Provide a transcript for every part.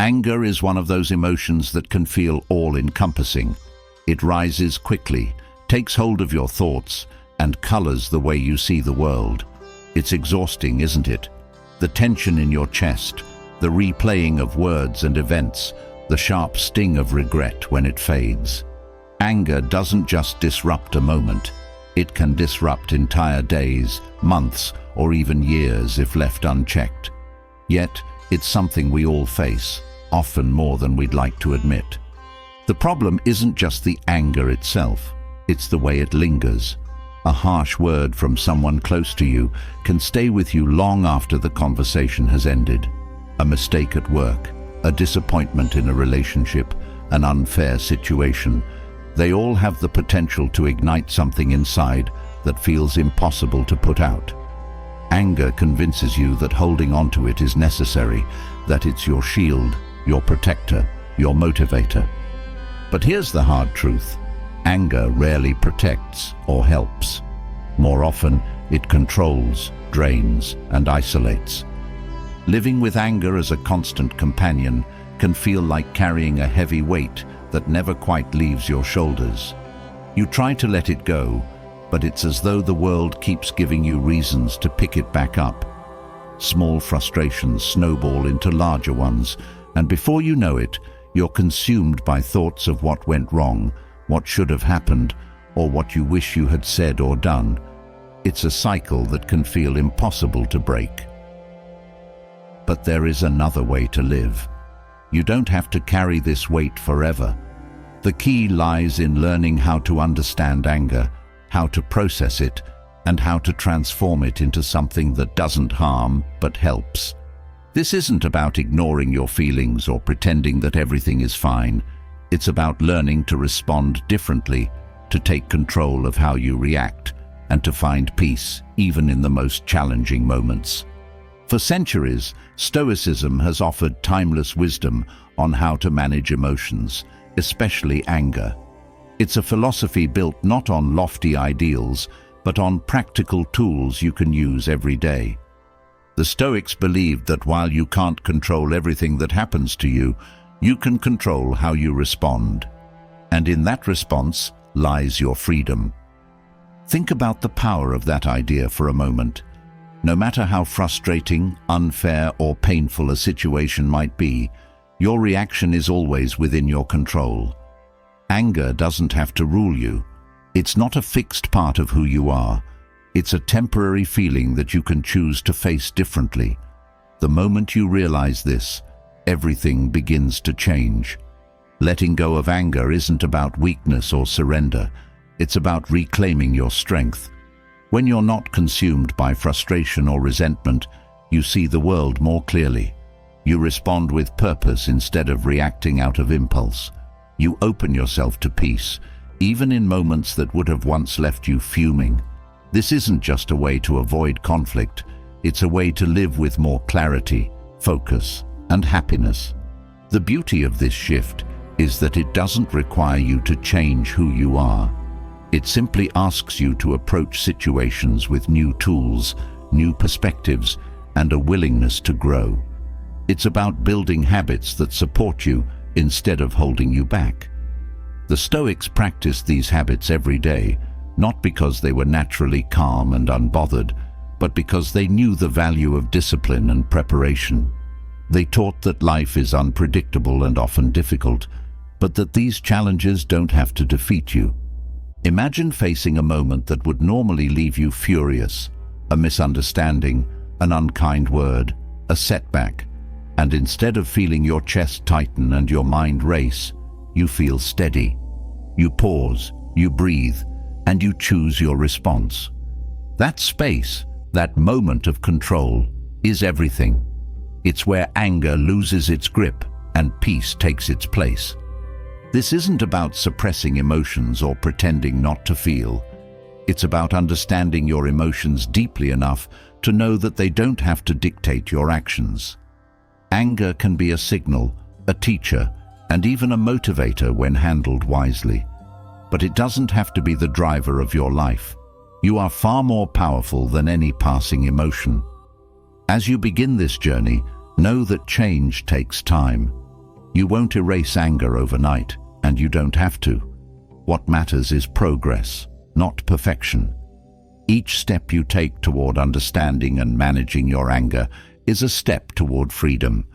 Anger is one of those emotions that can feel all-encompassing. It rises quickly, takes hold of your thoughts, and colors the way you see the world. It's exhausting, isn't it? The tension in your chest, the replaying of words and events, the sharp sting of regret when it fades. Anger doesn't just disrupt a moment. It can disrupt entire days, months, or even years if left unchecked. Yet, it's something we all face, often more than we'd like to admit. The problem isn't just the anger itself, it's the way it lingers. A harsh word from someone close to you can stay with you long after the conversation has ended. A mistake at work, a disappointment in a relationship, an unfair situation. They all have the potential to ignite something inside that feels impossible to put out. Anger convinces you that holding on to it is necessary, that it's your shield, your protector, your motivator. But here's the hard truth. Anger rarely protects or helps. More often, it controls, drains, and isolates. Living with anger as a constant companion can feel like carrying a heavy weight that never quite leaves your shoulders. You try to let it go, but it's as though the world keeps giving you reasons to pick it back up. Small frustrations snowball into larger ones, and before you know it, you're consumed by thoughts of what went wrong, what should have happened, or what you wish you had said or done. It's a cycle that can feel impossible to break. But there is another way to live. You don't have to carry this weight forever. The key lies in learning how to understand anger, how to process it, and how to transform it into something that doesn't harm but helps. This isn't about ignoring your feelings or pretending that everything is fine. It's about learning to respond differently, to take control of how you react, and to find peace even in the most challenging moments. For centuries, Stoicism has offered timeless wisdom on how to manage emotions, especially anger. It's a philosophy built not on lofty ideals, but on practical tools you can use every day. The Stoics believed that while you can't control everything that happens to you, you can control how you respond. And in that response lies your freedom. Think about the power of that idea for a moment. No matter how frustrating, unfair, or painful a situation might be, your reaction is always within your control. Anger doesn't have to rule you. It's not a fixed part of who you are. It's a temporary feeling that you can choose to face differently. The moment you realize this, everything begins to change. Letting go of anger isn't about weakness or surrender. It's about reclaiming your strength. When you're not consumed by frustration or resentment, you see the world more clearly. You respond with purpose instead of reacting out of impulse. You open yourself to peace, even in moments that would have once left you fuming. This isn't just a way to avoid conflict, it's a way to live with more clarity, focus, and happiness. The beauty of this shift is that it doesn't require you to change who you are. It simply asks you to approach situations with new tools, new perspectives, and a willingness to grow. It's about building habits that support you instead of holding you back. The Stoics practiced these habits every day, not because they were naturally calm and unbothered, but because they knew the value of discipline and preparation. They taught that life is unpredictable and often difficult, but that these challenges don't have to defeat you. Imagine facing a moment that would normally leave you furious, a misunderstanding, an unkind word, a setback, and instead of feeling your chest tighten and your mind race, you feel steady. You pause, you breathe, and you choose your response. That space, that moment of control, is everything. It's where anger loses its grip and peace takes its place. This isn't about suppressing emotions or pretending not to feel. It's about understanding your emotions deeply enough to know that they don't have to dictate your actions. Anger can be a signal, a teacher, and even a motivator when handled wisely. But it doesn't have to be the driver of your life. You are far more powerful than any passing emotion. As you begin this journey, know that change takes time. You won't erase anger overnight, and you don't have to. What matters is progress, not perfection. Each step you take toward understanding and managing your anger is a step toward freedom,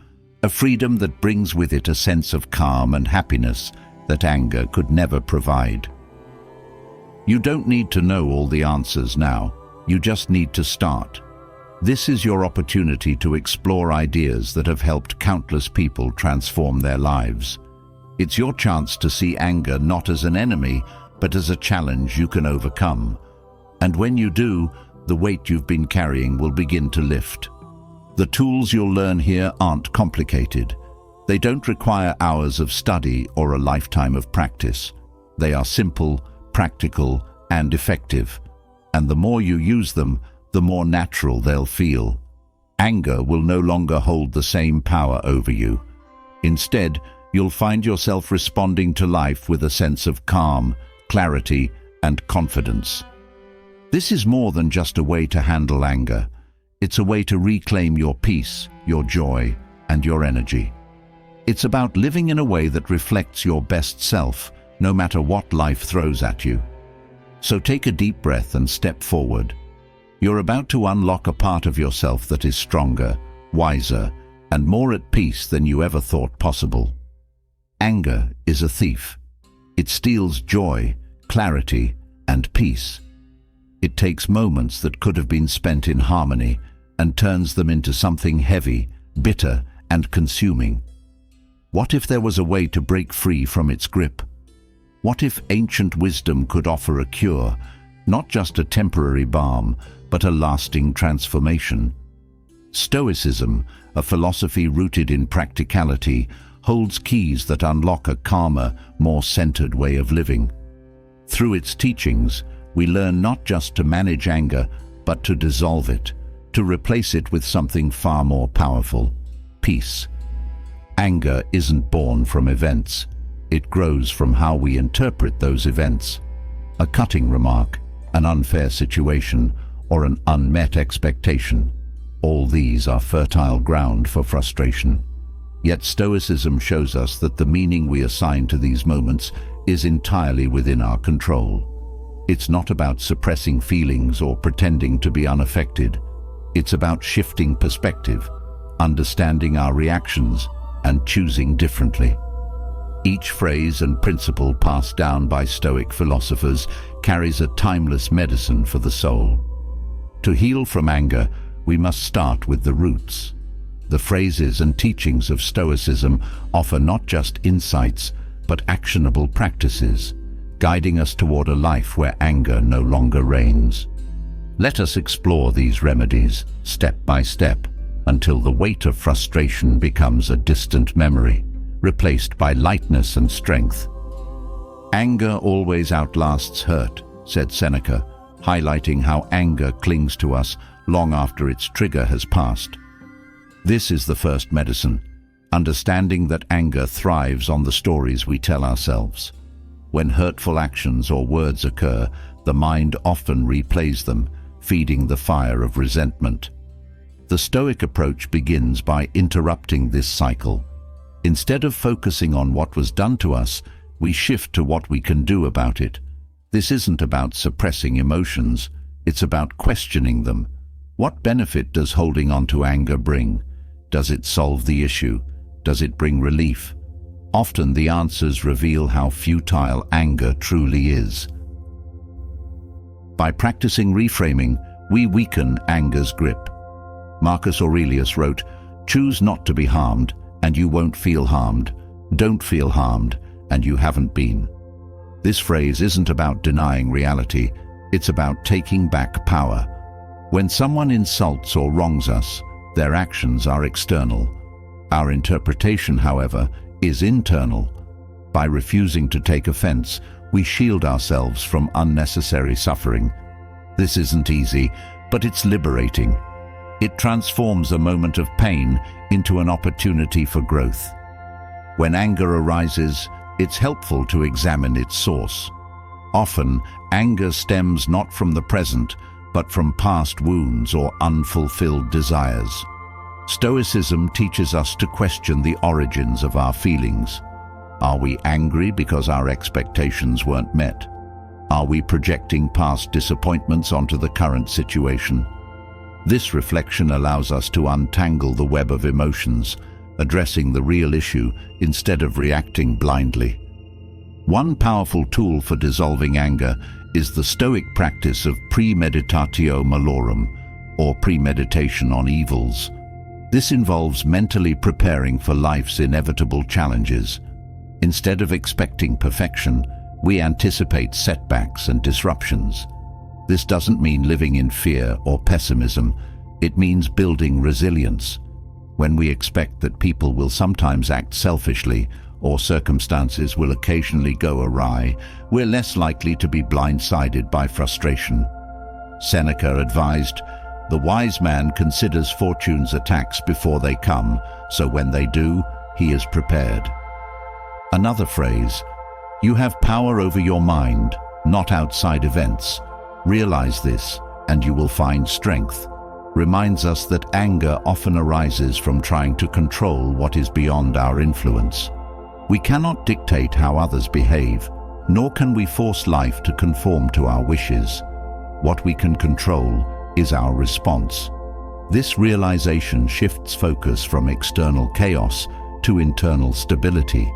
a freedom that brings with it a sense of calm and happiness that anger could never provide. You don't need to know all the answers now, you just need to start. This is your opportunity to explore ideas that have helped countless people transform their lives. It's your chance to see anger not as an enemy, but as a challenge you can overcome. And when you do, the weight you've been carrying will begin to lift. The tools you'll learn here aren't complicated. They don't require hours of study or a lifetime of practice. They are simple, practical, and effective. And the more you use them, the more natural they'll feel. Anger will no longer hold the same power over you. Instead, you'll find yourself responding to life with a sense of calm, clarity, and confidence. This is more than just a way to handle anger. It's a way to reclaim your peace, your joy, and your energy. It's about living in a way that reflects your best self, no matter what life throws at you. So take a deep breath and step forward. You're about to unlock a part of yourself that is stronger, wiser, and more at peace than you ever thought possible. Anger is a thief. It steals joy, clarity, and peace. It takes moments that could have been spent in harmony and turns them into something heavy, bitter, and consuming. What if there was a way to break free from its grip? What if ancient wisdom could offer a cure, not just a temporary balm, but a lasting transformation? Stoicism, a philosophy rooted in practicality, holds keys that unlock a calmer, more centered way of living. Through its teachings, we learn not just to manage anger, but to dissolve it, to replace it with something far more powerful: peace. Anger isn't born from events. It grows from how we interpret those events. A cutting remark, an unfair situation, or an unmet expectation. All these are fertile ground for frustration. Yet Stoicism shows us that the meaning we assign to these moments is entirely within our control. It's not about suppressing feelings or pretending to be unaffected. It's about shifting perspective, understanding our reactions, and choosing differently. Each phrase and principle passed down by Stoic philosophers carries a timeless medicine for the soul. To heal from anger, we must start with the roots. The phrases and teachings of Stoicism offer not just insights, but actionable practices, guiding us toward a life where anger no longer reigns. Let us explore these remedies, step by step, until the weight of frustration becomes a distant memory, replaced by lightness and strength. Anger always outlasts hurt, said Seneca, highlighting how anger clings to us long after its trigger has passed. This is the first medicine, understanding that anger thrives on the stories we tell ourselves. When hurtful actions or words occur, the mind often replays them, feeding the fire of resentment. The Stoic approach begins by interrupting this cycle. Instead of focusing on what was done to us, we shift to what we can do about it. This isn't about suppressing emotions, it's about questioning them. What benefit does holding on to anger bring? Does it solve the issue? Does it bring relief? Often the answers reveal how futile anger truly is. By practicing reframing, we weaken anger's grip. Marcus Aurelius wrote, "Choose not to be harmed, and you won't feel harmed. Don't feel harmed, and you haven't been." This phrase isn't about denying reality, it's about taking back power. When someone insults or wrongs us, their actions are external. Our interpretation, however, is internal. By refusing to take offense, we shield ourselves from unnecessary suffering. This isn't easy, but it's liberating. It transforms a moment of pain into an opportunity for growth. When anger arises, it's helpful to examine its source. Often, anger stems not from the present, but from past wounds or unfulfilled desires. Stoicism teaches us to question the origins of our feelings. Are we angry because our expectations weren't met? Are we projecting past disappointments onto the current situation? This reflection allows us to untangle the web of emotions, addressing the real issue instead of reacting blindly. One powerful tool for dissolving anger is the Stoic practice of premeditatio malorum, or premeditation on evils. This involves mentally preparing for life's inevitable challenges. Instead of expecting perfection, we anticipate setbacks and disruptions. This doesn't mean living in fear or pessimism. It means building resilience. When we expect that people will sometimes act selfishly or circumstances will occasionally go awry, we're less likely to be blindsided by frustration. Seneca advised, "The wise man considers fortune's attacks before they come, so when they do, he is prepared." Another phrase, "You have power over your mind, not outside events. Realize this, and you will find strength," reminds us that anger often arises from trying to control what is beyond our influence. We cannot dictate how others behave, nor can we force life to conform to our wishes. What we can control is our response. This realization shifts focus from external chaos to internal stability.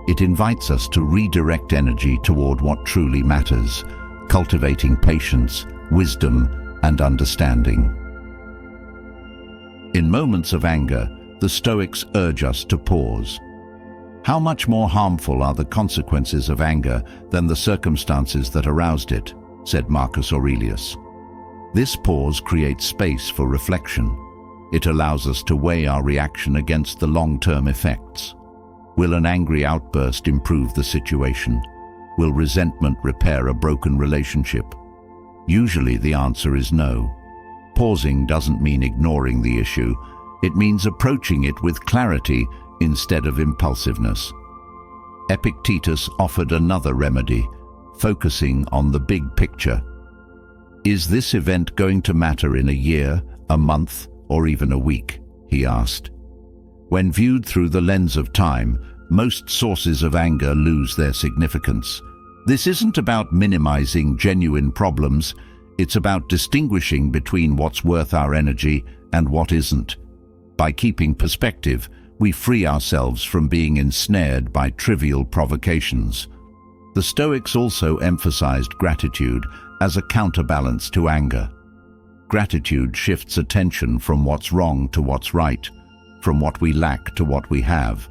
It invites us to redirect energy toward what truly matters, cultivating patience, wisdom, and understanding. In moments of anger, the Stoics urge us to pause. How much more harmful are the consequences of anger than the circumstances that aroused it, said Marcus Aurelius. This pause creates space for reflection. It allows us to weigh our reaction against the long-term effects. Will an angry outburst improve the situation? Will resentment repair a broken relationship? Usually the answer is no. Pausing doesn't mean ignoring the issue. It means approaching it with clarity instead of impulsiveness. Epictetus offered another remedy, focusing on the big picture. Is this event going to matter in a year, a month, or even a week? He asked. When viewed through the lens of time, most sources of anger lose their significance. This isn't about minimizing genuine problems, it's about distinguishing between what's worth our energy and what isn't. By keeping perspective, we free ourselves from being ensnared by trivial provocations. The Stoics also emphasized gratitude as a counterbalance to anger. Gratitude shifts attention from what's wrong to what's right, from what we lack to what we have.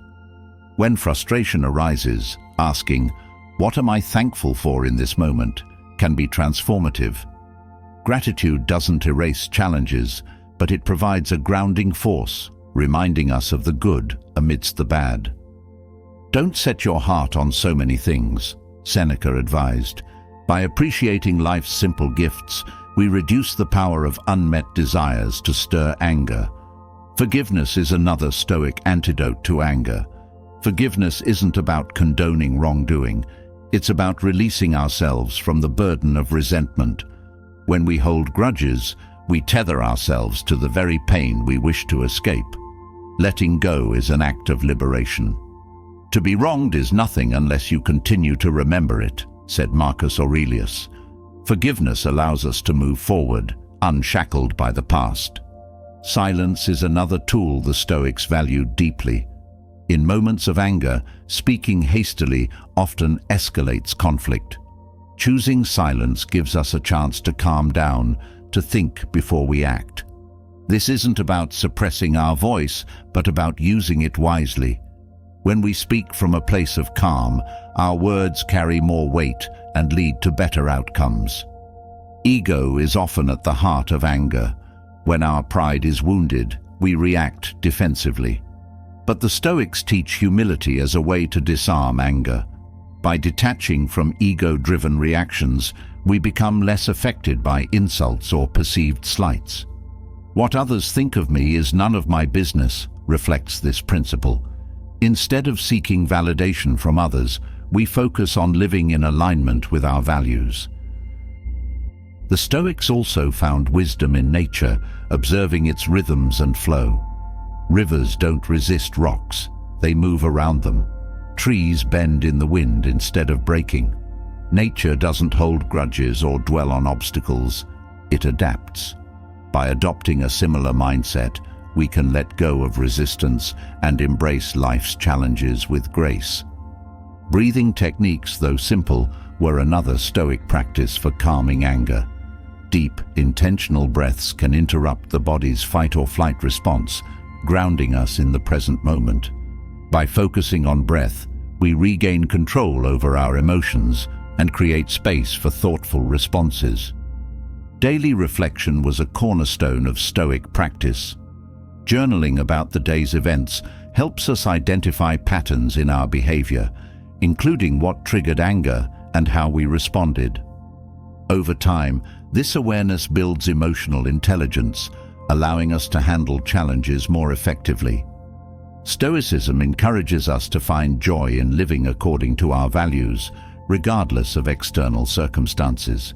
When frustration arises, asking, "What am I thankful for in this moment?" can be transformative. Gratitude doesn't erase challenges, but it provides a grounding force, reminding us of the good amidst the bad. Don't set your heart on so many things, Seneca advised. By appreciating life's simple gifts, we reduce the power of unmet desires to stir anger. Forgiveness is another Stoic antidote to anger. Forgiveness isn't about condoning wrongdoing. It's about releasing ourselves from the burden of resentment. When we hold grudges, we tether ourselves to the very pain we wish to escape. Letting go is an act of liberation. To be wronged is nothing unless you continue to remember it, said Marcus Aurelius. Forgiveness allows us to move forward, unshackled by the past. Silence is another tool the Stoics valued deeply. In moments of anger, speaking hastily often escalates conflict. Choosing silence gives us a chance to calm down, to think before we act. This isn't about suppressing our voice, but about using it wisely. When we speak from a place of calm, our words carry more weight and lead to better outcomes. Ego is often at the heart of anger. When our pride is wounded, we react defensively. But the Stoics teach humility as a way to disarm anger. By detaching from ego-driven reactions, we become less affected by insults or perceived slights. What others think of me is none of my business, reflects this principle. Instead of seeking validation from others, we focus on living in alignment with our values. The Stoics also found wisdom in nature, observing its rhythms and flow. Rivers don't resist rocks, they move around them. Trees bend in the wind instead of breaking. Nature doesn't hold grudges or dwell on obstacles, it adapts. By adopting a similar mindset, we can let go of resistance and embrace life's challenges with grace. Breathing techniques, though simple, were another Stoic practice for calming anger. Deep, intentional breaths can interrupt the body's fight-or-flight response, grounding us in the present moment. By focusing on breath, we regain control over our emotions and create space for thoughtful responses. Daily reflection was a cornerstone of Stoic practice. Journaling about the day's events helps us identify patterns in our behavior, including what triggered anger and how we responded. Over time, this awareness builds emotional intelligence, allowing us to handle challenges more effectively. Stoicism encourages us to find joy in living according to our values, regardless of external circumstances.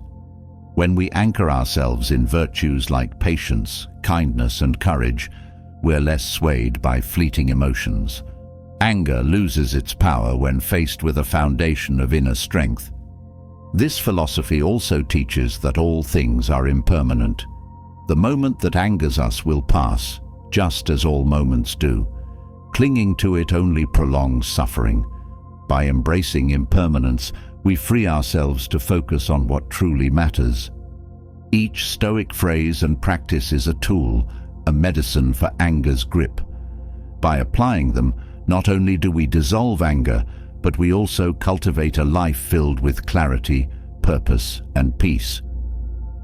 When we anchor ourselves in virtues like patience, kindness, and courage, we're less swayed by fleeting emotions. Anger loses its power when faced with a foundation of inner strength. This philosophy also teaches that all things are impermanent. The moment that angers us will pass, just as all moments do. Clinging to it only prolongs suffering. By embracing impermanence, we free ourselves to focus on what truly matters. Each Stoic phrase and practice is a tool, a medicine for anger's grip. By applying them, not only do we dissolve anger, but we also cultivate a life filled with clarity, purpose, and peace.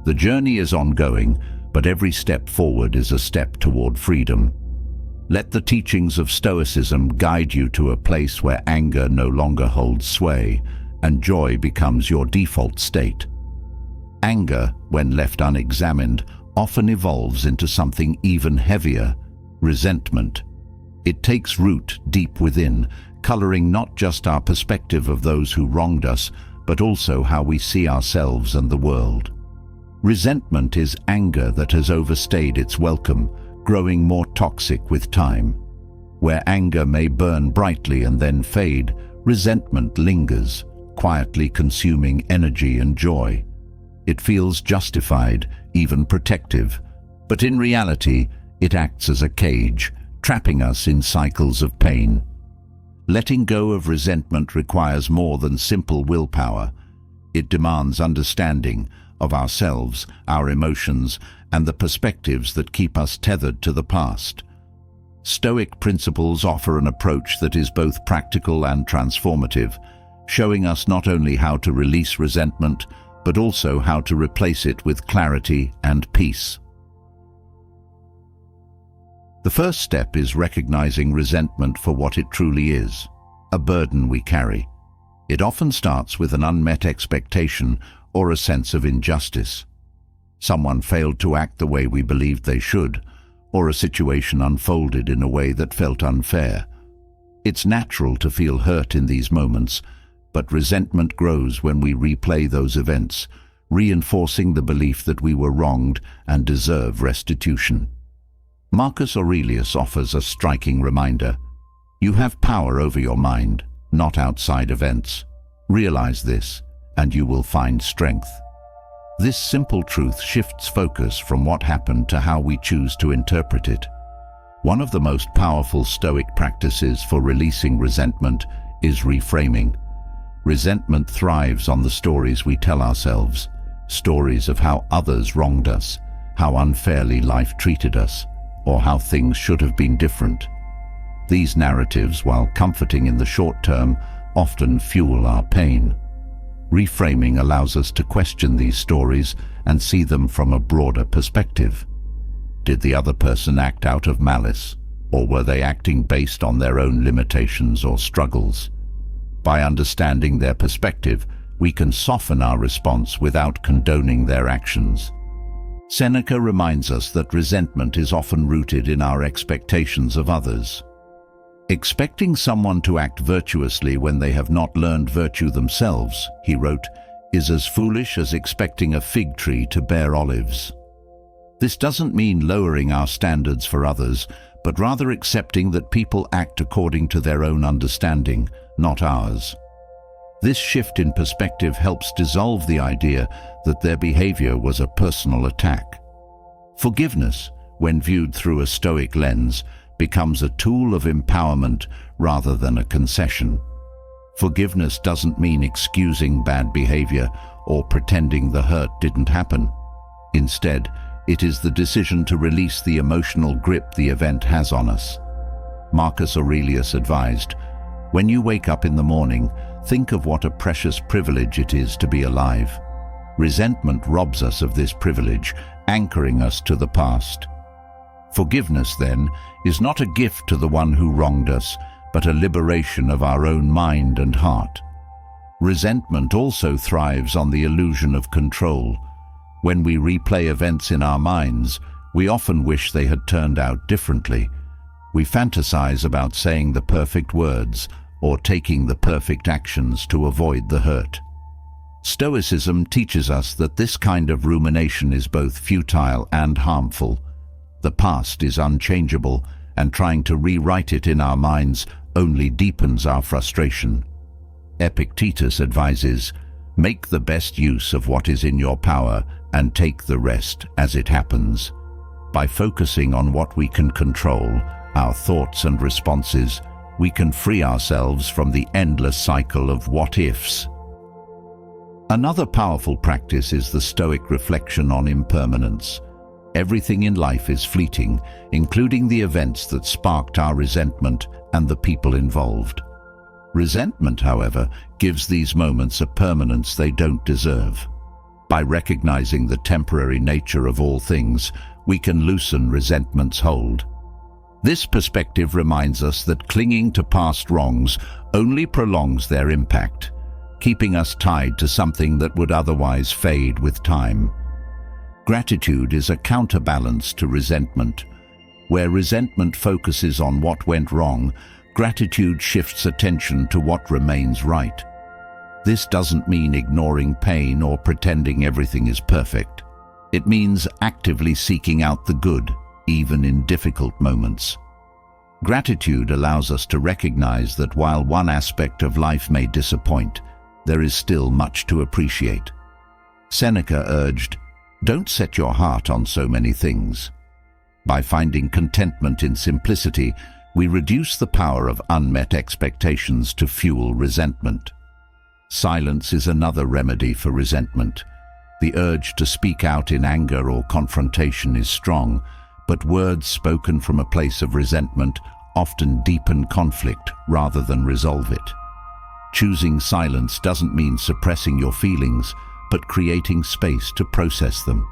The journey is ongoing, but every step forward is a step toward freedom. Let the teachings of Stoicism guide you to a place where anger no longer holds sway, and joy becomes your default state. Anger, when left unexamined, often evolves into something even heavier: resentment. It takes root deep within, coloring not just our perspective of those who wronged us, but also how we see ourselves and the world. Resentment is anger that has overstayed its welcome, growing more toxic with time. Where anger may burn brightly and then fade, resentment lingers, quietly consuming energy and joy. It feels justified, even protective, but in reality, it acts as a cage, trapping us in cycles of pain. Letting go of resentment requires more than simple willpower. It demands understanding of ourselves, our emotions, and the perspectives that keep us tethered to the past. Stoic principles offer an approach that is both practical and transformative, showing us not only how to release resentment, but also how to replace it with clarity and peace. The first step is recognizing resentment for what it truly is, a burden we carry. It often starts with an unmet expectation or a sense of injustice. Someone failed to act the way we believed they should, or a situation unfolded in a way that felt unfair. It's natural to feel hurt in these moments, but resentment grows when we replay those events, reinforcing the belief that we were wronged and deserve restitution. Marcus Aurelius offers a striking reminder. You have power over your mind, not outside events. Realize this, and you will find strength. This simple truth shifts focus from what happened to how we choose to interpret it. One of the most powerful Stoic practices for releasing resentment is reframing. Resentment thrives on the stories we tell ourselves, stories of how others wronged us, how unfairly life treated us, or how things should have been different. These narratives, while comforting in the short term, often fuel our pain. Reframing allows us to question these stories and see them from a broader perspective. Did the other person act out of malice, or were they acting based on their own limitations or struggles? By understanding their perspective, we can soften our response without condoning their actions. Seneca reminds us that resentment is often rooted in our expectations of others. Expecting someone to act virtuously when they have not learned virtue themselves, he wrote, is as foolish as expecting a fig tree to bear olives. This doesn't mean lowering our standards for others, but rather accepting that people act according to their own understanding, not ours. This shift in perspective helps dissolve the idea that their behavior was a personal attack. Forgiveness, when viewed through a Stoic lens, becomes a tool of empowerment rather than a concession. Forgiveness doesn't mean excusing bad behavior or pretending the hurt didn't happen. Instead, it is the decision to release the emotional grip the event has on us. Marcus Aurelius advised, "When you wake up in the morning, think of what a precious privilege it is to be alive." Resentment robs us of this privilege, anchoring us to the past. Forgiveness, then, is not a gift to the one who wronged us, but a liberation of our own mind and heart. Resentment also thrives on the illusion of control. When we replay events in our minds, we often wish they had turned out differently. We fantasize about saying the perfect words or taking the perfect actions to avoid the hurt. Stoicism teaches us that this kind of rumination is both futile and harmful. The past is unchangeable, and trying to rewrite it in our minds only deepens our frustration. Epictetus advises, "Make the best use of what is in your power and take the rest as it happens." By focusing on what we can control, our thoughts and responses, we can free ourselves from the endless cycle of what-ifs. Another powerful practice is the Stoic reflection on impermanence. Everything in life is fleeting, including the events that sparked our resentment and the people involved. Resentment, however, gives these moments a permanence they don't deserve. By recognizing the temporary nature of all things, we can loosen resentment's hold. This perspective reminds us that clinging to past wrongs only prolongs their impact, keeping us tied to something that would otherwise fade with time. Gratitude is a counterbalance to resentment. Where resentment focuses on what went wrong, gratitude shifts attention to what remains right. This doesn't mean ignoring pain or pretending everything is perfect. It means actively seeking out the good, even in difficult moments. Gratitude allows us to recognize that while one aspect of life may disappoint, there is still much to appreciate. Seneca urged, "Don't set your heart on so many things." By finding contentment in simplicity, we reduce the power of unmet expectations to fuel resentment. Silence is another remedy for resentment. The urge to speak out in anger or confrontation is strong, but words spoken from a place of resentment often deepen conflict rather than resolve it. Choosing silence doesn't mean suppressing your feelings, but creating space to process them.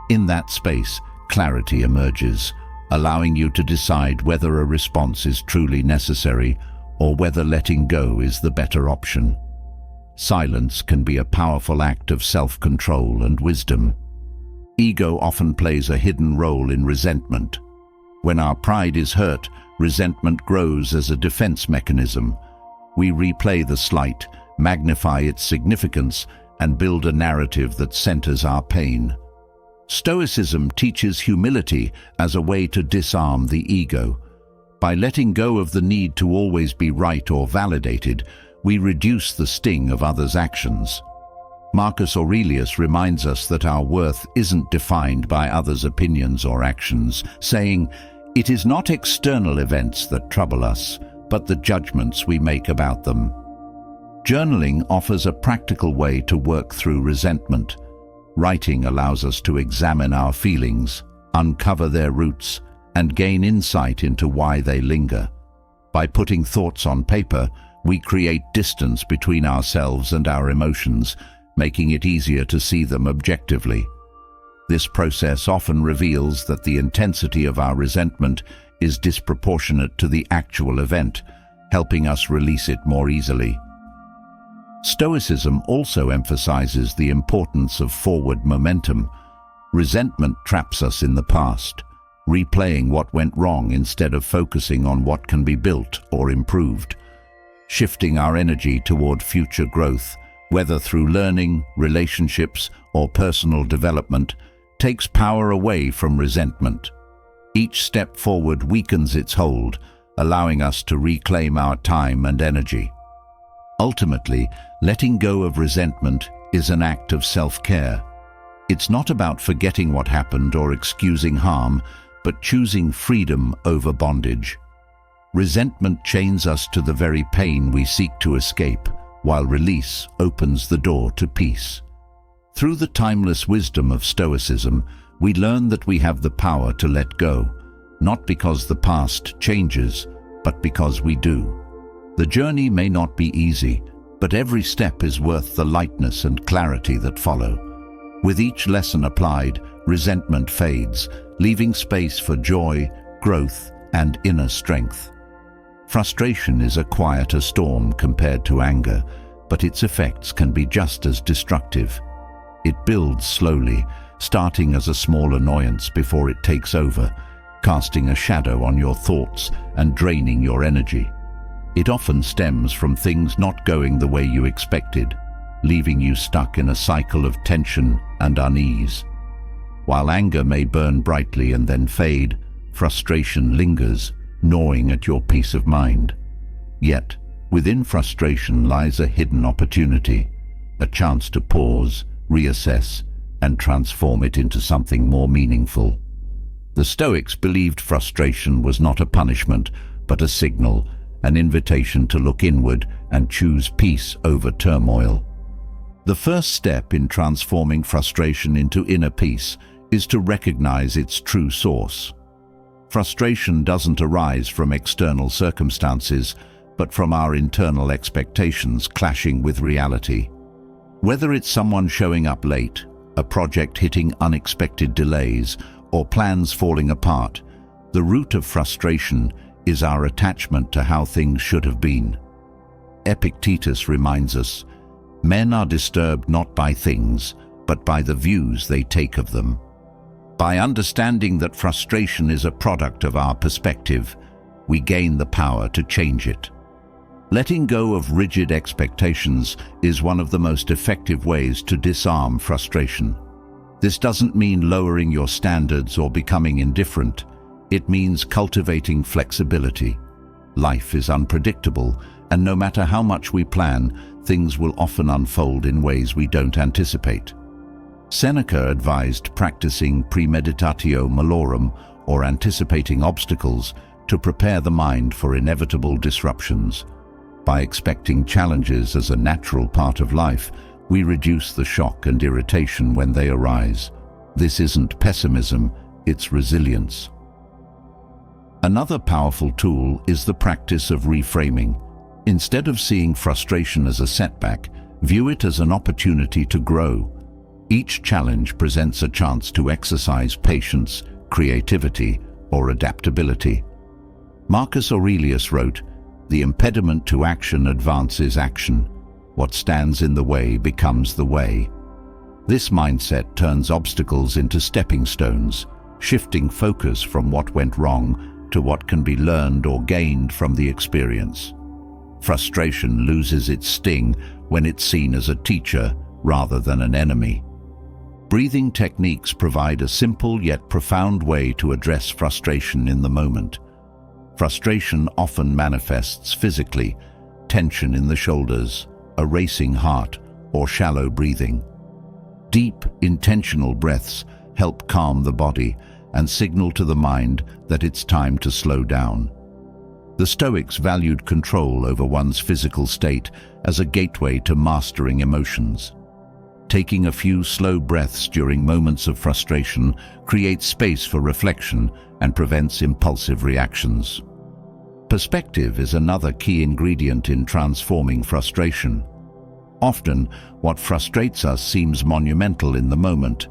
In that space, clarity emerges, allowing you to decide whether a response is truly necessary or whether letting go is the better option. Silence can be a powerful act of self-control and wisdom. Ego often plays a hidden role in resentment. When our pride is hurt, resentment grows as a defense mechanism. We replay the slight, magnify its significance, and build a narrative that centers our pain. Stoicism teaches humility as a way to disarm the ego. By letting go of the need to always be right or validated, we reduce the sting of others' actions. Marcus Aurelius reminds us that our worth isn't defined by others' opinions or actions, saying, "It is not external events that trouble us, but the judgments we make about them." Journaling offers a practical way to work through resentment. Writing allows us to examine our feelings, uncover their roots, and gain insight into why they linger. By putting thoughts on paper, we create distance between ourselves and our emotions, making it easier to see them objectively. This process often reveals that the intensity of our resentment is disproportionate to the actual event, helping us release it more easily. Stoicism also emphasizes the importance of forward momentum. Resentment traps us in the past, replaying what went wrong instead of focusing on what can be built or improved. Shifting our energy toward future growth, whether through learning, relationships, or personal development, takes power away from resentment. Each step forward weakens its hold, allowing us to reclaim our time and energy. Ultimately, letting go of resentment is an act of self-care. It's not about forgetting what happened or excusing harm, but choosing freedom over bondage. Resentment chains us to the very pain we seek to escape, while release opens the door to peace. Through the timeless wisdom of Stoicism, we learn that we have the power to let go, not because the past changes, but because we do. The journey may not be easy, but every step is worth the lightness and clarity that follow. With each lesson applied, resentment fades, leaving space for joy, growth, and inner strength. Frustration is a quieter storm compared to anger, but its effects can be just as destructive. It builds slowly, starting as a small annoyance before it takes over, casting a shadow on your thoughts and draining your energy. It often stems from things not going the way you expected, leaving you stuck in a cycle of tension and unease. While anger may burn brightly and then fade, frustration lingers, gnawing at your peace of mind. Yet, within frustration lies a hidden opportunity, a chance to pause, reassess, and transform it into something more meaningful. The Stoics believed frustration was not a punishment, but a signal, an invitation to look inward and choose peace over turmoil. The first step in transforming frustration into inner peace is to recognize its true source. Frustration doesn't arise from external circumstances, but from our internal expectations clashing with reality. Whether it's someone showing up late, a project hitting unexpected delays, or plans falling apart, the root of frustration is our attachment to how things should have been. Epictetus reminds us, "Men are disturbed not by things, but by the views they take of them." By understanding that frustration is a product of our perspective, we gain the power to change it. Letting go of rigid expectations is one of the most effective ways to disarm frustration. This doesn't mean lowering your standards or becoming indifferent. It means cultivating flexibility. Life is unpredictable, and no matter how much we plan, things will often unfold in ways we don't anticipate. Seneca advised practicing premeditatio malorum, or anticipating obstacles, to prepare the mind for inevitable disruptions. By expecting challenges as a natural part of life, we reduce the shock and irritation when they arise. This isn't pessimism, it's resilience. Another powerful tool is the practice of reframing. Instead of seeing frustration as a setback, view it as an opportunity to grow. Each challenge presents a chance to exercise patience, creativity, or adaptability. Marcus Aurelius wrote, "The impediment to action advances action. What stands in the way becomes the way." This mindset turns obstacles into stepping stones, shifting focus from what went wrong to what can be learned or gained from the experience. Frustration loses its sting when it's seen as a teacher rather than an enemy. Breathing techniques provide a simple yet profound way to address frustration in the moment. Frustration often manifests physically: tension in the shoulders, a racing heart, or shallow breathing. Deep, intentional breaths help calm the body and signal to the mind that it's time to slow down. The Stoics valued control over one's physical state as a gateway to mastering emotions. Taking a few slow breaths during moments of frustration creates space for reflection and prevents impulsive reactions. Perspective is another key ingredient in transforming frustration. Often, what frustrates us seems monumental in the moment,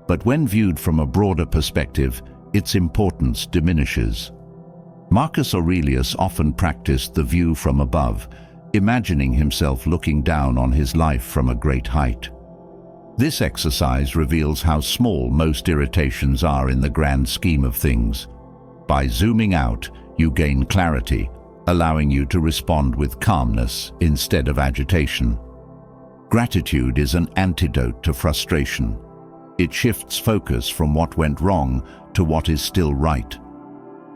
but when viewed from a broader perspective, its importance diminishes. Marcus Aurelius often practiced the view from above, imagining himself looking down on his life from a great height. This exercise reveals how small most irritations are in the grand scheme of things. By zooming out, you gain clarity, allowing you to respond with calmness instead of agitation. Gratitude is an antidote to frustration. It shifts focus from what went wrong to what is still right,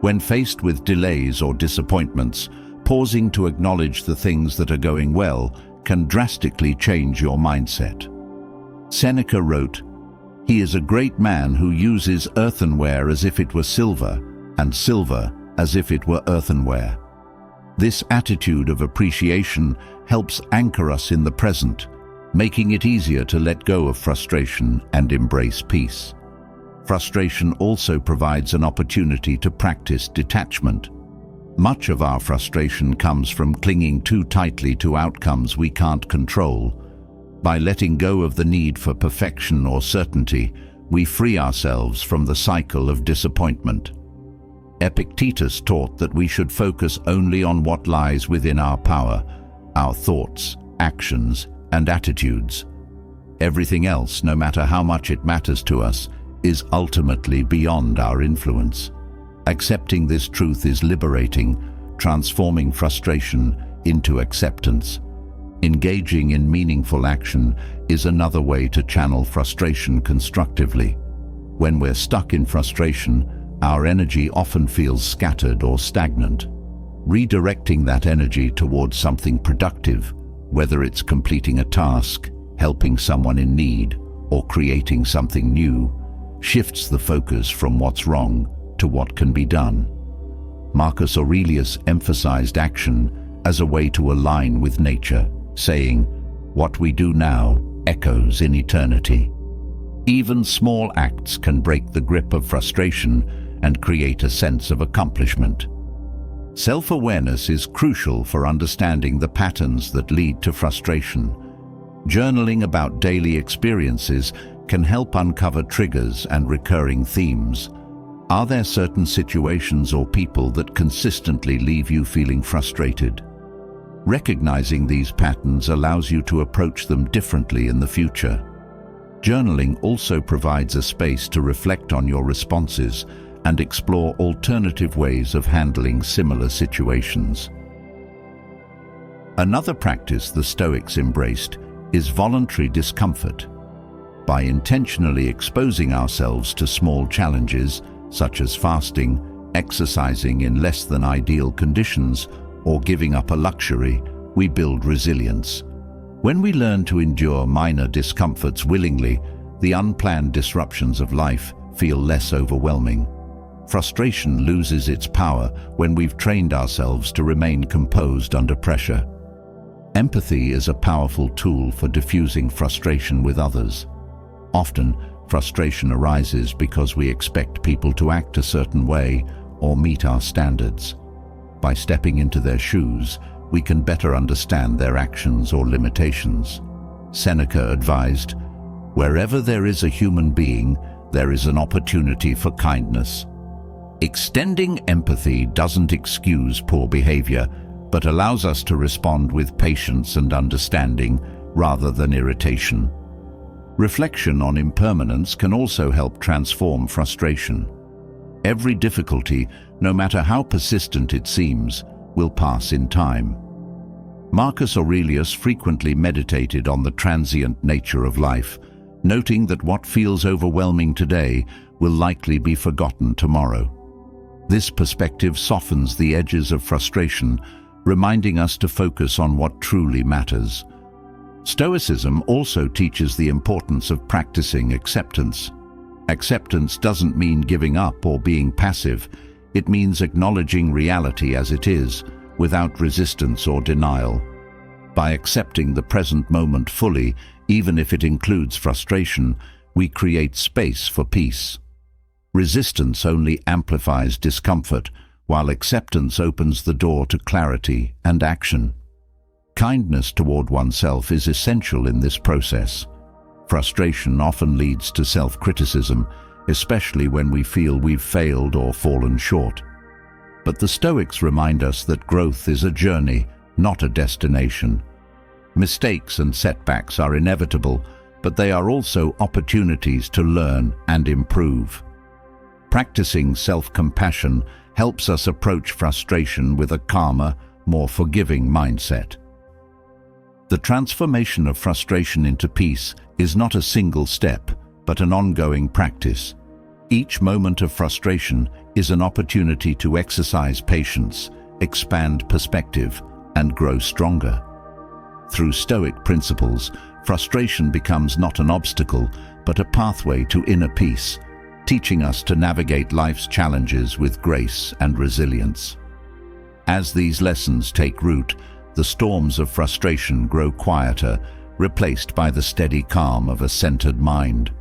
When faced with delays or disappointments, pausing to acknowledge the things that are going well can drastically change your mindset. Seneca wrote, "He is a great man who uses earthenware as if it were silver, and silver as if it were earthenware." This attitude of appreciation helps anchor us in the present, making it easier to let go of frustration and embrace peace. Frustration also provides an opportunity to practice detachment. Much of our frustration comes from clinging too tightly to outcomes we can't control. By letting go of the need for perfection or certainty, we free ourselves from the cycle of disappointment. Epictetus taught that we should focus only on what lies within our power, our thoughts, actions, and attitudes. Everything else, no matter how much it matters to us, is ultimately beyond our influence. Accepting this truth is liberating, transforming frustration into acceptance. Engaging in meaningful action is another way to channel frustration constructively. When we're stuck in frustration, our energy often feels scattered or stagnant. Redirecting that energy towards something productive, whether it's completing a task, helping someone in need, or creating something new, shifts the focus from what's wrong to what can be done. Marcus Aurelius emphasized action as a way to align with nature, saying, "What we do now echoes in eternity." Even small acts can break the grip of frustration and create a sense of accomplishment. Self-awareness is crucial for understanding the patterns that lead to frustration. Journaling about daily experiences can help uncover triggers and recurring themes. Are there certain situations or people that consistently leave you feeling frustrated? Recognizing these patterns allows you to approach them differently in the future. Journaling also provides a space to reflect on your responses and explore alternative ways of handling similar situations. Another practice the Stoics embraced is voluntary discomfort. By intentionally exposing ourselves to small challenges, such as fasting, exercising in less than ideal conditions, or giving up a luxury, we build resilience. When we learn to endure minor discomforts willingly, the unplanned disruptions of life feel less overwhelming. Frustration loses its power when we've trained ourselves to remain composed under pressure. Empathy is a powerful tool for diffusing frustration with others. Often, frustration arises because we expect people to act a certain way or meet our standards. By stepping into their shoes, we can better understand their actions or limitations. Seneca advised, "Wherever there is a human being, there is an opportunity for kindness." Extending empathy doesn't excuse poor behavior, but allows us to respond with patience and understanding rather than irritation. Reflection on impermanence can also help transform frustration. Every difficulty, no matter how persistent it seems, will pass in time. Marcus Aurelius frequently meditated on the transient nature of life, noting that what feels overwhelming today will likely be forgotten tomorrow. This perspective softens the edges of frustration, reminding us to focus on what truly matters. Stoicism also teaches the importance of practicing acceptance. Acceptance doesn't mean giving up or being passive. It means acknowledging reality as it is, without resistance or denial. By accepting the present moment fully, even if it includes frustration, we create space for peace. Resistance only amplifies discomfort, while acceptance opens the door to clarity and action. Kindness toward oneself is essential in this process. Frustration often leads to self-criticism, especially when we feel we've failed or fallen short. But the Stoics remind us that growth is a journey, not a destination. Mistakes and setbacks are inevitable, but they are also opportunities to learn and improve. Practicing self-compassion helps us approach frustration with a calmer, more forgiving mindset. The transformation of frustration into peace is not a single step, but an ongoing practice. Each moment of frustration is an opportunity to exercise patience, expand perspective, and grow stronger. Through Stoic principles, frustration becomes not an obstacle, but a pathway to inner peace, teaching us to navigate life's challenges with grace and resilience. As these lessons take root, the storms of frustration grow quieter, replaced by the steady calm of a centered mind.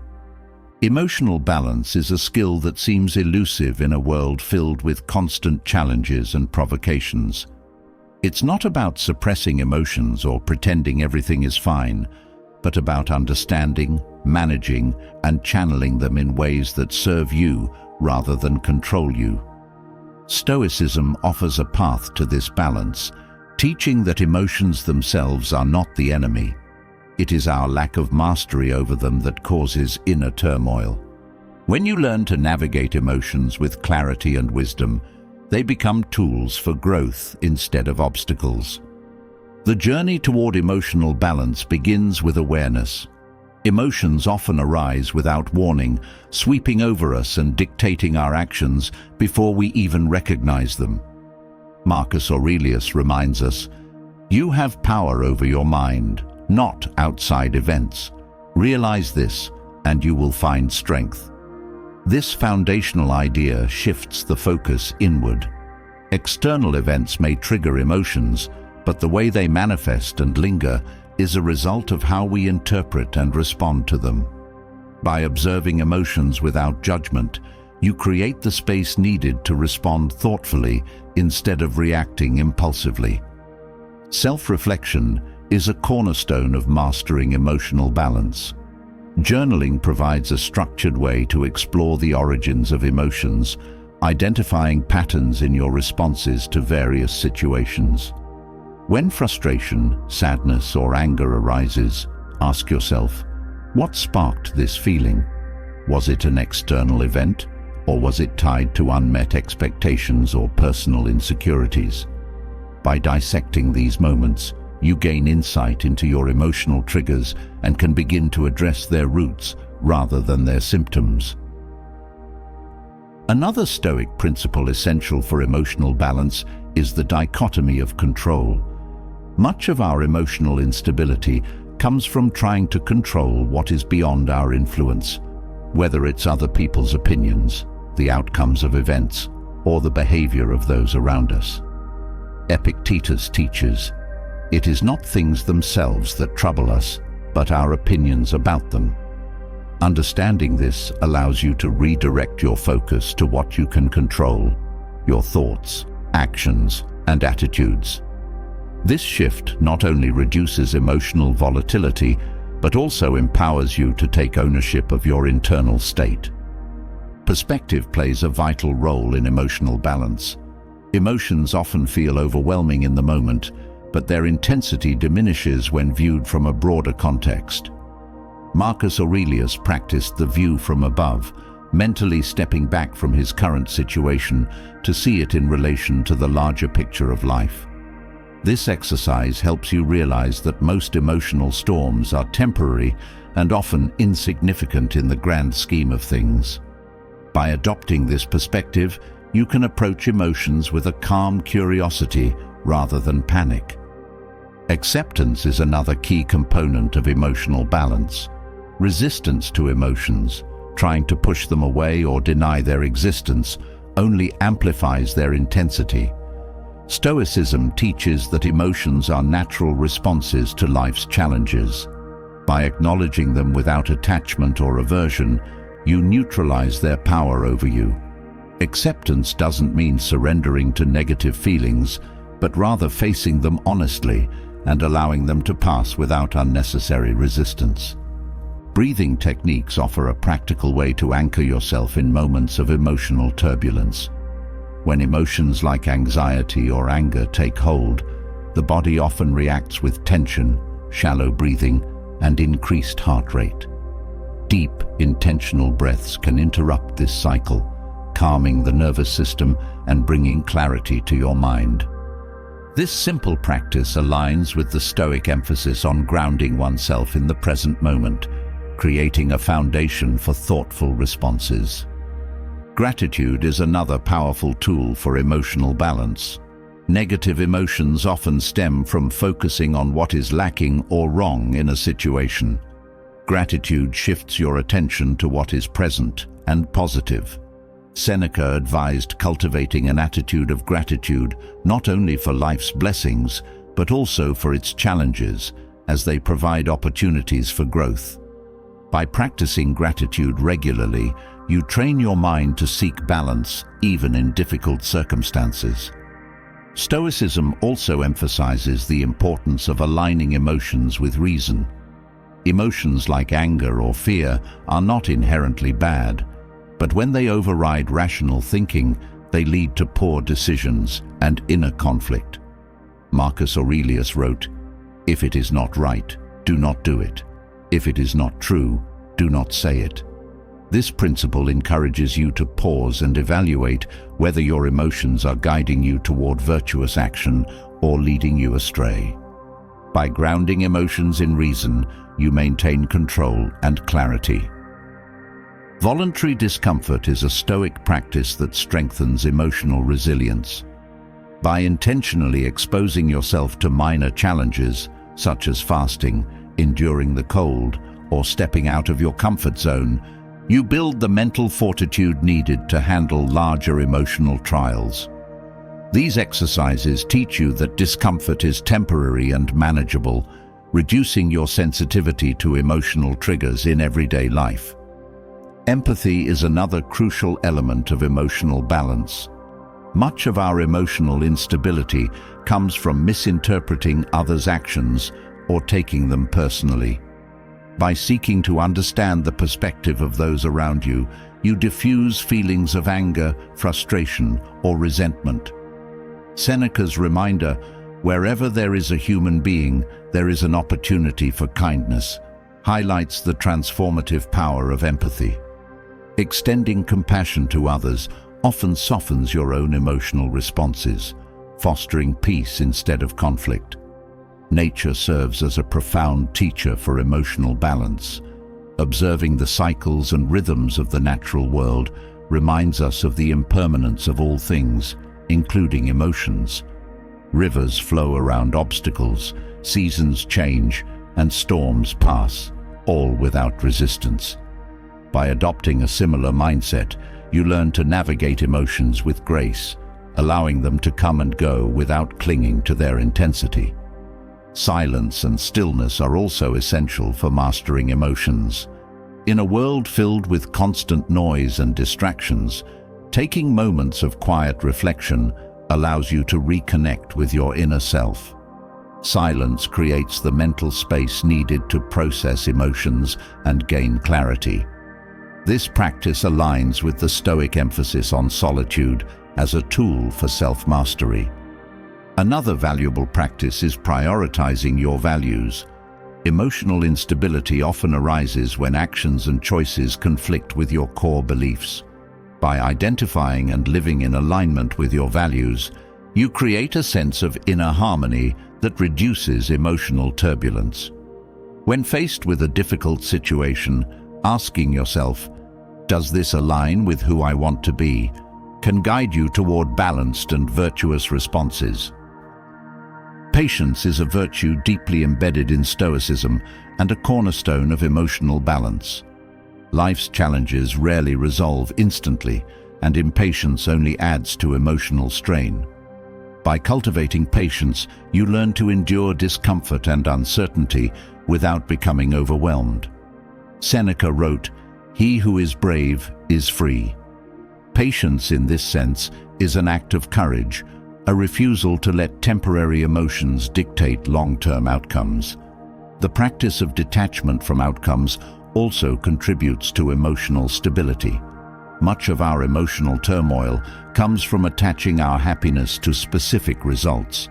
Emotional balance is a skill that seems elusive in a world filled with constant challenges and provocations. It's not about suppressing emotions or pretending everything is fine, but about understanding, managing, and channeling them in ways that serve you rather than control you. Stoicism offers a path to this balance, teaching that emotions themselves are not the enemy. It is our lack of mastery over them that causes inner turmoil. When you learn to navigate emotions with clarity and wisdom, they become tools for growth instead of obstacles. The journey toward emotional balance begins with awareness. Emotions often arise without warning, sweeping over us and dictating our actions before we even recognize them. Marcus Aurelius reminds us, "You have power over your mind, not outside events. Realize this, and you will find strength." This foundational idea shifts the focus inward. External events may trigger emotions, but the way they manifest and linger is a result of how we interpret and respond to them. By observing emotions without judgment, you create the space needed to respond thoughtfully instead of reacting impulsively. Self-reflection is a cornerstone of mastering emotional balance. Journaling provides a structured way to explore the origins of emotions, identifying patterns in your responses to various situations. When frustration, sadness, or anger arises, ask yourself, what sparked this feeling? Was it an external event, or was it tied to unmet expectations or personal insecurities? By dissecting these moments, you gain insight into your emotional triggers and can begin to address their roots rather than their symptoms. Another Stoic principle essential for emotional balance is the dichotomy of control. Much of our emotional instability comes from trying to control what is beyond our influence, whether it's other people's opinions, the outcomes of events, or the behavior of those around us. Epictetus teaches, "It is not things themselves that trouble us, but our opinions about them." Understanding this allows you to redirect your focus to what you can control, your thoughts, actions, and attitudes. This shift not only reduces emotional volatility, but also empowers you to take ownership of your internal state. Perspective plays a vital role in emotional balance. Emotions often feel overwhelming in the moment, but their intensity diminishes when viewed from a broader context. Marcus Aurelius practiced the view from above, mentally stepping back from his current situation to see it in relation to the larger picture of life. This exercise helps you realize that most emotional storms are temporary and often insignificant in the grand scheme of things. By adopting this perspective, you can approach emotions with a calm curiosity rather than panic. Acceptance is another key component of emotional balance. Resistance to emotions, trying to push them away or deny their existence, only amplifies their intensity. Stoicism teaches that emotions are natural responses to life's challenges. By acknowledging them without attachment or aversion, you neutralize their power over you. Acceptance doesn't mean surrendering to negative feelings, but rather facing them honestly and allowing them to pass without unnecessary resistance. Breathing techniques offer a practical way to anchor yourself in moments of emotional turbulence. When emotions like anxiety or anger take hold, the body often reacts with tension, shallow breathing, and increased heart rate. Deep, intentional breaths can interrupt this cycle, calming the nervous system and bringing clarity to your mind. This simple practice aligns with the Stoic emphasis on grounding oneself in the present moment, creating a foundation for thoughtful responses. Gratitude is another powerful tool for emotional balance. Negative emotions often stem from focusing on what is lacking or wrong in a situation. Gratitude shifts your attention to what is present and positive. Seneca advised cultivating an attitude of gratitude not only for life's blessings, but also for its challenges, as they provide opportunities for growth. By practicing gratitude regularly, you train your mind to seek balance even in difficult circumstances. Stoicism also emphasizes the importance of aligning emotions with reason. Emotions like anger or fear are not inherently bad, but when they override rational thinking, they lead to poor decisions and inner conflict. Marcus Aurelius wrote, "If it is not right, do not do it. If it is not true, do not say it." This principle encourages you to pause and evaluate whether your emotions are guiding you toward virtuous action or leading you astray. By grounding emotions in reason, you maintain control and clarity. Voluntary discomfort is a Stoic practice that strengthens emotional resilience. By intentionally exposing yourself to minor challenges, such as fasting, enduring the cold, or stepping out of your comfort zone, you build the mental fortitude needed to handle larger emotional trials. These exercises teach you that discomfort is temporary and manageable, reducing your sensitivity to emotional triggers in everyday life. Empathy is another crucial element of emotional balance. Much of our emotional instability comes from misinterpreting others' actions or taking them personally. By seeking to understand the perspective of those around you, you diffuse feelings of anger, frustration, or resentment. Seneca's reminder, "Wherever there is a human being, there is an opportunity for kindness," highlights the transformative power of empathy. Extending compassion to others often softens your own emotional responses, fostering peace instead of conflict. Nature serves as a profound teacher for emotional balance. Observing the cycles and rhythms of the natural world reminds us of the impermanence of all things, including emotions. Rivers flow around obstacles, seasons change, and storms pass, all without resistance. By adopting a similar mindset, you learn to navigate emotions with grace, allowing them to come and go without clinging to their intensity. Silence and stillness are also essential for mastering emotions. In a world filled with constant noise and distractions, taking moments of quiet reflection allows you to reconnect with your inner self. Silence creates the mental space needed to process emotions and gain clarity. This practice aligns with the Stoic emphasis on solitude as a tool for self-mastery. Another valuable practice is prioritizing your values. Emotional instability often arises when actions and choices conflict with your core beliefs. By identifying and living in alignment with your values, you create a sense of inner harmony that reduces emotional turbulence. When faced with a difficult situation, asking yourself, "Does this align with who I want to be?" can guide you toward balanced and virtuous responses. Patience is a virtue deeply embedded in Stoicism and a cornerstone of emotional balance. Life's challenges rarely resolve instantly, and impatience only adds to emotional strain. By cultivating patience, you learn to endure discomfort and uncertainty without becoming overwhelmed. Seneca wrote, "He who is brave is free." Patience, in this sense, is an act of courage, a refusal to let temporary emotions dictate long-term outcomes. The practice of detachment from outcomes also contributes to emotional stability. Much of our emotional turmoil comes from attaching our happiness to specific results.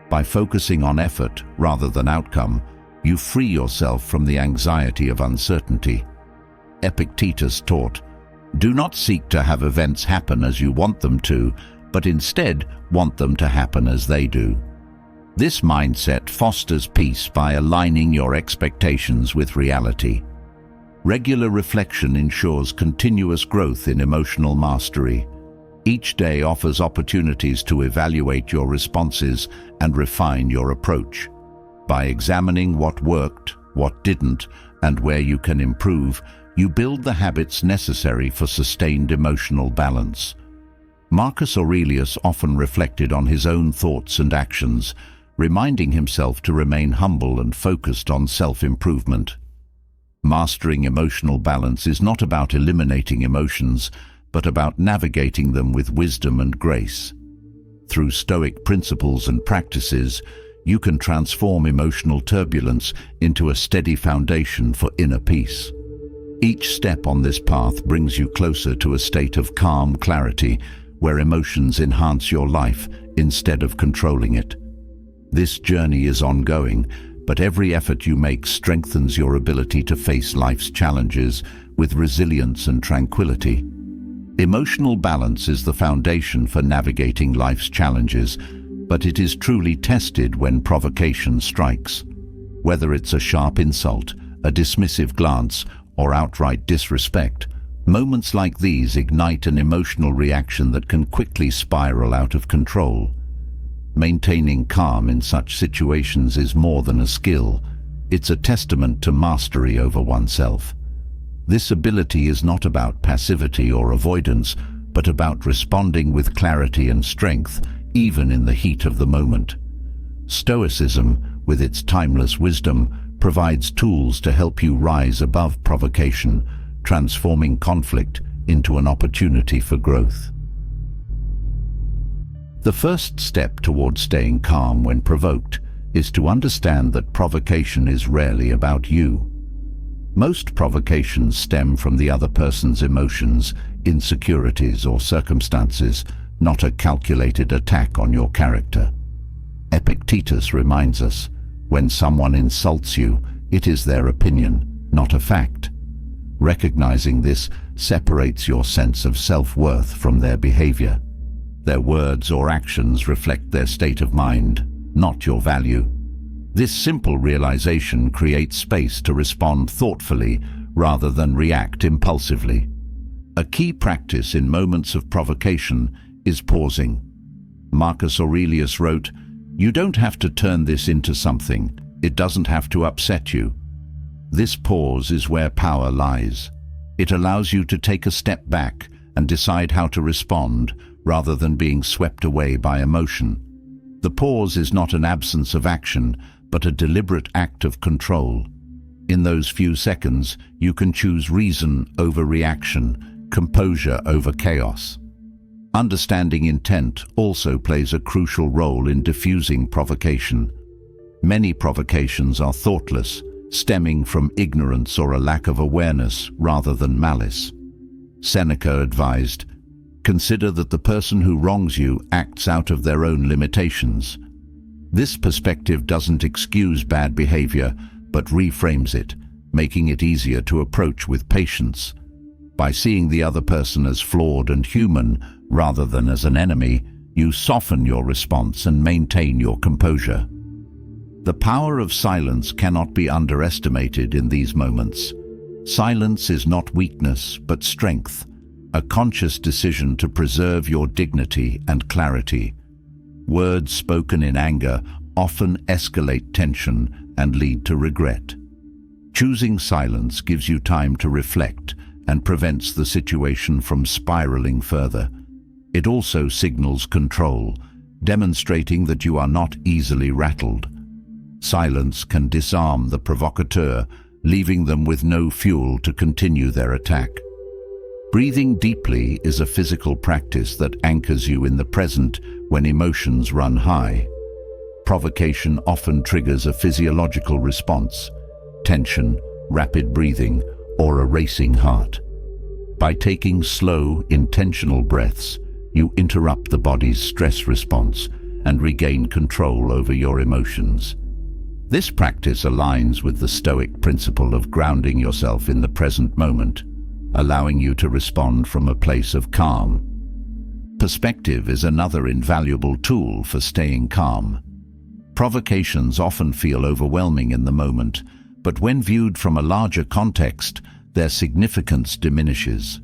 By focusing on effort rather than outcome, you free yourself from the anxiety of uncertainty. Epictetus taught, "Do not seek to have events happen as you want them to, but instead want them to happen as they do." This mindset fosters peace by aligning your expectations with reality. Regular reflection ensures continuous growth in emotional mastery. Each day offers opportunities to evaluate your responses and refine your approach. By examining what worked, what didn't, and where you can improve, you build the habits necessary for sustained emotional balance. Marcus Aurelius often reflected on his own thoughts and actions, reminding himself to remain humble and focused on self-improvement. Mastering emotional balance is not about eliminating emotions, but about navigating them with wisdom and grace. Through Stoic principles and practices, you can transform emotional turbulence into a steady foundation for inner peace. Each step on this path brings you closer to a state of calm clarity, where emotions enhance your life instead of controlling it. This journey is ongoing, but every effort you make strengthens your ability to face life's challenges with resilience and tranquility. Emotional balance is the foundation for navigating life's challenges, but it is truly tested when provocation strikes. Whether it's a sharp insult, a dismissive glance, or outright disrespect, moments like these ignite an emotional reaction that can quickly spiral out of control. Maintaining calm in such situations is more than a skill. It's a testament to mastery over oneself. This ability is not about passivity or avoidance, but about responding with clarity and strength, even in the heat of the moment. Stoicism, with its timeless wisdom, provides tools to help you rise above provocation, transforming conflict into an opportunity for growth. The first step toward staying calm when provoked is to understand that provocation is rarely about you. Most provocations stem from the other person's emotions, insecurities, or circumstances, not a calculated attack on your character. Epictetus reminds us, when someone insults you, it is their opinion, not a fact. Recognizing this separates your sense of self-worth from their behavior. Their words or actions reflect their state of mind, not your value. This simple realization creates space to respond thoughtfully rather than react impulsively. A key practice in moments of provocation is pausing. Marcus Aurelius wrote, "You don't have to turn this into something. It doesn't have to upset you." This pause is where power lies. It allows you to take a step back and decide how to respond, rather than being swept away by emotion. The pause is not an absence of action, but a deliberate act of control. In those few seconds, you can choose reason over reaction, composure over chaos. Understanding intent also plays a crucial role in diffusing provocation. Many provocations are thoughtless, stemming from ignorance or a lack of awareness rather than malice. Seneca advised, "Consider that the person who wrongs you acts out of their own limitations." This perspective doesn't excuse bad behavior, but reframes it, making it easier to approach with patience. By seeing the other person as flawed and human, rather than as an enemy, you soften your response and maintain your composure. The power of silence cannot be underestimated in these moments. Silence is not weakness, but strength, a conscious decision to preserve your dignity and clarity. Words spoken in anger often escalate tension and lead to regret. Choosing silence gives you time to reflect and prevents the situation from spiraling further. It also signals control, demonstrating that you are not easily rattled. Silence can disarm the provocateur, leaving them with no fuel to continue their attack. Breathing deeply is a physical practice that anchors you in the present when emotions run high. Provocation often triggers a physiological response: tension, rapid breathing, or a racing heart. By taking slow, intentional breaths, you interrupt the body's stress response and regain control over your emotions. This practice aligns with the Stoic principle of grounding yourself in the present moment, allowing you to respond from a place of calm. Perspective is another invaluable tool for staying calm. Provocations often feel overwhelming in the moment, but when viewed from a larger context, their significance diminishes.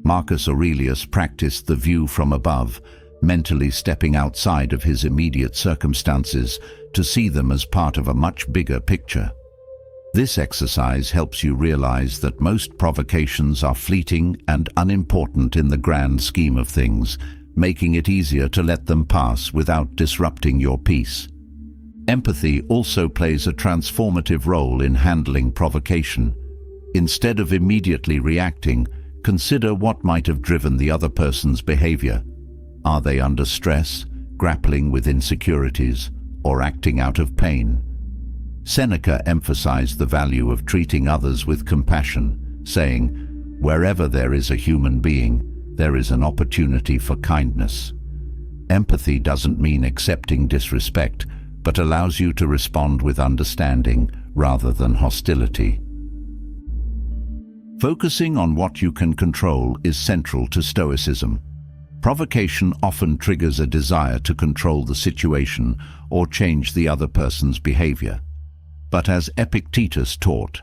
Marcus Aurelius practiced the view from above, mentally stepping outside of his immediate circumstances to see them as part of a much bigger picture. This exercise helps you realize that most provocations are fleeting and unimportant in the grand scheme of things, making it easier to let them pass without disrupting your peace. Empathy also plays a transformative role in handling provocation. Instead of immediately reacting, consider what might have driven the other person's behavior. Are they under stress, grappling with insecurities, or acting out of pain? Seneca emphasized the value of treating others with compassion, saying, "Wherever there is a human being, there is an opportunity for kindness." Empathy doesn't mean accepting disrespect, but allows you to respond with understanding rather than hostility. Focusing on what you can control is central to Stoicism. Provocation often triggers a desire to control the situation or change the other person's behavior. But as Epictetus taught,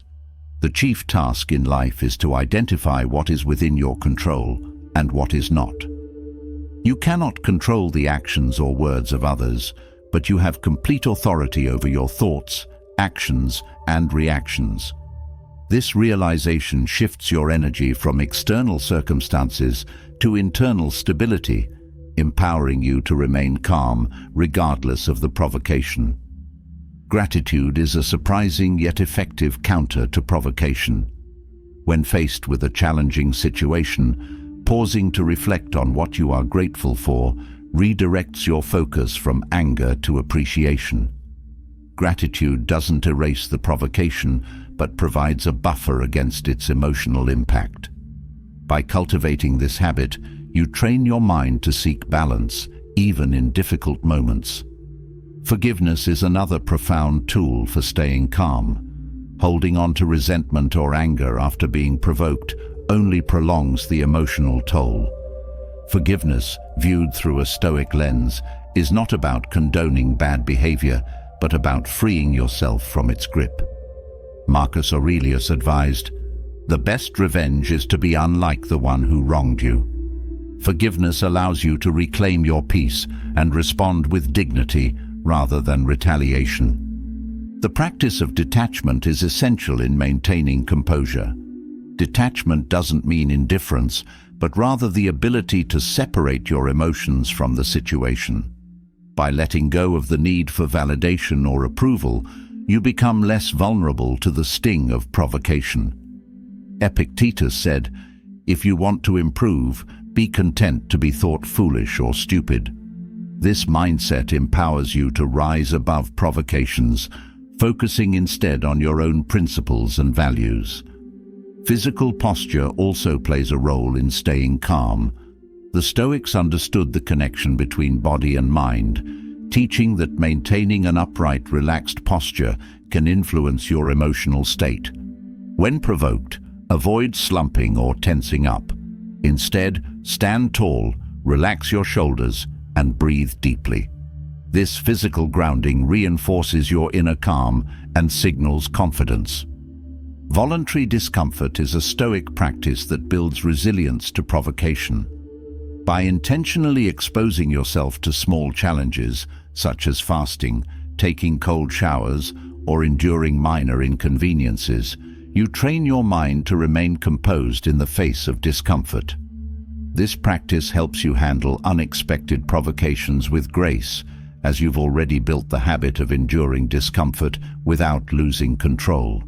the chief task in life is to identify what is within your control and what is not. You cannot control the actions or words of others, but you have complete authority over your thoughts, actions, and reactions. This realization shifts your energy from external circumstances to internal stability, empowering you to remain calm regardless of the provocation. Gratitude is a surprising yet effective counter to provocation. When faced with a challenging situation, pausing to reflect on what you are grateful for redirects your focus from anger to appreciation. Gratitude doesn't erase the provocation, but provides a buffer against its emotional impact. By cultivating this habit, you train your mind to seek balance, even in difficult moments. Forgiveness is another profound tool for staying calm. Holding on to resentment or anger after being provoked only prolongs the emotional toll. Forgiveness, viewed through a Stoic lens, is not about condoning bad behavior, but about freeing yourself from its grip. Marcus Aurelius advised, "The best revenge is to be unlike the one who wronged you." Forgiveness allows you to reclaim your peace and respond with dignity rather than retaliation. The practice of detachment is essential in maintaining composure. Detachment doesn't mean indifference, but rather the ability to separate your emotions from the situation. By letting go of the need for validation or approval, you become less vulnerable to the sting of provocation. Epictetus said, "If you want to improve, be content to be thought foolish or stupid." This mindset empowers you to rise above provocations, focusing instead on your own principles and values. Physical posture also plays a role in staying calm. The Stoics understood the connection between body and mind, teaching that maintaining an upright, relaxed posture can influence your emotional state. When provoked, avoid slumping or tensing up. Instead, stand tall, relax your shoulders, and breathe deeply. This physical grounding reinforces your inner calm and signals confidence. Voluntary discomfort is a Stoic practice that builds resilience to provocation. By intentionally exposing yourself to small challenges, such as fasting, taking cold showers, or enduring minor inconveniences, you train your mind to remain composed in the face of discomfort. This practice helps you handle unexpected provocations with grace, as you've already built the habit of enduring discomfort without losing control.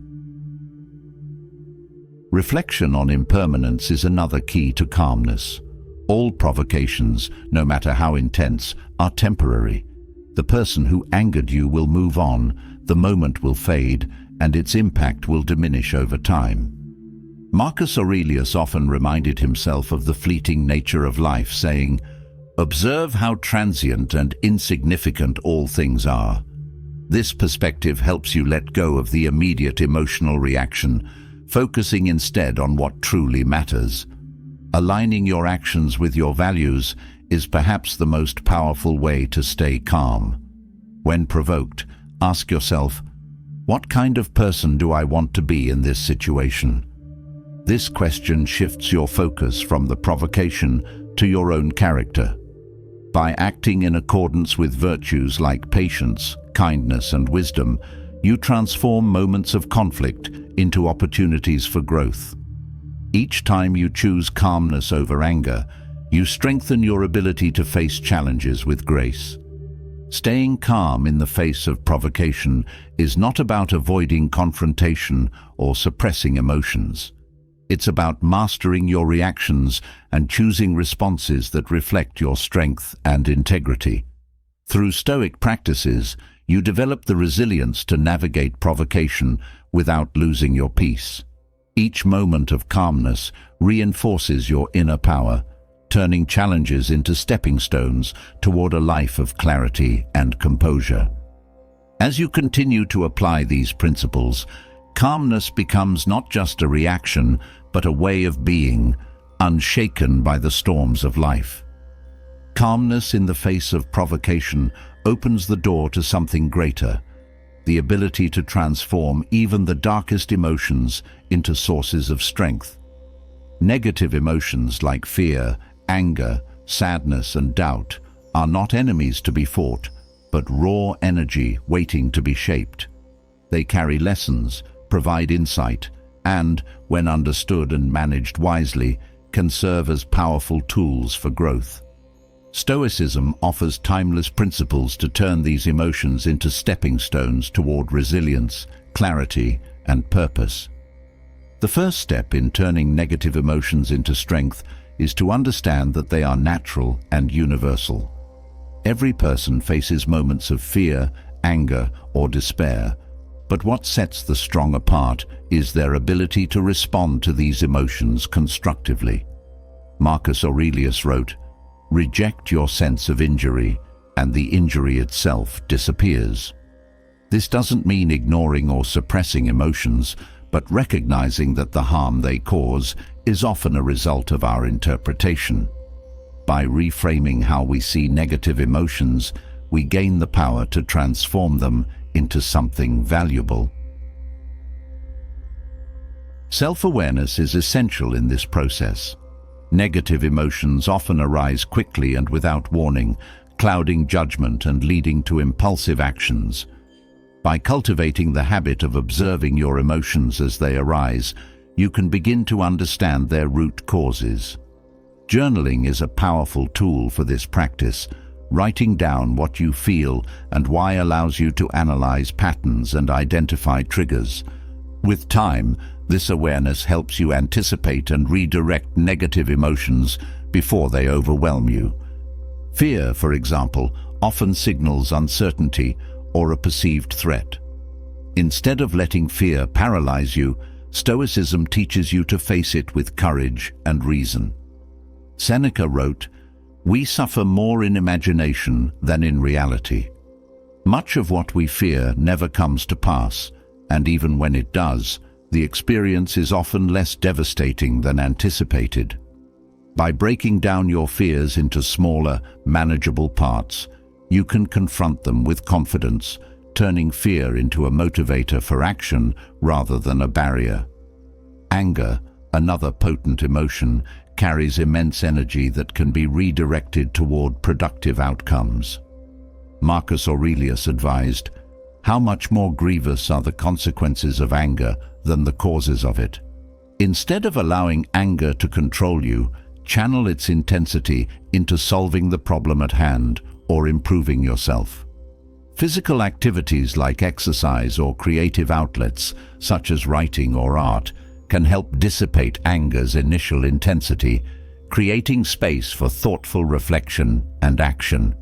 Reflection on impermanence is another key to calmness. All provocations, no matter how intense, are temporary. The person who angered you will move on, the moment will fade, and its impact will diminish over time. Marcus Aurelius often reminded himself of the fleeting nature of life, saying, "Observe how transient and insignificant all things are." This perspective helps you let go of the immediate emotional reaction, focusing instead on what truly matters. Aligning your actions with your values is perhaps the most powerful way to stay calm. When provoked, ask yourself, what kind of person do I want to be in this situation? This question shifts your focus from the provocation to your own character. By acting in accordance with virtues like patience, kindness, and wisdom, you transform moments of conflict into opportunities for growth. Each time you choose calmness over anger, you strengthen your ability to face challenges with grace. Staying calm in the face of provocation is not about avoiding confrontation or suppressing emotions. It's about mastering your reactions and choosing responses that reflect your strength and integrity. Through Stoic practices, you develop the resilience to navigate provocation without losing your peace. Each moment of calmness reinforces your inner power, turning challenges into stepping stones toward a life of clarity and composure. As you continue to apply these principles, calmness becomes not just a reaction, but a way of being, unshaken by the storms of life. Calmness in the face of provocation opens the door to something greater, the ability to transform even the darkest emotions into sources of strength. Negative emotions like fear, anger, sadness, and doubt are not enemies to be fought, but raw energy waiting to be shaped. They carry lessons, provide insight, and, when understood and managed wisely, can serve as powerful tools for growth. Stoicism offers timeless principles to turn these emotions into stepping stones toward resilience, clarity, and purpose. The first step in turning negative emotions into strength is to understand that they are natural and universal. Every person faces moments of fear, anger, or despair, but what sets the strong apart is their ability to respond to these emotions constructively. Marcus Aurelius wrote, "Reject your sense of injury, and the injury itself disappears." This doesn't mean ignoring or suppressing emotions, but recognizing that the harm they cause is often a result of our interpretation. By reframing how we see negative emotions, we gain the power to transform them into something valuable. Self-awareness is essential in this process. Negative emotions often arise quickly and without warning, clouding judgment and leading to impulsive actions. By cultivating the habit of observing your emotions as they arise, you can begin to understand their root causes. Journaling is a powerful tool for this practice. Writing down what you feel and why allows you to analyze patterns and identify triggers. With time, this awareness helps you anticipate and redirect negative emotions before they overwhelm you. Fear, for example, often signals uncertainty or a perceived threat. Instead of letting fear paralyze you, Stoicism teaches you to face it with courage and reason. Seneca wrote, "We suffer more in imagination than in reality." Much of what we fear never comes to pass, and even when it does, the experience is often less devastating than anticipated. By breaking down your fears into smaller, manageable parts, you can confront them with confidence, turning fear into a motivator for action rather than a barrier. Anger, another potent emotion, carries immense energy that can be redirected toward productive outcomes. Marcus Aurelius advised, "How much more grievous are the consequences of anger than the causes of it?" Instead of allowing anger to control you, channel its intensity into solving the problem at hand or improving yourself. Physical activities like exercise or creative outlets, such as writing or art, can help dissipate anger's initial intensity, creating space for thoughtful reflection and action.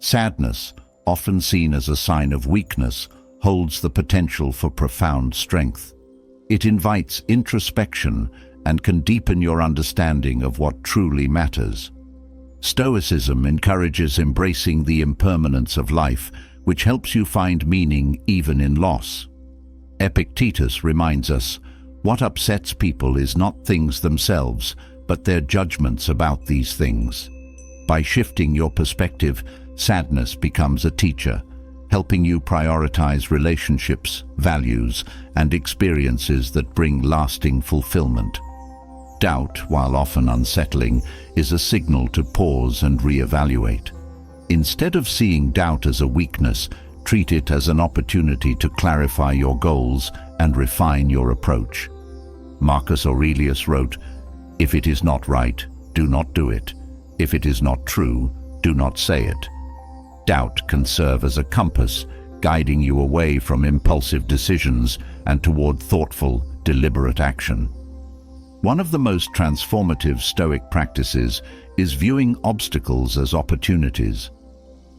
Sadness, often seen as a sign of weakness, holds the potential for profound strength. It invites introspection and can deepen your understanding of what truly matters. Stoicism encourages embracing the impermanence of life, which helps you find meaning even in loss. Epictetus reminds us, "What upsets people is not things themselves, but their judgments about these things." By shifting your perspective, sadness becomes a teacher, helping you prioritize relationships, values, and experiences that bring lasting fulfillment. Doubt, while often unsettling, is a signal to pause and reevaluate. Instead of seeing doubt as a weakness, treat it as an opportunity to clarify your goals and refine your approach. Marcus Aurelius wrote, "If it is not right, do not do it. If it is not true, do not say it." Doubt can serve as a compass, guiding you away from impulsive decisions and toward thoughtful, deliberate action. One of the most transformative Stoic practices is viewing obstacles as opportunities.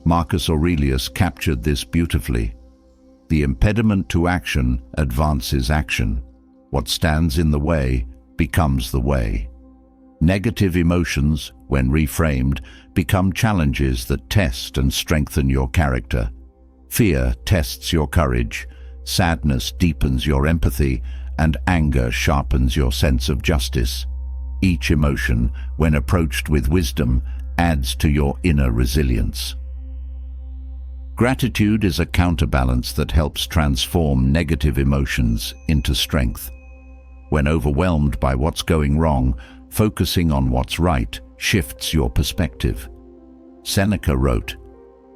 Marcus Aurelius captured this beautifully. The impediment to action advances action. What stands in the way becomes the way. Negative emotions, when reframed, become challenges that test and strengthen your character. Fear tests your courage, sadness deepens your empathy, and anger sharpens your sense of justice. Each emotion, when approached with wisdom, adds to your inner resilience. Gratitude is a counterbalance that helps transform negative emotions into strength. When overwhelmed by what's going wrong, focusing on what's right shifts your perspective. Seneca wrote,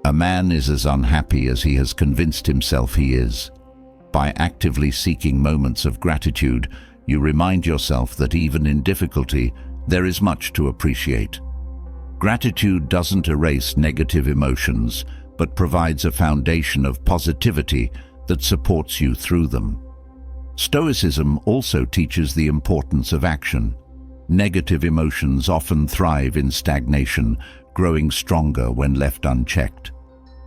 "A man is as unhappy as he has convinced himself he is." By actively seeking moments of gratitude, you remind yourself that even in difficulty, there is much to appreciate. Gratitude doesn't erase negative emotions, but provides a foundation of positivity that supports you through them. Stoicism also teaches the importance of action. Negative emotions often thrive in stagnation, growing stronger when left unchecked.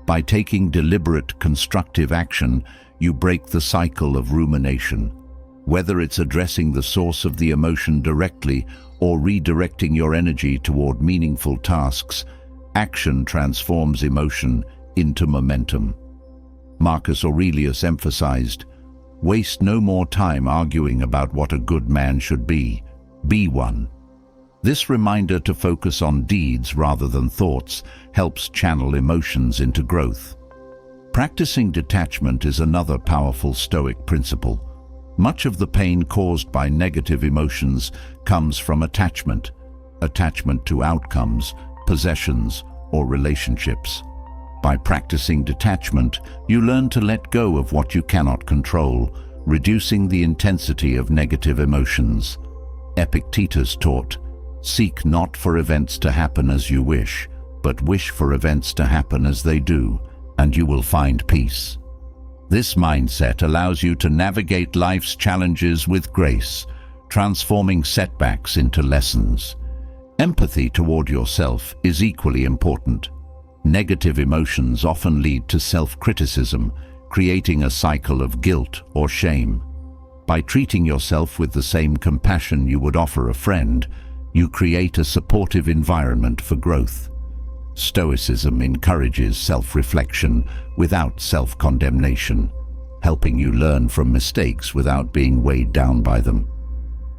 By taking deliberate, constructive action, you break the cycle of rumination. Whether it's addressing the source of the emotion directly or redirecting your energy toward meaningful tasks, action transforms emotion into momentum. Marcus Aurelius emphasized, "Waste no more time arguing about what a good man should be. Be one." This reminder to focus on deeds rather than thoughts helps channel emotions into growth. Practicing detachment is another powerful Stoic principle. Much of the pain caused by negative emotions comes from attachment to outcomes, possessions, or relationships. By practicing detachment, you learn to let go of what you cannot control, reducing the intensity of negative emotions. Epictetus taught, "Seek not for events to happen as you wish, but wish for events to happen as they do, and you will find peace." This mindset allows you to navigate life's challenges with grace, transforming setbacks into lessons. Empathy toward yourself is equally important. Negative emotions often lead to self-criticism, creating a cycle of guilt or shame. By treating yourself with the same compassion you would offer a friend, you create a supportive environment for growth. Stoicism encourages self-reflection without self-condemnation, helping you learn from mistakes without being weighed down by them.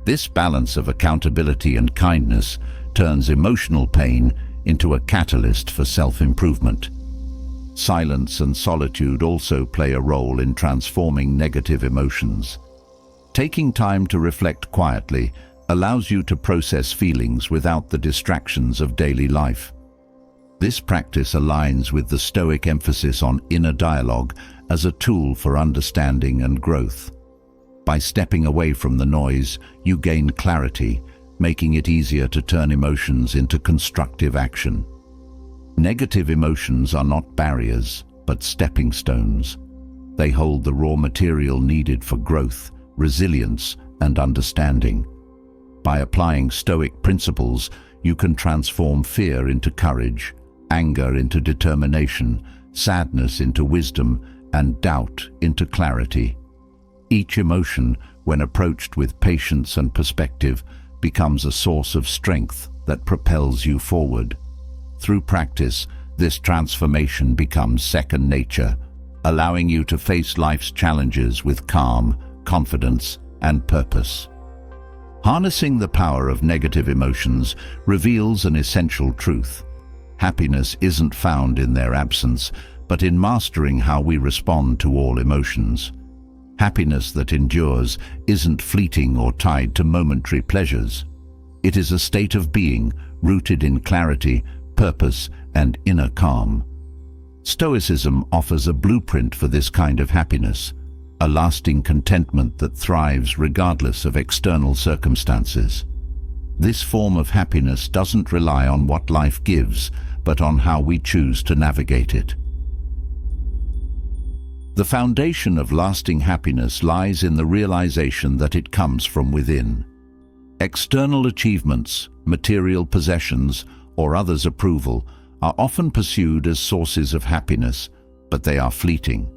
This balance of accountability and kindness turns emotional pain into a catalyst for self-improvement. Silence and solitude also play a role in transforming negative emotions. Taking time to reflect quietly allows you to process feelings without the distractions of daily life. This practice aligns with the Stoic emphasis on inner dialogue as a tool for understanding and growth. By stepping away from the noise, you gain clarity, making it easier to turn emotions into constructive action. Negative emotions are not barriers, but stepping stones. They hold the raw material needed for growth, resilience, and understanding. By applying Stoic principles, you can transform fear into courage, anger into determination, sadness into wisdom, and doubt into clarity. Each emotion, when approached with patience and perspective, becomes a source of strength that propels you forward. Through practice, this transformation becomes second nature, allowing you to face life's challenges with calm, confidence, and purpose. Harnessing the power of negative emotions reveals an essential truth. Happiness isn't found in their absence, but in mastering how we respond to all emotions. Happiness that endures isn't fleeting or tied to momentary pleasures. It is a state of being rooted in clarity, purpose, and inner calm. Stoicism offers a blueprint for this kind of happiness, a lasting contentment that thrives regardless of external circumstances. This form of happiness doesn't rely on what life gives, but on how we choose to navigate it. The foundation of lasting happiness lies in the realization that it comes from within. External achievements, material possessions, or others' approval are often pursued as sources of happiness, but they are fleeting.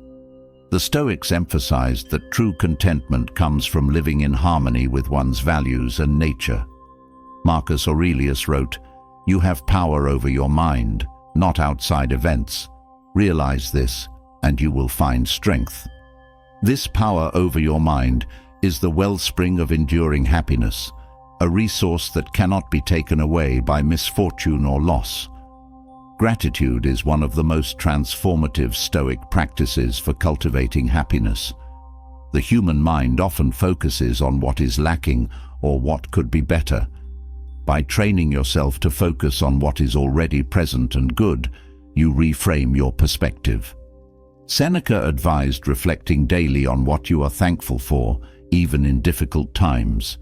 The Stoics emphasized that true contentment comes from living in harmony with one's values and nature. Marcus Aurelius wrote, "You have power over your mind, not outside events. Realize this, and you will find strength." This power over your mind is the wellspring of enduring happiness, a resource that cannot be taken away by misfortune or loss. Gratitude is one of the most transformative Stoic practices for cultivating happiness. The human mind often focuses on what is lacking or what could be better. By training yourself to focus on what is already present and good, you reframe your perspective. Seneca advised reflecting daily on what you are thankful for, even in difficult times.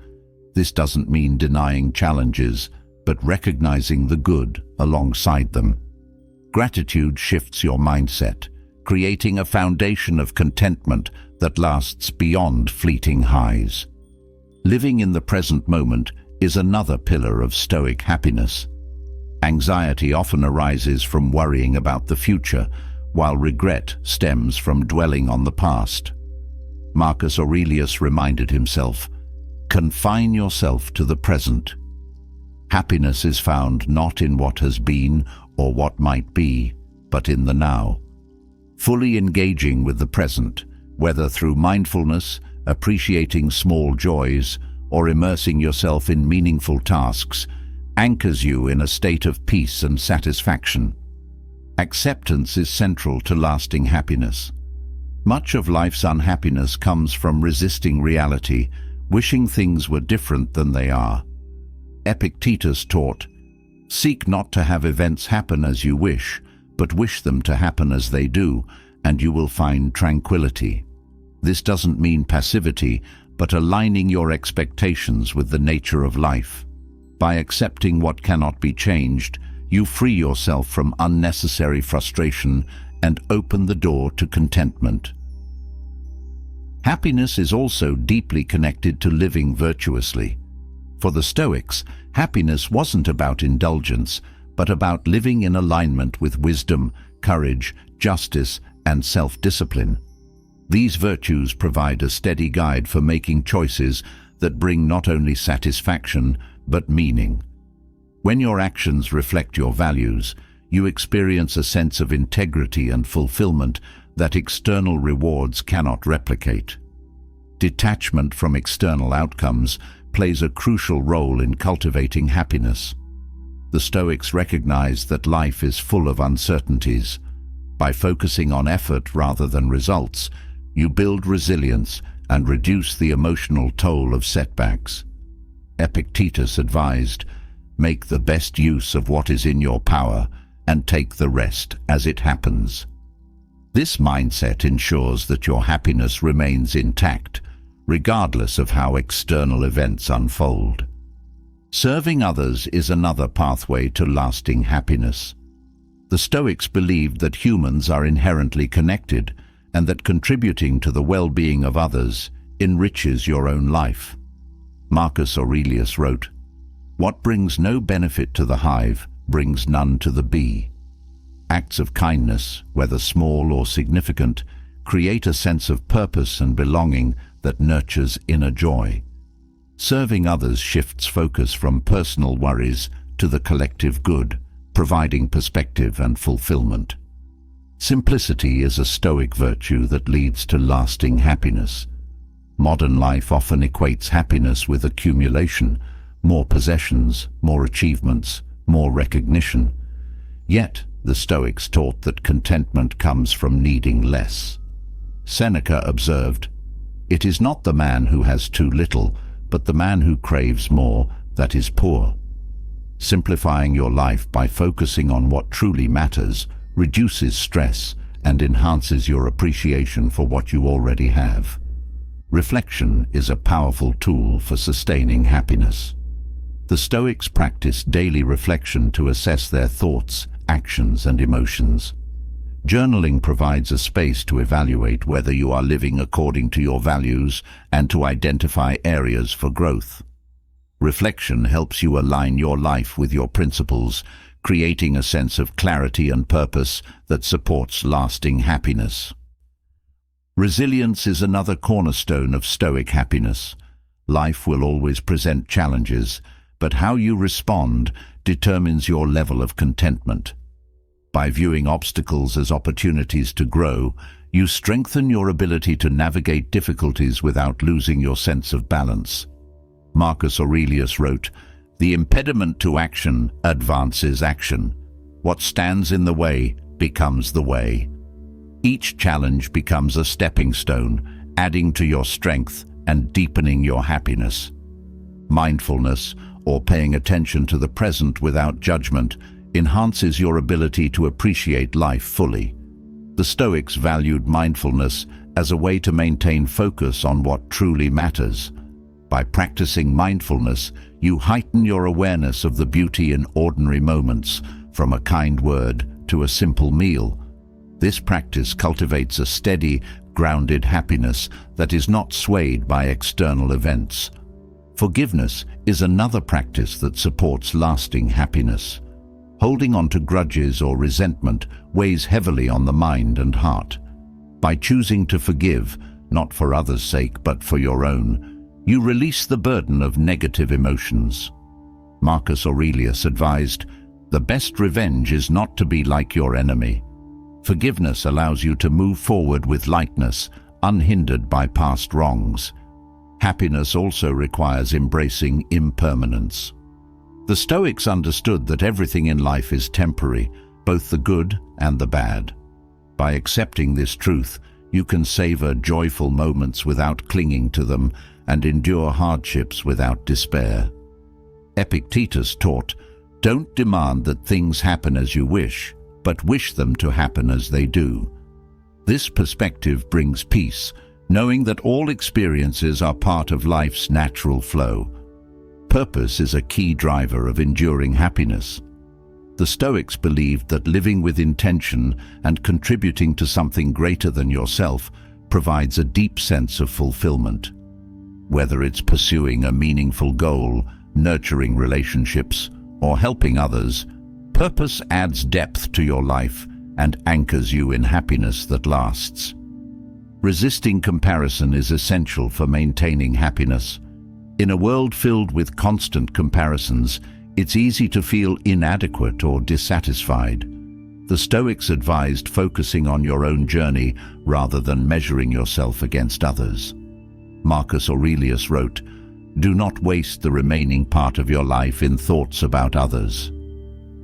This doesn't mean denying challenges, but recognizing the good alongside them. Gratitude shifts your mindset, creating a foundation of contentment that lasts beyond fleeting highs. Living in the present moment is another pillar of Stoic happiness. Anxiety often arises from worrying about the future, while regret stems from dwelling on the past. Marcus Aurelius reminded himself, "Confine yourself to the present." Happiness is found not in what has been or what might be, but in the now. Fully engaging with the present, whether through mindfulness, appreciating small joys, or immersing yourself in meaningful tasks, anchors you in a state of peace and satisfaction. Acceptance is central to lasting happiness. Much of life's unhappiness comes from resisting reality, wishing things were different than they are. Epictetus taught, "Seek not to have events happen as you wish, but wish them to happen as they do, and you will find tranquility." This doesn't mean passivity, but aligning your expectations with the nature of life. By accepting what cannot be changed, you free yourself from unnecessary frustration and open the door to contentment. Happiness is also deeply connected to living virtuously. For the Stoics, happiness wasn't about indulgence, but about living in alignment with wisdom, courage, justice, and self-discipline. These virtues provide a steady guide for making choices that bring not only satisfaction, but meaning. When your actions reflect your values, you experience a sense of integrity and fulfillment that external rewards cannot replicate. Detachment from external outcomes plays a crucial role in cultivating happiness. The Stoics recognize that life is full of uncertainties. By focusing on effort rather than results, you build resilience and reduce the emotional toll of setbacks. Epictetus advised, "Make the best use of what is in your power and take the rest as it happens." This mindset ensures that your happiness remains intact, regardless of how external events unfold. Serving others is another pathway to lasting happiness. The Stoics believed that humans are inherently connected and that contributing to the well-being of others enriches your own life. Marcus Aurelius wrote, "What brings no benefit to the hive brings none to the bee." Acts of kindness, whether small or significant, create a sense of purpose and belonging that nurtures inner joy. Serving others shifts focus from personal worries to the collective good, providing perspective and fulfillment. Simplicity is a Stoic virtue that leads to lasting happiness. Modern life often equates happiness with accumulation, more possessions, more achievements, more recognition. Yet, The Stoics taught that contentment comes from needing less. Seneca observed, "It is not the man who has too little, but the man who craves more that is poor." Simplifying your life by focusing on what truly matters reduces stress and enhances your appreciation for what you already have. Reflection is a powerful tool for sustaining happiness. The Stoics practice daily reflection to assess their thoughts, actions, and emotions. Journaling provides a space to evaluate whether you are living according to your values and to identify areas for growth. Reflection helps you align your life with your principles, creating a sense of clarity and purpose that supports lasting happiness. Resilience is another cornerstone of Stoic happiness. Life will always present challenges, but how you respond determines your level of contentment. By viewing obstacles as opportunities to grow, you strengthen your ability to navigate difficulties without losing your sense of balance. Marcus Aurelius wrote, "The impediment to action advances action. What stands in the way becomes the way." Each challenge becomes a stepping stone, adding to your strength and deepening your happiness. Mindfulness, or paying attention to the present without judgment, enhances your ability to appreciate life fully. The Stoics valued mindfulness as a way to maintain focus on what truly matters. By practicing mindfulness, you heighten your awareness of the beauty in ordinary moments, from a kind word to a simple meal. This practice cultivates a steady, grounded happiness that is not swayed by external events. Forgiveness is another practice that supports lasting happiness. Holding on to grudges or resentment weighs heavily on the mind and heart. By choosing to forgive, not for others' sake but for your own, you release the burden of negative emotions. Marcus Aurelius advised, "The best revenge is not to be like your enemy." Forgiveness allows you to move forward with lightness, unhindered by past wrongs. Happiness also requires embracing impermanence. The Stoics understood that everything in life is temporary, both the good and the bad. By accepting this truth, you can savor joyful moments without clinging to them and endure hardships without despair. Epictetus taught, "Don't demand that things happen as you wish, but wish them to happen as they do." This perspective brings peace, knowing that all experiences are part of life's natural flow. Purpose is a key driver of enduring happiness. The Stoics believed that living with intention and contributing to something greater than yourself provides a deep sense of fulfillment. Whether it's pursuing a meaningful goal, nurturing relationships, or helping others, purpose adds depth to your life and anchors you in happiness that lasts. Resisting comparison is essential for maintaining happiness. In a world filled with constant comparisons, it's easy to feel inadequate or dissatisfied. The Stoics advised focusing on your own journey rather than measuring yourself against others. Marcus Aurelius wrote, "Do not waste the remaining part of your life in thoughts about others."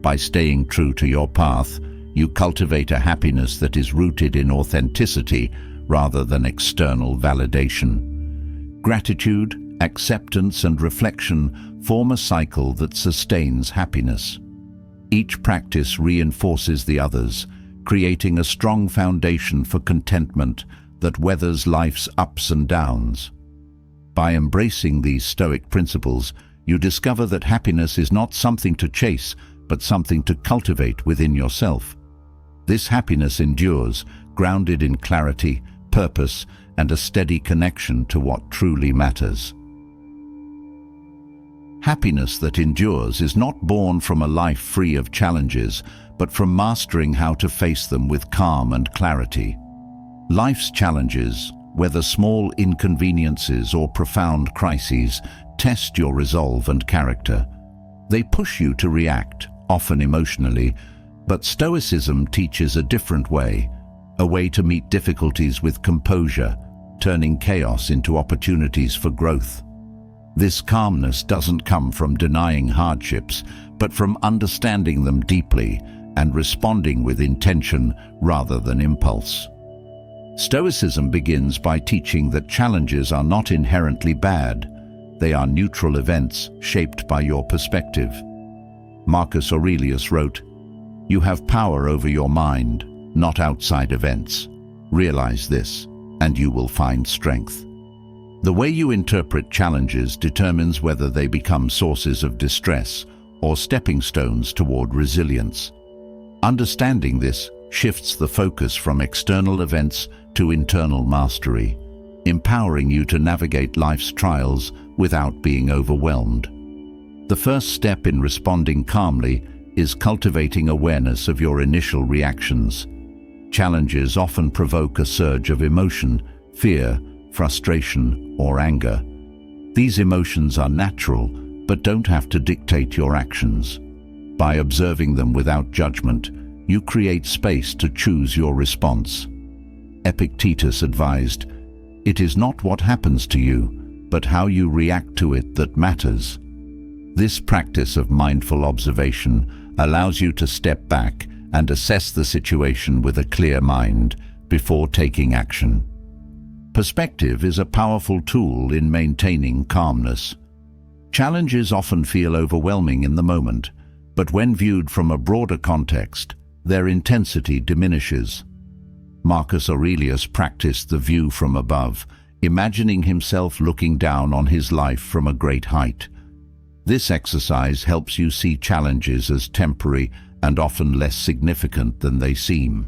By staying true to your path, you cultivate a happiness that is rooted in authenticity rather than external validation. Gratitude, acceptance, and reflection form a cycle that sustains happiness. Each practice reinforces the others, creating a strong foundation for contentment that weathers life's ups and downs. By embracing these Stoic principles, you discover that happiness is not something to chase, but something to cultivate within yourself. This happiness endures, grounded in clarity, purpose, and a steady connection to what truly matters. Happiness that endures is not born from a life free of challenges, but from mastering how to face them with calm and clarity. Life's challenges, whether small inconveniences or profound crises, test your resolve and character. They push you to react, often emotionally, but Stoicism teaches a different way, a way to meet difficulties with composure, turning chaos into opportunities for growth. This calmness doesn't come from denying hardships, but from understanding them deeply and responding with intention rather than impulse. Stoicism begins by teaching that challenges are not inherently bad. They are neutral events shaped by your perspective. Marcus Aurelius wrote, "You have power over your mind, not outside events. Realize this, and you will find strength." The way you interpret challenges determines whether they become sources of distress or stepping stones toward resilience. Understanding this shifts the focus from external events to internal mastery, empowering you to navigate life's trials without being overwhelmed. The first step in responding calmly is cultivating awareness of your initial reactions. Challenges often provoke a surge of emotion, fear, frustration, or anger. These emotions are natural, but don't have to dictate your actions. By observing them without judgment, you create space to choose your response. Epictetus advised, "It is not what happens to you, but how you react to it that matters." This practice of mindful observation allows you to step back and assess the situation with a clear mind before taking action. Perspective is a powerful tool in maintaining calmness. Challenges often feel overwhelming in the moment, but when viewed from a broader context, their intensity diminishes. Marcus Aurelius practiced the view from above, imagining himself looking down on his life from a great height. This exercise helps you see challenges as temporary and often less significant than they seem.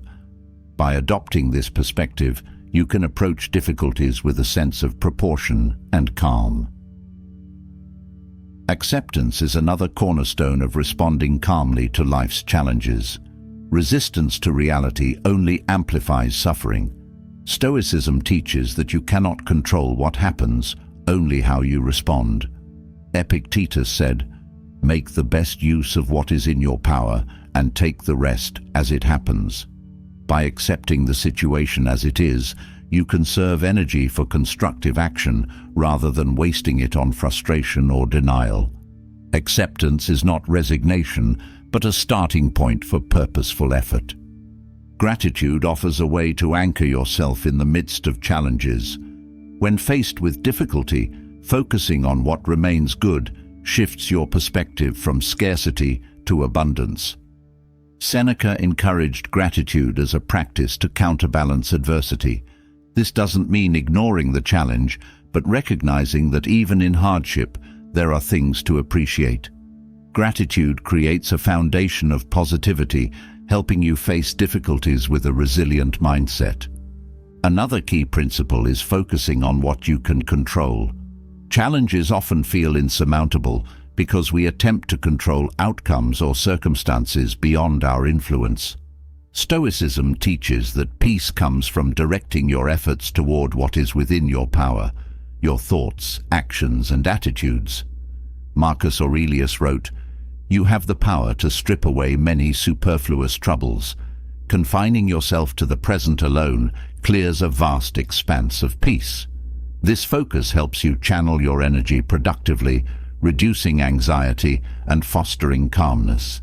By adopting this perspective, you can approach difficulties with a sense of proportion and calm. Acceptance is another cornerstone of responding calmly to life's challenges. Resistance to reality only amplifies suffering. Stoicism teaches that you cannot control what happens, only how you respond. Epictetus said, "Make the best use of what is in your power and take the rest as it happens." By accepting the situation as it is, you conserve energy for constructive action rather than wasting it on frustration or denial. Acceptance is not resignation, but a starting point for purposeful effort. Gratitude offers a way to anchor yourself in the midst of challenges. When faced with difficulty, focusing on what remains good shifts your perspective from scarcity to abundance. Seneca encouraged gratitude as a practice to counterbalance adversity. This doesn't mean ignoring the challenge, but recognizing that even in hardship, there are things to appreciate. Gratitude creates a foundation of positivity, helping you face difficulties with a resilient mindset. Another key principle is focusing on what you can control. Challenges often feel insurmountable because we attempt to control outcomes or circumstances beyond our influence. Stoicism teaches that peace comes from directing your efforts toward what is within your power, your thoughts, actions, and attitudes. Marcus Aurelius wrote, "You have the power to strip away many superfluous troubles. Confining yourself to the present alone clears a vast expanse of peace." This focus helps you channel your energy productively, reducing anxiety and fostering calmness.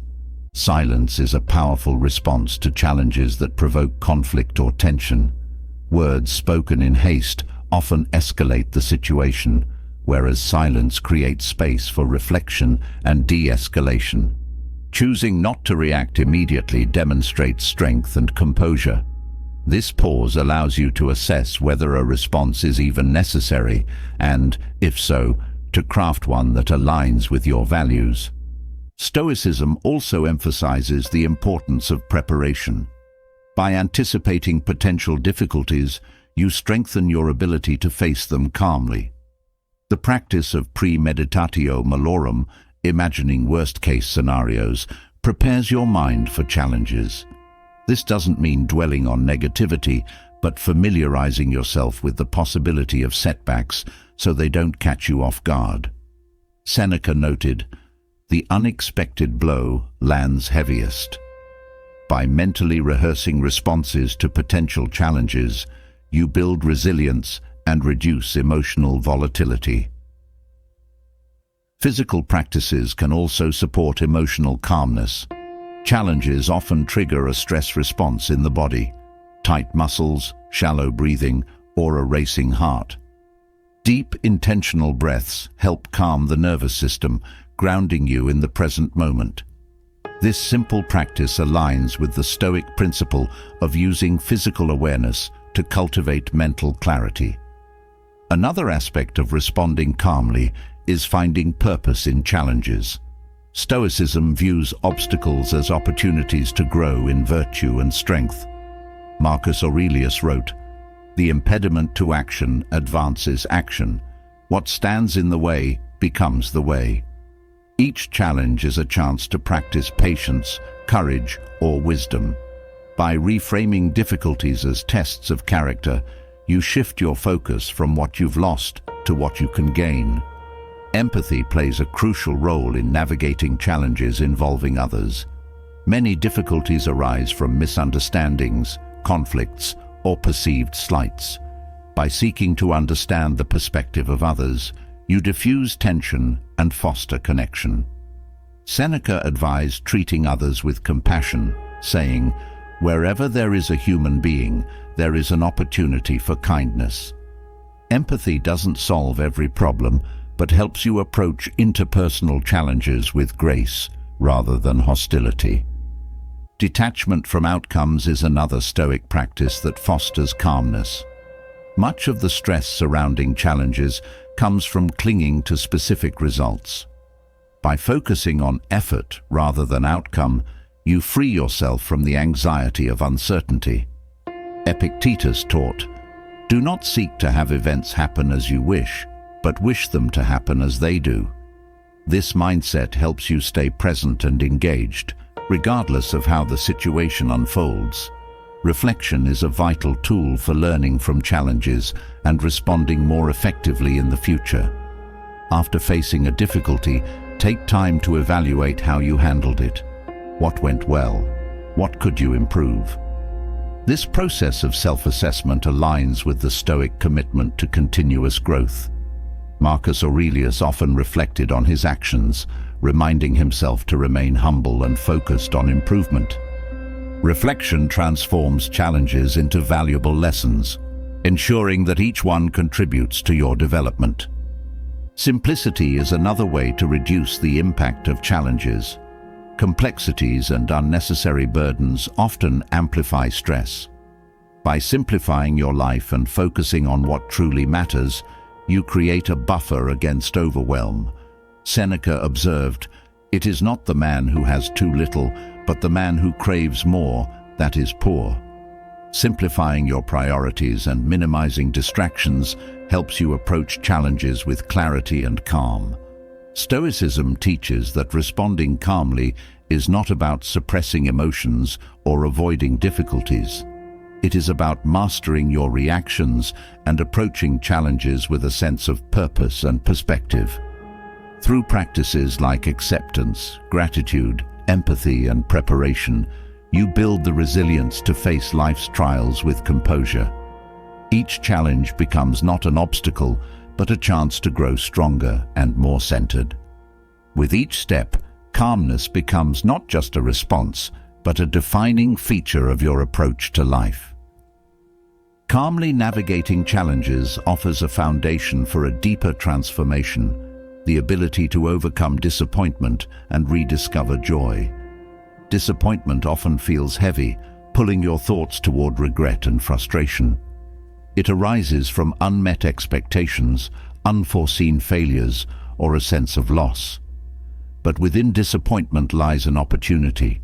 Silence is a powerful response to challenges that provoke conflict or tension. Words spoken in haste often escalate the situation, whereas silence creates space for reflection and de-escalation. Choosing not to react immediately demonstrates strength and composure. This pause allows you to assess whether a response is even necessary and, if so, to craft one that aligns with your values. Stoicism also emphasizes the importance of preparation. By anticipating potential difficulties, you strengthen your ability to face them calmly. The practice of premeditatio malorum, imagining worst-case scenarios, prepares your mind for challenges. This doesn't mean dwelling on negativity, but familiarizing yourself with the possibility of setbacks so they don't catch you off guard. Seneca noted, "The unexpected blow lands heaviest." By mentally rehearsing responses to potential challenges, you build resilience and reduce emotional volatility. Physical practices can also support emotional calmness. Challenges often trigger a stress response in the body: tight muscles, shallow breathing, or a racing heart. Deep, intentional breaths help calm the nervous system, grounding you in the present moment. This simple practice aligns with the Stoic principle of using physical awareness to cultivate mental clarity. Another aspect of responding calmly is finding purpose in challenges. Stoicism views obstacles as opportunities to grow in virtue and strength. Marcus Aurelius wrote, "The impediment to action advances action. What stands in the way becomes the way." Each challenge is a chance to practice patience, courage, or wisdom. By reframing difficulties as tests of character, you shift your focus from what you've lost to what you can gain. Empathy plays a crucial role in navigating challenges involving others. Many difficulties arise from misunderstandings, conflicts, or perceived slights. By seeking to understand the perspective of others, you diffuse tension and foster connection. Seneca advised treating others with compassion, saying, "Wherever there is a human being, there is an opportunity for kindness." Empathy doesn't solve every problem, but helps you approach interpersonal challenges with grace rather than hostility. Detachment from outcomes is another Stoic practice that fosters calmness. Much of the stress surrounding challenges comes from clinging to specific results. By focusing on effort rather than outcome, you free yourself from the anxiety of uncertainty. Epictetus taught, "Do not seek to have events happen as you wish, but wish them to happen as they do." This mindset helps you stay present and engaged, regardless of how the situation unfolds. Reflection is a vital tool for learning from challenges and responding more effectively in the future. After facing a difficulty, take time to evaluate how you handled it. What went well? What could you improve? This process of self-assessment aligns with the Stoic commitment to continuous growth. Marcus Aurelius often reflected on his actions, reminding himself to remain humble and focused on improvement. Reflection transforms challenges into valuable lessons, ensuring that each one contributes to your development. Simplicity is another way to reduce the impact of challenges. Complexities and unnecessary burdens often amplify stress. By simplifying your life and focusing on what truly matters, you create a buffer against overwhelm. Seneca observed, "It is not the man who has too little, but the man who craves more that is poor." Simplifying your priorities and minimizing distractions helps you approach challenges with clarity and calm. Stoicism teaches that responding calmly is not about suppressing emotions or avoiding difficulties. It is about mastering your reactions and approaching challenges with a sense of purpose and perspective. Through practices like acceptance, gratitude, empathy, and preparation, you build the resilience to face life's trials with composure. Each challenge becomes not an obstacle, but a chance to grow stronger and more centered. With each step, calmness becomes not just a response, but a defining feature of your approach to life. Calmly navigating challenges offers a foundation for a deeper transformation, the ability to overcome disappointment and rediscover joy. Disappointment often feels heavy, pulling your thoughts toward regret and frustration. It arises from unmet expectations, unforeseen failures, or a sense of loss. But within disappointment lies an opportunity,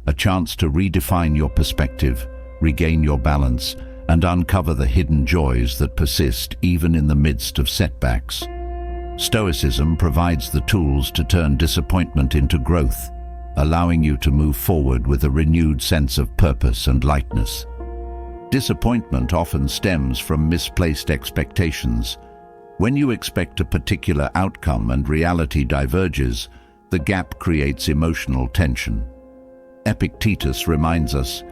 a chance to redefine your perspective, regain your balance, and uncover the hidden joys that persist even in the midst of setbacks. Stoicism provides the tools to turn disappointment into growth, allowing you to move forward with a renewed sense of purpose and lightness. Disappointment often stems from misplaced expectations. When you expect a particular outcome and reality diverges, the gap creates emotional tension. Epictetus reminds us,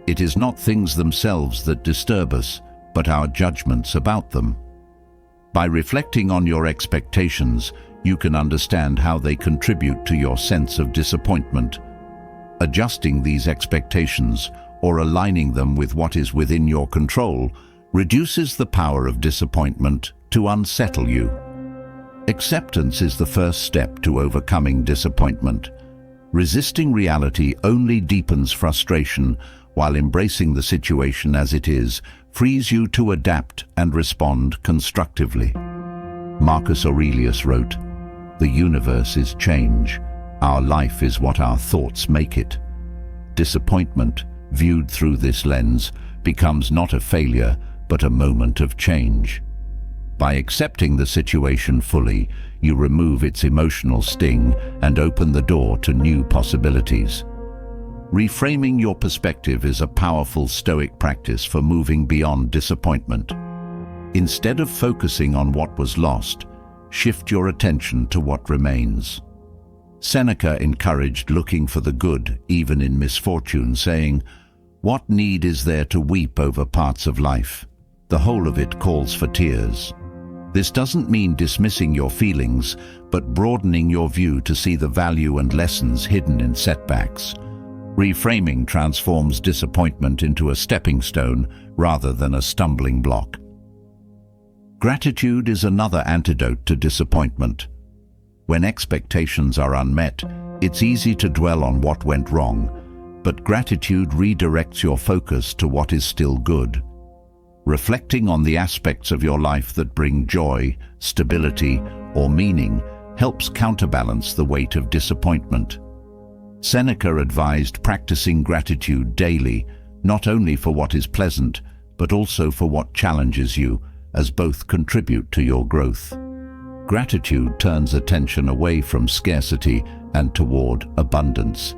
"It is not things themselves that disturb us, but our judgments about them." By reflecting on your expectations, you can understand how they contribute to your sense of disappointment. Adjusting these expectations or aligning them with what is within your control reduces the power of disappointment to unsettle you. Acceptance is the first step to overcoming disappointment. Resisting reality only deepens frustration, while embracing the situation as it is frees you to adapt and respond constructively. Marcus Aurelius wrote, "The universe is change. Our life is what our thoughts make it." Disappointment, viewed through this lens, becomes not a failure, but a moment of change. By accepting the situation fully, you remove its emotional sting and open the door to new possibilities. Reframing your perspective is a powerful Stoic practice for moving beyond disappointment. Instead of focusing on what was lost, shift your attention to what remains. Seneca encouraged looking for the good even in misfortune, saying, "What need is there to weep over parts of life? The whole of it calls for tears." This doesn't mean dismissing your feelings, but broadening your view to see the value and lessons hidden in setbacks. Reframing transforms disappointment into a stepping stone rather than a stumbling block. Gratitude is another antidote to disappointment. When expectations are unmet, it's easy to dwell on what went wrong, but gratitude redirects your focus to what is still good. Reflecting on the aspects of your life that bring joy, stability, or meaning helps counterbalance the weight of disappointment. Seneca advised practicing gratitude daily, not only for what is pleasant, but also for what challenges you, as both contribute to your growth. Gratitude turns attention away from scarcity and toward abundance.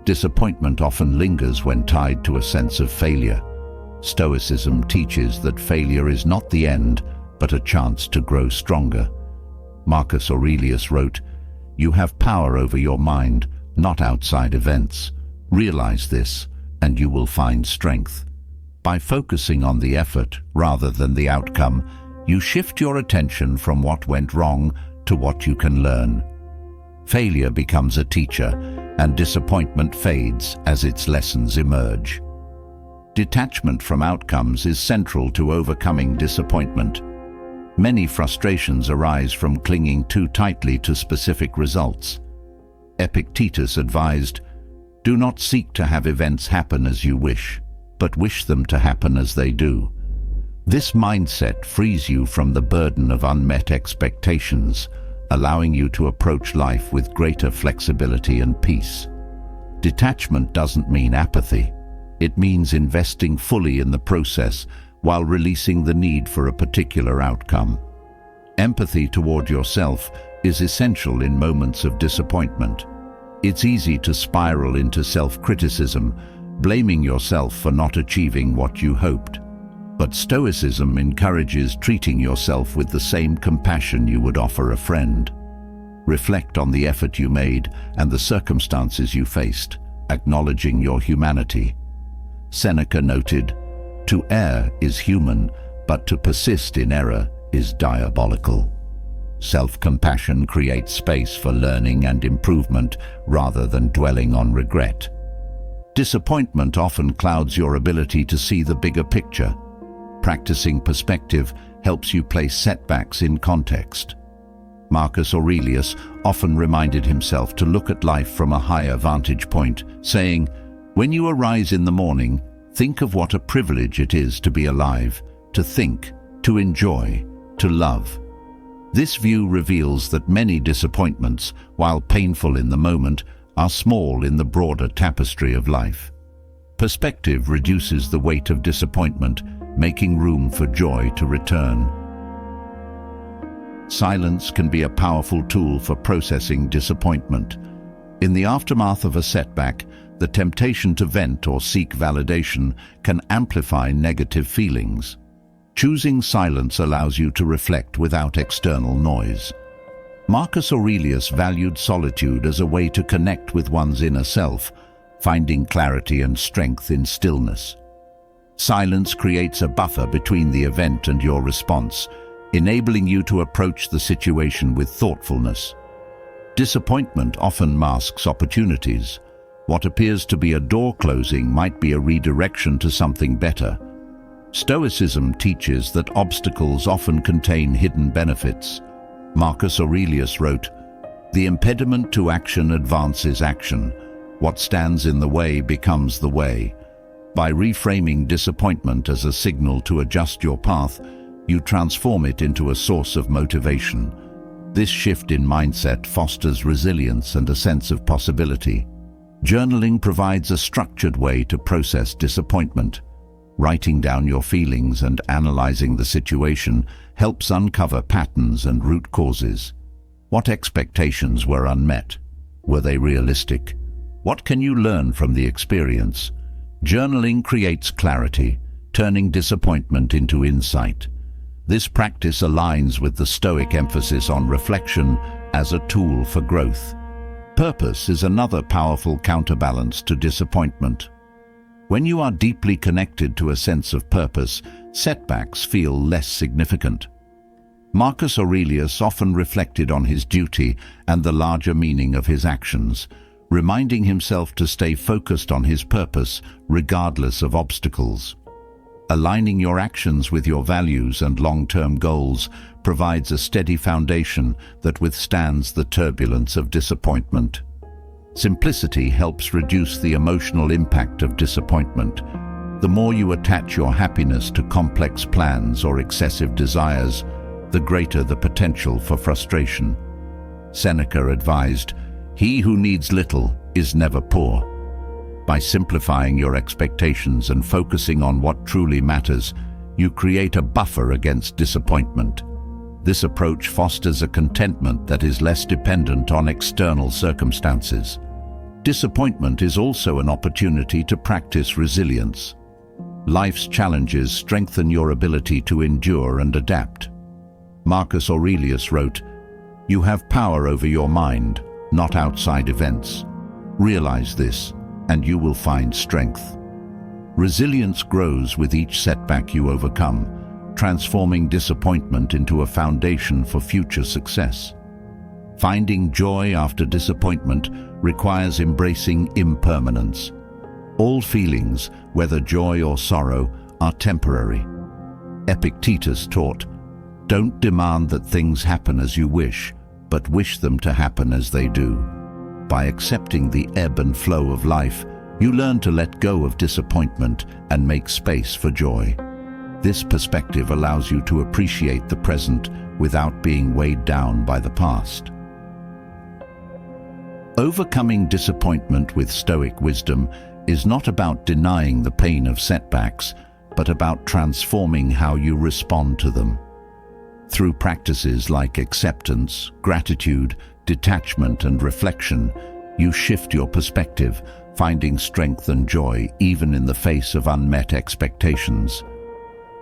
Disappointment often lingers when tied to a sense of failure. Stoicism teaches that failure is not the end, but a chance to grow stronger. Marcus Aurelius wrote, "You have power over your mind, not outside events. Realize this, and you will find strength." By focusing on the effort rather than the outcome, you shift your attention from what went wrong to what you can learn. Failure becomes a teacher, and disappointment fades as its lessons emerge. Detachment from outcomes is central to overcoming disappointment. Many frustrations arise from clinging too tightly to specific results. Epictetus advised, "Do not seek to have events happen as you wish, but wish them to happen as they do." This mindset frees you from the burden of unmet expectations, allowing you to approach life with greater flexibility and peace. Detachment doesn't mean apathy. It means investing fully in the process while releasing the need for a particular outcome. Empathy toward yourself is essential in moments of disappointment. It's easy to spiral into self-criticism, blaming yourself for not achieving what you hoped. But Stoicism encourages treating yourself with the same compassion you would offer a friend. Reflect on the effort you made and the circumstances you faced, acknowledging your humanity. Seneca noted, "To err is human, but to persist in error is diabolical." Self-compassion creates space for learning and improvement rather than dwelling on regret. Disappointment often clouds your ability to see the bigger picture. Practicing perspective helps you place setbacks in context. Marcus Aurelius often reminded himself to look at life from a higher vantage point, saying, "When you arise in the morning, think of what a privilege it is to be alive, to think, to enjoy, to love." This view reveals that many disappointments, while painful in the moment, are small in the broader tapestry of life. Perspective reduces the weight of disappointment, making room for joy to return. Silence can be a powerful tool for processing disappointment. In the aftermath of a setback, the temptation to vent or seek validation can amplify negative feelings. Choosing silence allows you to reflect without external noise. Marcus Aurelius valued solitude as a way to connect with one's inner self, finding clarity and strength in stillness. Silence creates a buffer between the event and your response, enabling you to approach the situation with thoughtfulness. Disappointment often masks opportunities. What appears to be a door closing might be a redirection to something better. Stoicism teaches that obstacles often contain hidden benefits. Marcus Aurelius wrote, "The impediment to action advances action. What stands in the way becomes the way." By reframing disappointment as a signal to adjust your path, you transform it into a source of motivation. This shift in mindset fosters resilience and a sense of possibility. Journaling provides a structured way to process disappointment. Writing down your feelings and analyzing the situation helps uncover patterns and root causes. What expectations were unmet? Were they realistic? What can you learn from the experience? Journaling creates clarity, turning disappointment into insight. This practice aligns with the Stoic emphasis on reflection as a tool for growth. Purpose is another powerful counterbalance to disappointment. When you are deeply connected to a sense of purpose, setbacks feel less significant. Marcus Aurelius often reflected on his duty and the larger meaning of his actions, reminding himself to stay focused on his purpose regardless of obstacles. Aligning your actions with your values and long-term goals provides a steady foundation that withstands the turbulence of disappointment. Simplicity helps reduce the emotional impact of disappointment. The more you attach your happiness to complex plans or excessive desires, the greater the potential for frustration. Seneca advised, "He who needs little is never poor." By simplifying your expectations and focusing on what truly matters, you create a buffer against disappointment. This approach fosters a contentment that is less dependent on external circumstances. Disappointment is also an opportunity to practice resilience. Life's challenges strengthen your ability to endure and adapt. Marcus Aurelius wrote, "You have power over your mind, not outside events. Realize this, and you will find strength." Resilience grows with each setback you overcome, transforming disappointment into a foundation for future success. Finding joy after disappointment requires embracing impermanence. All feelings, whether joy or sorrow, are temporary. Epictetus taught, "Don't demand that things happen as you wish, but wish them to happen as they do." By accepting the ebb and flow of life, you learn to let go of disappointment and make space for joy. This perspective allows you to appreciate the present without being weighed down by the past. Overcoming disappointment with Stoic wisdom is not about denying the pain of setbacks, but about transforming how you respond to them. Through practices like acceptance, gratitude, detachment, and reflection, you shift your perspective, finding strength and joy even in the face of unmet expectations.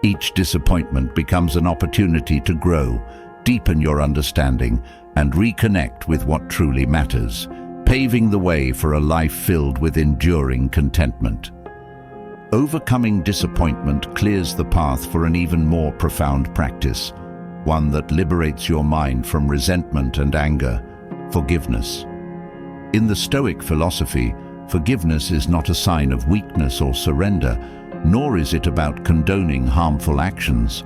Each disappointment becomes an opportunity to grow, deepen your understanding, and reconnect with what truly matters, paving the way for a life filled with enduring contentment. Overcoming disappointment clears the path for an even more profound practice, one that liberates your mind from resentment and anger: forgiveness. In the Stoic philosophy, forgiveness is not a sign of weakness or surrender, nor is it about condoning harmful actions.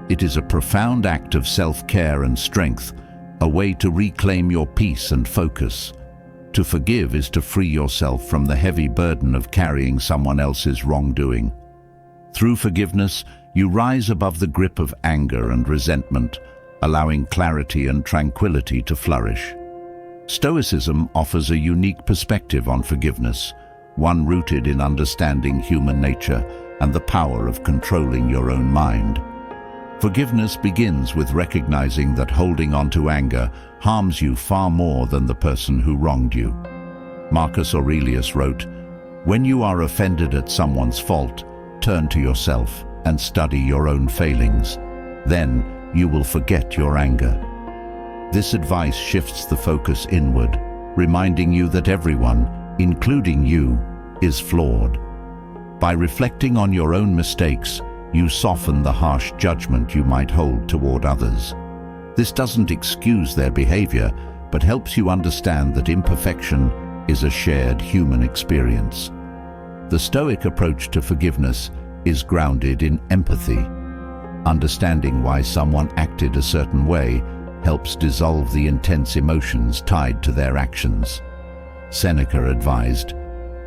It is a profound act of self-care and strength, a way to reclaim your peace and focus. To forgive is to free yourself from the heavy burden of carrying someone else's wrongdoing. Through forgiveness, you rise above the grip of anger and resentment, allowing clarity and tranquility to flourish. Stoicism offers a unique perspective on forgiveness, one rooted in understanding human nature and the power of controlling your own mind. Forgiveness begins with recognizing that holding on to anger harms you far more than the person who wronged you. Marcus Aurelius wrote, "When you are offended at someone's fault, turn to yourself and study your own failings. Then you will forget your anger." This advice shifts the focus inward, reminding you that everyone, including you, is flawed. By reflecting on your own mistakes, you soften the harsh judgment you might hold toward others. This doesn't excuse their behavior, but helps you understand that imperfection is a shared human experience. The Stoic approach to forgiveness is grounded in empathy. Understanding why someone acted a certain way helps dissolve the intense emotions tied to their actions. Seneca advised,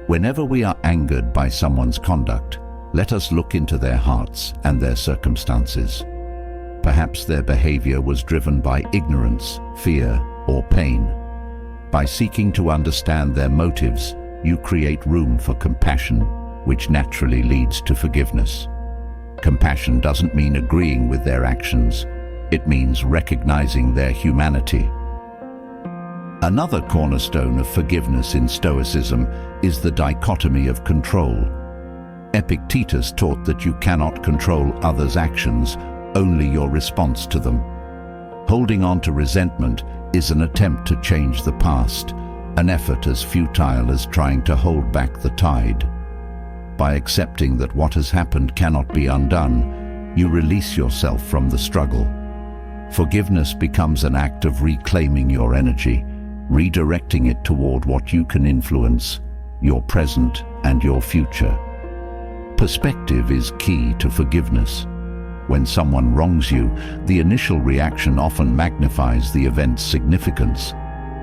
"Whenever we are angered by someone's conduct, let us look into their hearts and their circumstances. Perhaps their behavior was driven by ignorance, fear, or pain. By seeking to understand their motives, you create room for compassion, which naturally leads to forgiveness." Compassion doesn't mean agreeing with their actions. It means recognizing their humanity. Another cornerstone of forgiveness in Stoicism is the dichotomy of control. Epictetus taught that you cannot control others' actions, only your response to them. Holding on to resentment is an attempt to change the past, an effort as futile as trying to hold back the tide. By accepting that what has happened cannot be undone, you release yourself from the struggle. Forgiveness becomes an act of reclaiming your energy, redirecting it toward what you can influence, your present and your future. Perspective is key to forgiveness. When someone wrongs you, the initial reaction often magnifies the event's significance.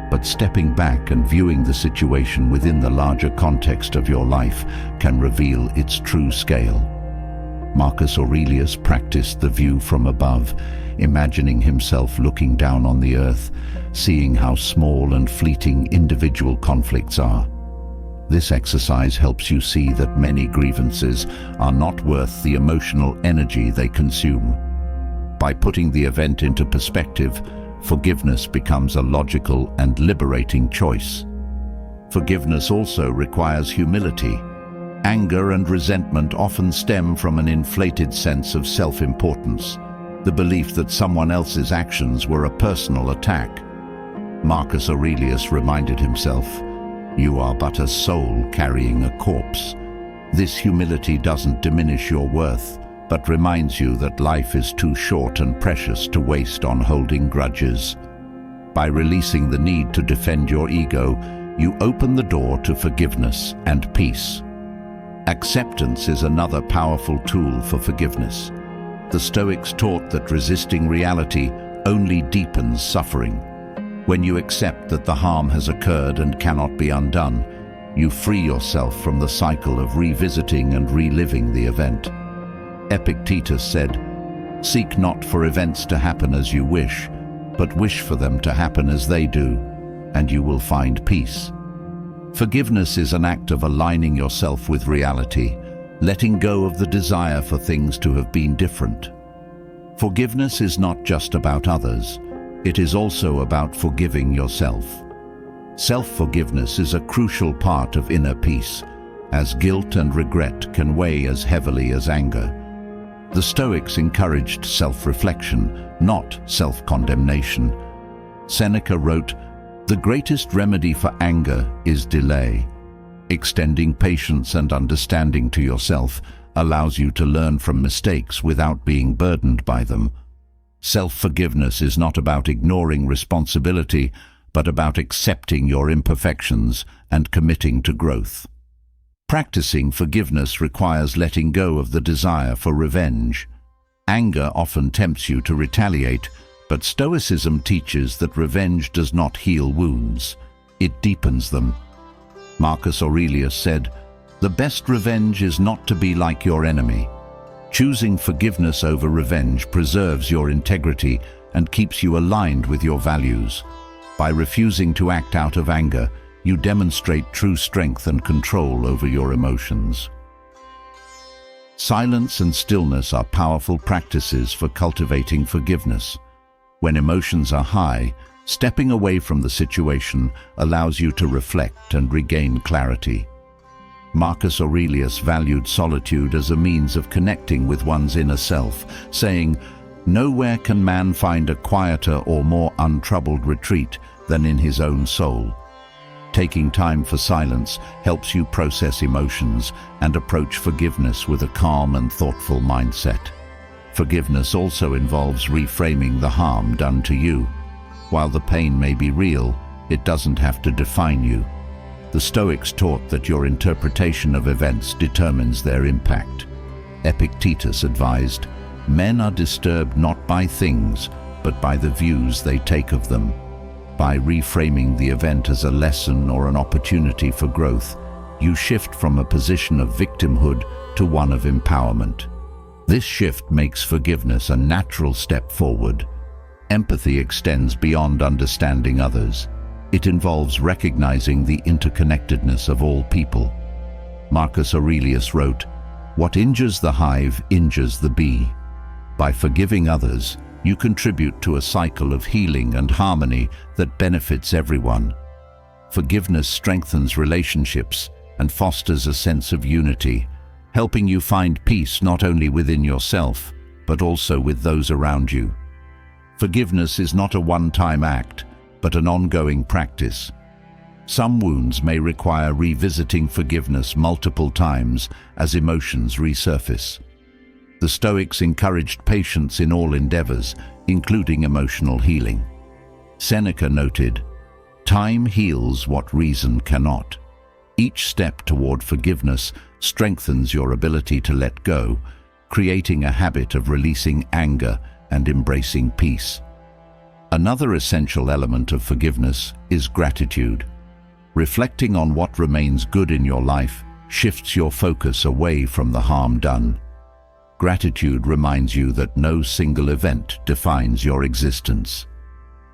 But stepping back and viewing the situation within the larger context of your life can reveal its true scale. Marcus Aurelius practiced the view from above, imagining himself looking down on the earth, seeing how small and fleeting individual conflicts are. This exercise helps you see that many grievances are not worth the emotional energy they consume. By putting the event into perspective, forgiveness becomes a logical and liberating choice. Forgiveness also requires humility. Anger and resentment often stem from an inflated sense of self-importance, the belief that someone else's actions were a personal attack. Marcus Aurelius reminded himself, "You are but a soul carrying a corpse." This humility doesn't diminish your worth, but reminds you that life is too short and precious to waste on holding grudges. By releasing the need to defend your ego, you open the door to forgiveness and peace. Acceptance is another powerful tool for forgiveness. The Stoics taught that resisting reality only deepens suffering. When you accept that the harm has occurred and cannot be undone, you free yourself from the cycle of revisiting and reliving the event. Epictetus said, "Seek not for events to happen as you wish, but wish for them to happen as they do, and you will find peace." Forgiveness is an act of aligning yourself with reality, letting go of the desire for things to have been different. Forgiveness is not just about others, it is also about forgiving yourself. Self-forgiveness is a crucial part of inner peace, as guilt and regret can weigh as heavily as anger. The Stoics encouraged self-reflection, not self-condemnation. Seneca wrote, "The greatest remedy for anger is delay." Extending patience and understanding to yourself allows you to learn from mistakes without being burdened by them. Self-forgiveness is not about ignoring responsibility, but about accepting your imperfections and committing to growth. Practicing forgiveness requires letting go of the desire for revenge. Anger often tempts you to retaliate, but Stoicism teaches that revenge does not heal wounds, it deepens them. Marcus Aurelius said, "The best revenge is not to be like your enemy." Choosing forgiveness over revenge preserves your integrity and keeps you aligned with your values. By refusing to act out of anger, you demonstrate true strength and control over your emotions. Silence and stillness are powerful practices for cultivating forgiveness. When emotions are high, stepping away from the situation allows you to reflect and regain clarity. Marcus Aurelius valued solitude as a means of connecting with one's inner self, saying, "Nowhere can man find a quieter or more untroubled retreat than in his own soul." Taking time for silence helps you process emotions and approach forgiveness with a calm and thoughtful mindset. Forgiveness also involves reframing the harm done to you. While the pain may be real, it doesn't have to define you. The Stoics taught that your interpretation of events determines their impact. Epictetus advised, "Men are disturbed not by things, but by the views they take of them." By reframing the event as a lesson or an opportunity for growth, you shift from a position of victimhood to one of empowerment. This shift makes forgiveness a natural step forward. Empathy extends beyond understanding others. It involves recognizing the interconnectedness of all people. Marcus Aurelius wrote, "What injures the hive injures the bee." By forgiving others, you contribute to a cycle of healing and harmony that benefits everyone. Forgiveness strengthens relationships and fosters a sense of unity, helping you find peace not only within yourself, but also with those around you. Forgiveness is not a one-time act, but an ongoing practice. Some wounds may require revisiting forgiveness multiple times as emotions resurface. The Stoics encouraged patience in all endeavors, including emotional healing. Seneca noted, "Time heals what reason cannot." Each step toward forgiveness strengthens your ability to let go, creating a habit of releasing anger and embracing peace. Another essential element of forgiveness is gratitude. Reflecting on what remains good in your life shifts your focus away from the harm done. Gratitude reminds you that no single event defines your existence.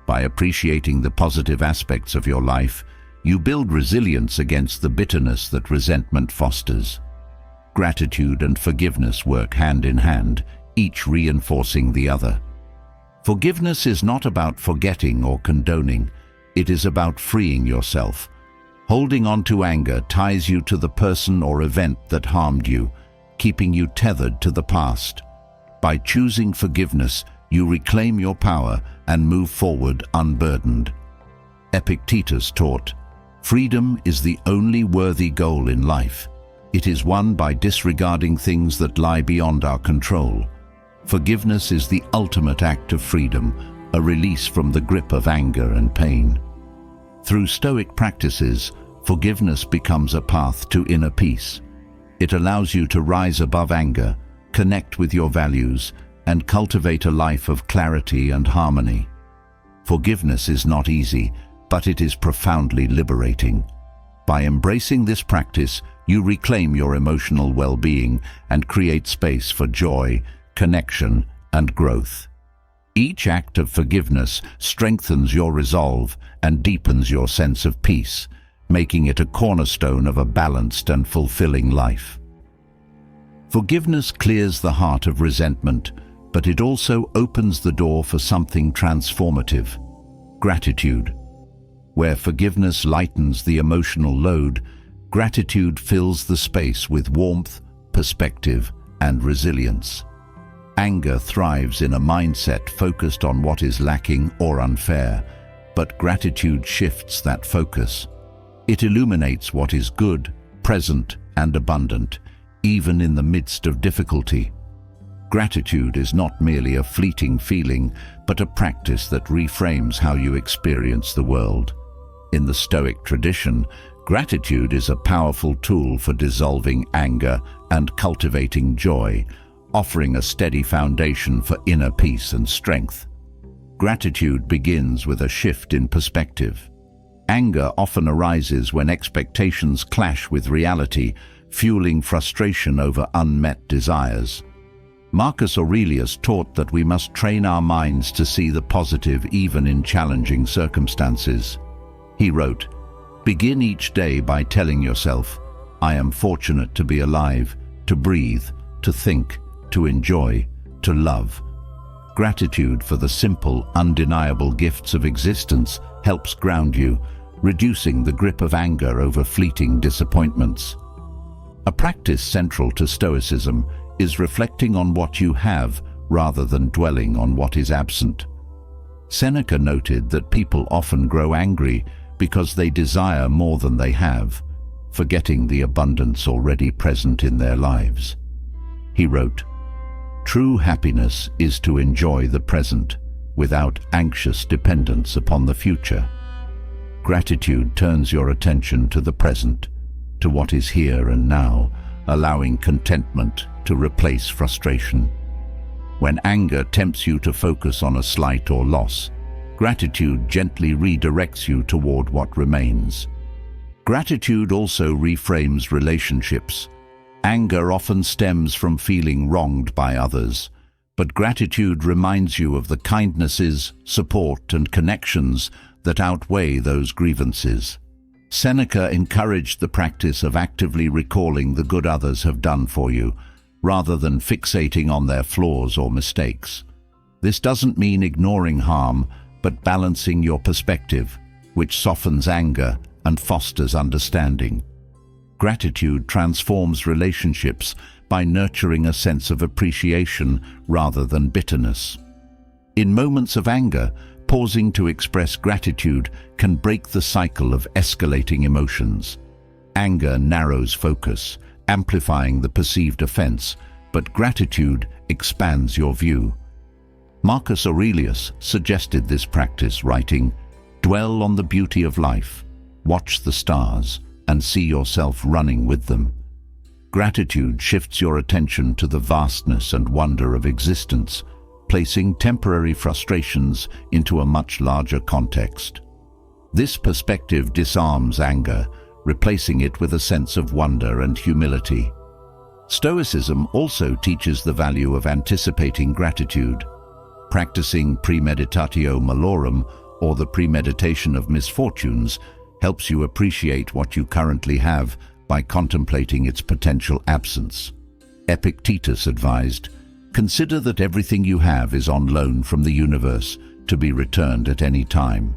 By appreciating the positive aspects of your life, you build resilience against the bitterness that resentment fosters. Gratitude and forgiveness work hand in hand, each reinforcing the other. Forgiveness is not about forgetting or condoning. It is about freeing yourself. Holding on to anger ties you to the person or event that harmed you, keeping you tethered to the past. By choosing forgiveness, you reclaim your power and move forward unburdened. Epictetus taught, "Freedom is the only worthy goal in life. It is won by disregarding things that lie beyond our control." Forgiveness is the ultimate act of freedom, a release from the grip of anger and pain. Through Stoic practices, forgiveness becomes a path to inner peace. It allows you to rise above anger, connect with your values, and cultivate a life of clarity and harmony. Forgiveness is not easy, but it is profoundly liberating. By embracing this practice, you reclaim your emotional well-being and create space for joy, connection, and growth. Each act of forgiveness strengthens your resolve and deepens your sense of peace, making it a cornerstone of a balanced and fulfilling life. Forgiveness clears the heart of resentment, but it also opens the door for something transformative: gratitude. Where forgiveness lightens the emotional load, gratitude fills the space with warmth, perspective, and resilience. Anger thrives in a mindset focused on what is lacking or unfair, but gratitude shifts that focus. It illuminates what is good, present, and abundant, even in the midst of difficulty. Gratitude is not merely a fleeting feeling, but a practice that reframes how you experience the world. In the Stoic tradition, gratitude is a powerful tool for dissolving anger and cultivating joy, offering a steady foundation for inner peace and strength. Gratitude begins with a shift in perspective. Anger often arises when expectations clash with reality, fueling frustration over unmet desires. Marcus Aurelius taught that we must train our minds to see the positive even in challenging circumstances. He wrote, "Begin each day by telling yourself, 'I am fortunate to be alive, to breathe, to think, to enjoy, to love.'" Gratitude for the simple, undeniable gifts of existence helps ground you, reducing the grip of anger over fleeting disappointments. A practice central to Stoicism is reflecting on what you have rather than dwelling on what is absent. Seneca noted that people often grow angry because they desire more than they have, forgetting the abundance already present in their lives. He wrote, "True happiness is to enjoy the present without anxious dependence upon the future." Gratitude turns your attention to the present, to what is here and now, allowing contentment to replace frustration. When anger tempts you to focus on a slight or loss, gratitude gently redirects you toward what remains. Gratitude also reframes relationships. Anger often stems from feeling wronged by others, but gratitude reminds you of the kindnesses, support, and connections that outweigh those grievances. Seneca encouraged the practice of actively recalling the good others have done for you, rather than fixating on their flaws or mistakes. This doesn't mean ignoring harm, but balancing your perspective, which softens anger and fosters understanding. Gratitude transforms relationships by nurturing a sense of appreciation rather than bitterness. In moments of anger, pausing to express gratitude can break the cycle of escalating emotions. Anger narrows focus, amplifying the perceived offense, but gratitude expands your view. Marcus Aurelius suggested this practice, writing, "Dwell on the beauty of life, watch the stars, and see yourself running with them." Gratitude shifts your attention to the vastness and wonder of existence, placing temporary frustrations into a much larger context. This perspective disarms anger, replacing it with a sense of wonder and humility. Stoicism also teaches the value of anticipating gratitude. Practicing premeditatio malorum, or the premeditation of misfortunes, helps you appreciate what you currently have by contemplating its potential absence. Epictetus advised, "Consider that everything you have is on loan from the universe to be returned at any time."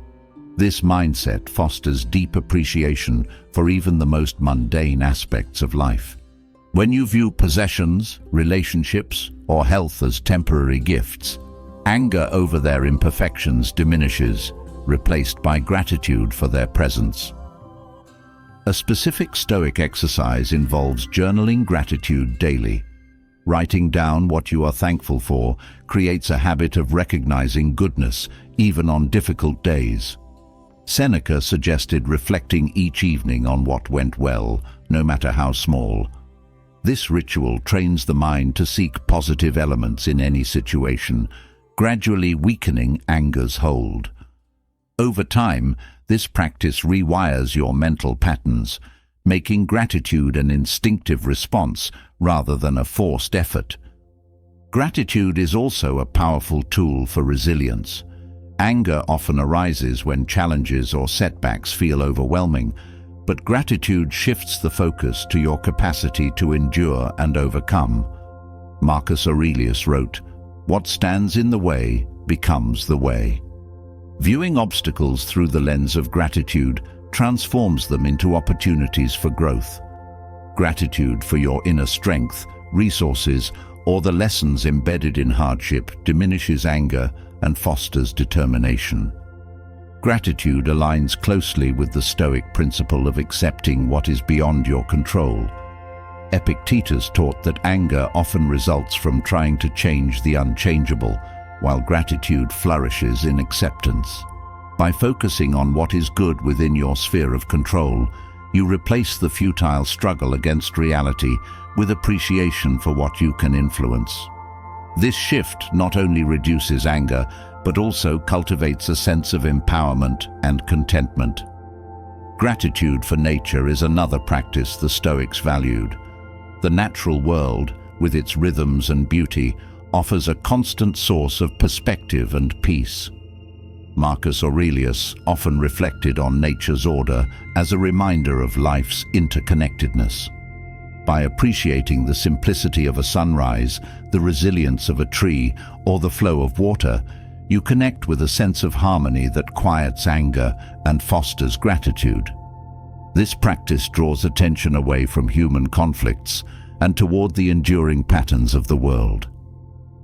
This mindset fosters deep appreciation for even the most mundane aspects of life. When you view possessions, relationships, or health as temporary gifts, anger over their imperfections diminishes, replaced by gratitude for their presence. A specific Stoic exercise involves journaling gratitude daily. Writing down what you are thankful for creates a habit of recognizing goodness even on difficult days. Seneca suggested reflecting each evening on what went well, no matter how small. This ritual trains the mind to seek positive elements in any situation, gradually weakening anger's hold. Over time, this practice rewires your mental patterns, making gratitude an instinctive response rather than a forced effort. Gratitude is also a powerful tool for resilience. Anger often arises when challenges or setbacks feel overwhelming, but gratitude shifts the focus to your capacity to endure and overcome. Marcus Aurelius wrote, "What stands in the way becomes the way." Viewing obstacles through the lens of gratitude transforms them into opportunities for growth. Gratitude for your inner strength, resources, or the lessons embedded in hardship diminishes anger and fosters determination. Gratitude aligns closely with the Stoic principle of accepting what is beyond your control. Epictetus taught that anger often results from trying to change the unchangeable, while gratitude flourishes in acceptance. By focusing on what is good within your sphere of control, you replace the futile struggle against reality with appreciation for what you can influence. This shift not only reduces anger, but also cultivates a sense of empowerment and contentment. Gratitude for nature is another practice the Stoics valued. The natural world, with its rhythms and beauty, offers a constant source of perspective and peace. Marcus Aurelius often reflected on nature's order as a reminder of life's interconnectedness. By appreciating the simplicity of a sunrise, the resilience of a tree, or the flow of water, you connect with a sense of harmony that quiets anger and fosters gratitude. This practice draws attention away from human conflicts and toward the enduring patterns of the world.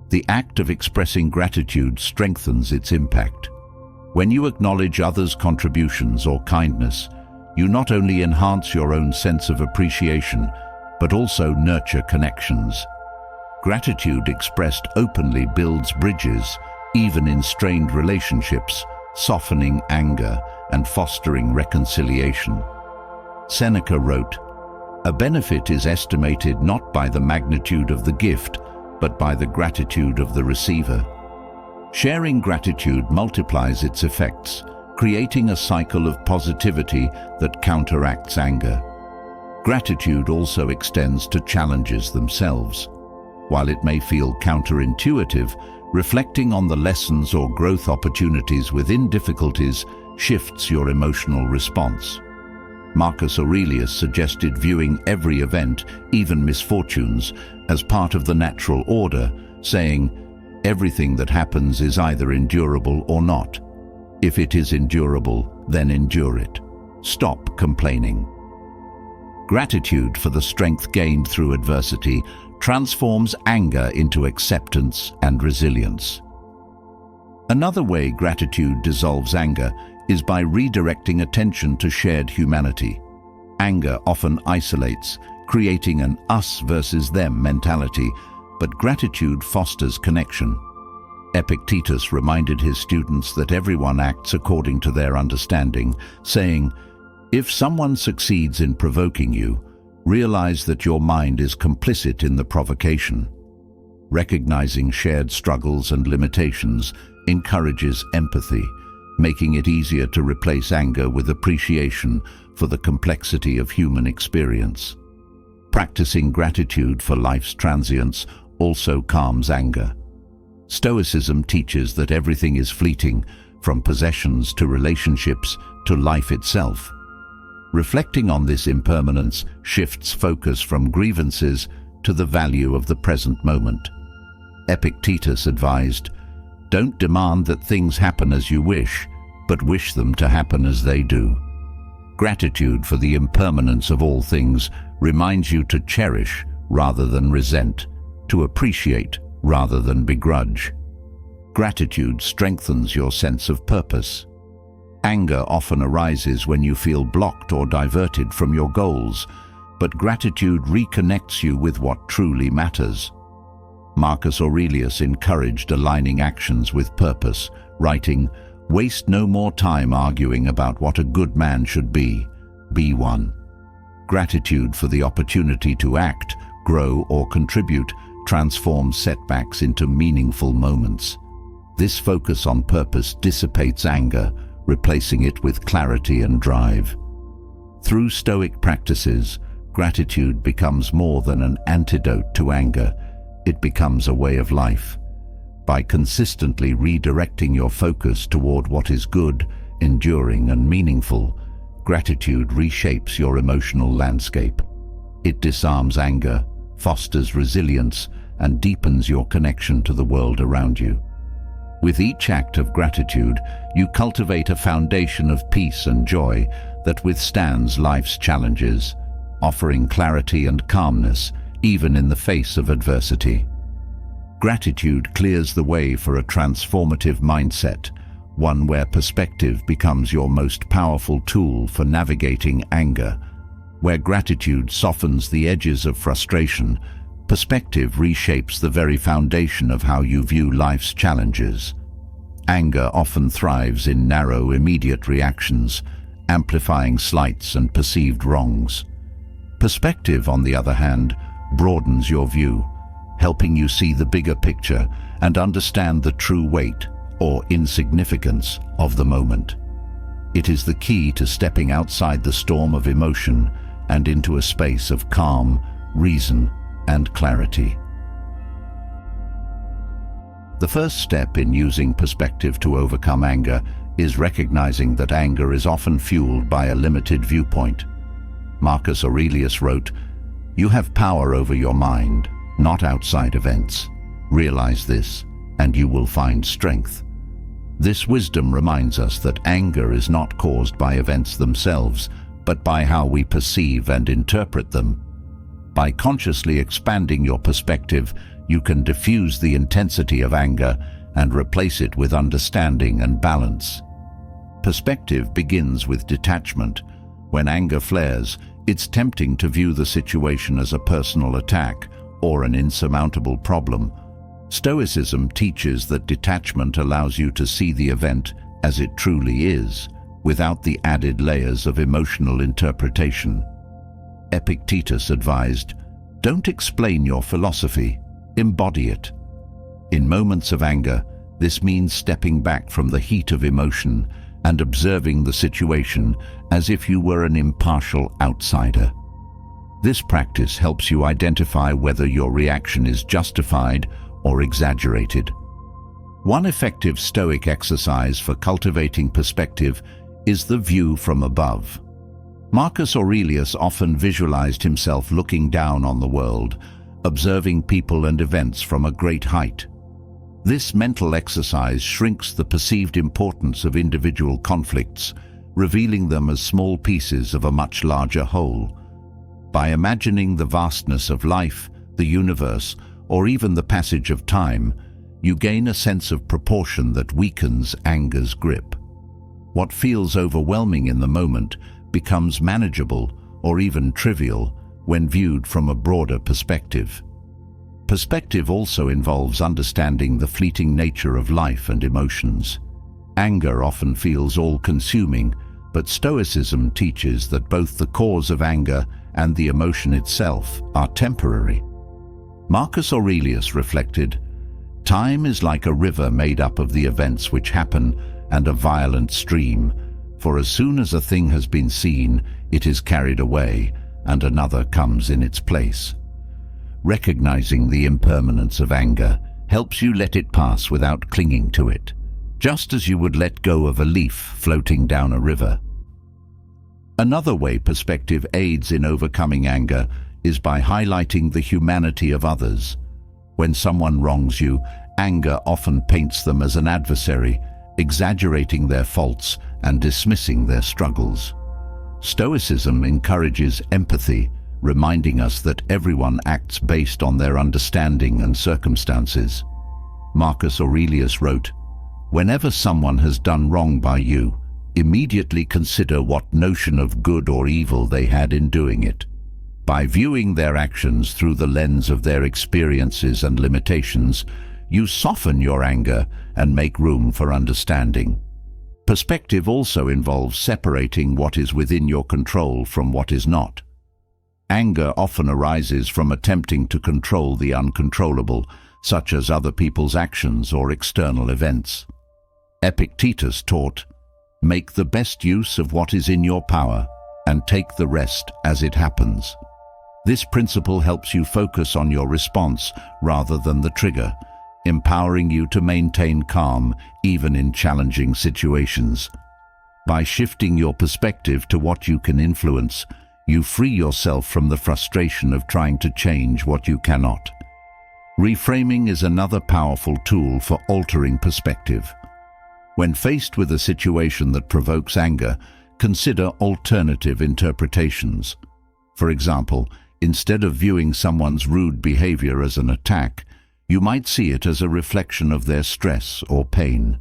The act of expressing gratitude strengthens its impact. When you acknowledge others' contributions or kindness, you not only enhance your own sense of appreciation, but also nurture connections. Gratitude expressed openly builds bridges, even in strained relationships, softening anger and fostering reconciliation. Seneca wrote, "A benefit is estimated not by the magnitude of the gift, but by the gratitude of the receiver." Sharing gratitude multiplies its effects, creating a cycle of positivity that counteracts anger. Gratitude also extends to challenges themselves. While it may feel counterintuitive, reflecting on the lessons or growth opportunities within difficulties shifts your emotional response. Marcus Aurelius suggested viewing every event, even misfortunes, as part of the natural order, saying, "Everything that happens is either endurable or not. If it is endurable, then endure it. Stop complaining." Gratitude for the strength gained through adversity transforms anger into acceptance and resilience. Another way gratitude dissolves anger is by redirecting attention to shared humanity. Anger often isolates, creating an us versus them mentality, but gratitude fosters connection. Epictetus reminded his students that everyone acts according to their understanding, saying, "If someone succeeds in provoking you, realize that your mind is complicit in the provocation." Recognizing shared struggles and limitations encourages empathy, making it easier to replace anger with appreciation for the complexity of human experience. Practicing gratitude for life's transience also calms anger. Stoicism teaches that everything is fleeting, from possessions to relationships to life itself. Reflecting on this impermanence shifts focus from grievances to the value of the present moment. Epictetus advised, "Don't demand that things happen as you wish, but wish them to happen as they do." Gratitude for the impermanence of all things reminds you to cherish rather than resent, to appreciate rather than begrudge. Gratitude strengthens your sense of purpose. Anger often arises when you feel blocked or diverted from your goals, but gratitude reconnects you with what truly matters. Marcus Aurelius encouraged aligning actions with purpose, writing, "Waste no more time arguing about what a good man should be. Be one." Gratitude for the opportunity to act, grow, or contribute transforms setbacks into meaningful moments. This focus on purpose dissipates anger, replacing it with clarity and drive. Through Stoic practices, gratitude becomes more than an antidote to anger. It becomes a way of life. By consistently redirecting your focus toward what is good, enduring, and meaningful, gratitude reshapes your emotional landscape. It disarms anger, fosters resilience, and deepens your connection to the world around you. With each act of gratitude, you cultivate a foundation of peace and joy that withstands life's challenges, offering clarity and calmness even in the face of adversity. Gratitude clears the way for a transformative mindset, one where perspective becomes your most powerful tool for navigating anger. Where gratitude softens the edges of frustration, perspective reshapes the very foundation of how you view life's challenges. Anger often thrives in narrow, immediate reactions, amplifying slights and perceived wrongs. Perspective, on the other hand, broadens your view, helping you see the bigger picture and understand the true weight or insignificance of the moment. It is the key to stepping outside the storm of emotion and into a space of calm, reason, and clarity. The first step in using perspective to overcome anger is recognizing that anger is often fueled by a limited viewpoint. Marcus Aurelius wrote, "You have power over your mind, not outside events. Realize this, and you will find strength." This wisdom reminds us that anger is not caused by events themselves, but by how we perceive and interpret them. By consciously expanding your perspective, you can diffuse the intensity of anger and replace it with understanding and balance. Perspective begins with detachment. When anger flares, it's tempting to view the situation as a personal attack or an insurmountable problem. Stoicism teaches that detachment allows you to see the event as it truly is, without the added layers of emotional interpretation. Epictetus advised, "Don't explain your philosophy, embody it." In moments of anger, this means stepping back from the heat of emotion and observing the situation as if you were an impartial outsider. This practice helps you identify whether your reaction is justified or exaggerated. One effective Stoic exercise for cultivating perspective is the view from above. Marcus Aurelius often visualized himself looking down on the world, observing people and events from a great height. This mental exercise shrinks the perceived importance of individual conflicts, revealing them as small pieces of a much larger whole. By imagining the vastness of life, the universe, or even the passage of time, you gain a sense of proportion that weakens anger's grip. What feels overwhelming in the moment becomes manageable or even trivial when viewed from a broader perspective. Perspective also involves understanding the fleeting nature of life and emotions. Anger often feels all-consuming, but Stoicism teaches that both the cause of anger and the emotion itself are temporary. Marcus Aurelius reflected, "Time is like a river made up of the events which happen and a violent stream, for as soon as a thing has been seen, it is carried away, and another comes in its place." Recognizing the impermanence of anger helps you let it pass without clinging to it, just as you would let go of a leaf floating down a river. Another way perspective aids in overcoming anger is by highlighting the humanity of others. When someone wrongs you, anger often paints them as an adversary, exaggerating their faults and dismissing their struggles. Stoicism encourages empathy, reminding us that everyone acts based on their understanding and circumstances. Marcus Aurelius wrote, "Whenever someone has done wrong by you, immediately consider what notion of good or evil they had in doing it. By viewing their actions through the lens of their experiences and limitations, you soften your anger and make room for understanding." Perspective also involves separating what is within your control from what is not. Anger often arises from attempting to control the uncontrollable, such as other people's actions or external events. Epictetus taught, "Make the best use of what is in your power and take the rest as it happens." This principle helps you focus on your response rather than the trigger, empowering you to maintain calm even in challenging situations. By shifting your perspective to what you can influence, you free yourself from the frustration of trying to change what you cannot. Reframing is another powerful tool for altering perspective. When faced with a situation that provokes anger, consider alternative interpretations. For example, instead of viewing someone's rude behavior as an attack, you might see it as a reflection of their stress or pain.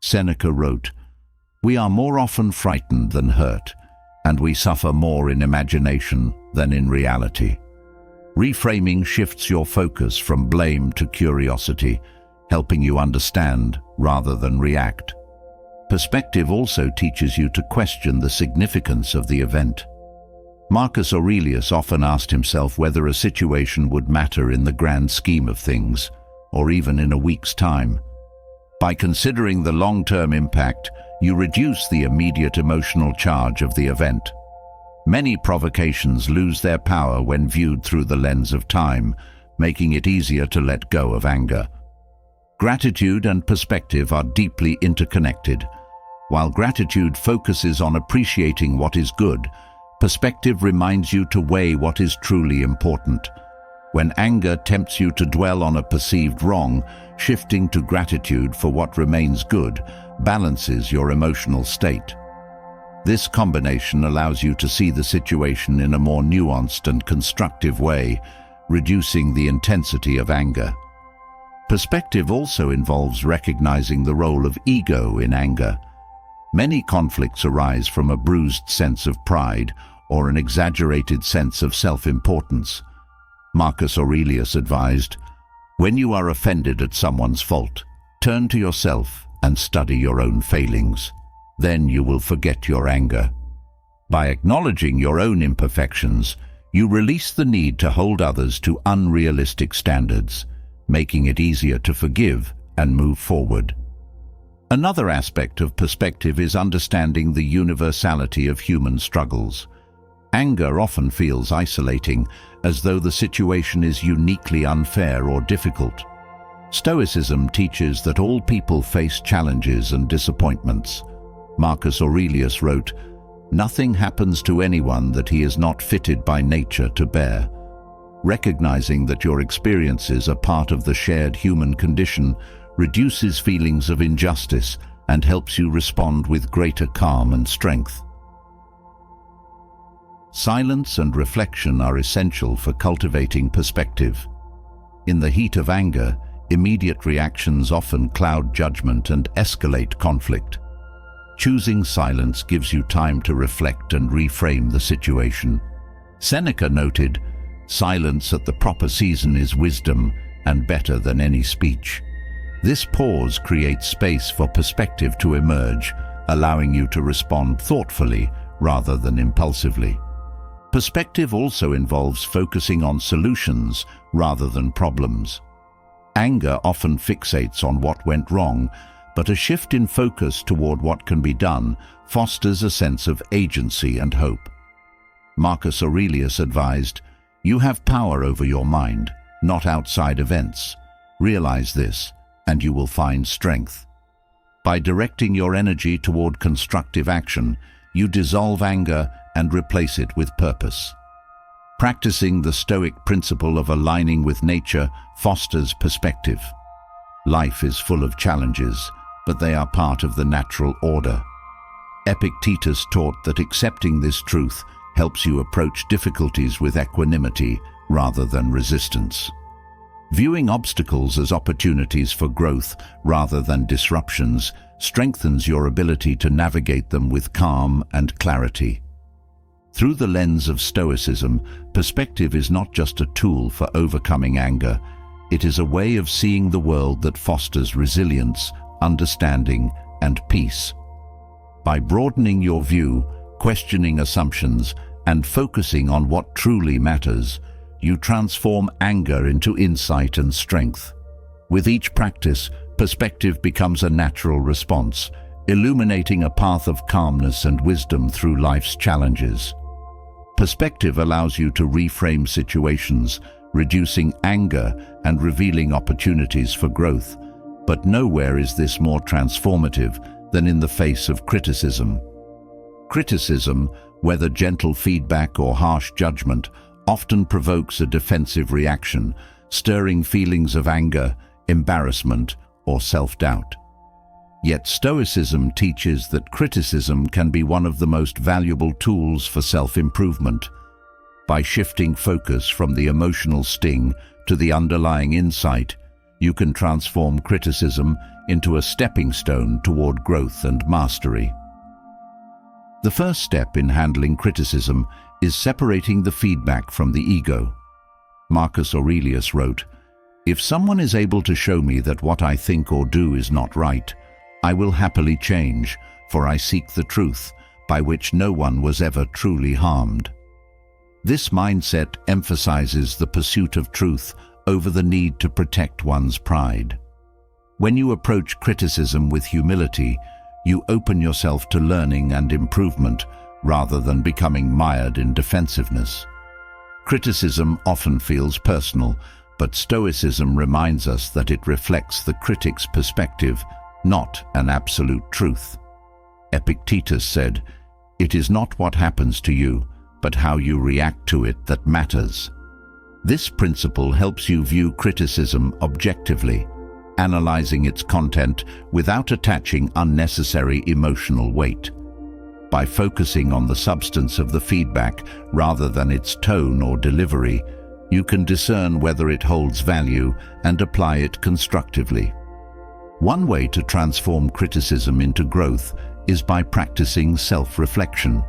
Seneca wrote, "We are more often frightened than hurt, and we suffer more in imagination than in reality." Reframing shifts your focus from blame to curiosity, helping you understand rather than react. Perspective also teaches you to question the significance of the event. Marcus Aurelius often asked himself whether a situation would matter in the grand scheme of things, or even in a week's time. By considering the long-term impact, you reduce the immediate emotional charge of the event. Many provocations lose their power when viewed through the lens of time, making it easier to let go of anger. Gratitude and perspective are deeply interconnected. While gratitude focuses on appreciating what is good, perspective reminds you to weigh what is truly important. When anger tempts you to dwell on a perceived wrong, shifting to gratitude for what remains good balances your emotional state. This combination allows you to see the situation in a more nuanced and constructive way, reducing the intensity of anger. Perspective also involves recognizing the role of ego in anger. Many conflicts arise from a bruised sense of pride or an exaggerated sense of self-importance. Marcus Aurelius advised, "When you are offended at someone's fault, turn to yourself and study your own failings. Then you will forget your anger. By acknowledging your own imperfections, you release the need to hold others to unrealistic standards, making it easier to forgive and move forward. Another aspect of perspective is understanding the universality of human struggles. Anger often feels isolating, as though the situation is uniquely unfair or difficult. Stoicism teaches that all people face challenges and disappointments. Marcus Aurelius wrote, "Nothing happens to anyone that he is not fitted by nature to bear." Recognizing that your experiences are part of the shared human condition reduces feelings of injustice and helps you respond with greater calm and strength. Silence and reflection are essential for cultivating perspective. In the heat of anger, immediate reactions often cloud judgment and escalate conflict. Choosing silence gives you time to reflect and reframe the situation. Seneca noted, "Silence at the proper season is wisdom and better than any speech." This pause creates space for perspective to emerge, allowing you to respond thoughtfully rather than impulsively. Perspective also involves focusing on solutions rather than problems. Anger often fixates on what went wrong, but a shift in focus toward what can be done fosters a sense of agency and hope. Marcus Aurelius advised, "You have power over your mind, not outside events. Realize this, and you will find strength." By directing your energy toward constructive action, you dissolve anger and replace it with purpose. Practicing the Stoic principle of aligning with nature fosters perspective. Life is full of challenges, but they are part of the natural order. Epictetus taught that accepting this truth helps you approach difficulties with equanimity rather than resistance. Viewing obstacles as opportunities for growth rather than disruptions strengthens your ability to navigate them with calm and clarity. Through the lens of Stoicism, perspective is not just a tool for overcoming anger. It is a way of seeing the world that fosters resilience, understanding, and peace. By broadening your view, questioning assumptions, and focusing on what truly matters, you transform anger into insight and strength. With each practice, perspective becomes a natural response, illuminating a path of calmness and wisdom through life's challenges. Perspective allows you to reframe situations, reducing anger and revealing opportunities for growth. But nowhere is this more transformative than in the face of criticism. Criticism, whether gentle feedback or harsh judgment, often provokes a defensive reaction, stirring feelings of anger, embarrassment, or self-doubt. Yet Stoicism teaches that criticism can be one of the most valuable tools for self-improvement. By shifting focus from the emotional sting to the underlying insight, you can transform criticism into a stepping stone toward growth and mastery. The first step in handling criticism is separating the feedback from the ego. Marcus Aurelius wrote, "If someone is able to show me that what I think or do is not right, I will happily change, for I seek the truth, by which no one was ever truly harmed." This mindset emphasizes the pursuit of truth over the need to protect one's pride. When you approach criticism with humility, you open yourself to learning and improvement rather than becoming mired in defensiveness. Criticism often feels personal, but Stoicism reminds us that it reflects the critic's perspective, not an absolute truth. Epictetus said, "It is not what happens to you, but how you react to it that matters." This principle helps you view criticism objectively, analyzing its content without attaching unnecessary emotional weight. By focusing on the substance of the feedback rather than its tone or delivery, you can discern whether it holds value and apply it constructively. One way to transform criticism into growth is by practicing self-reflection.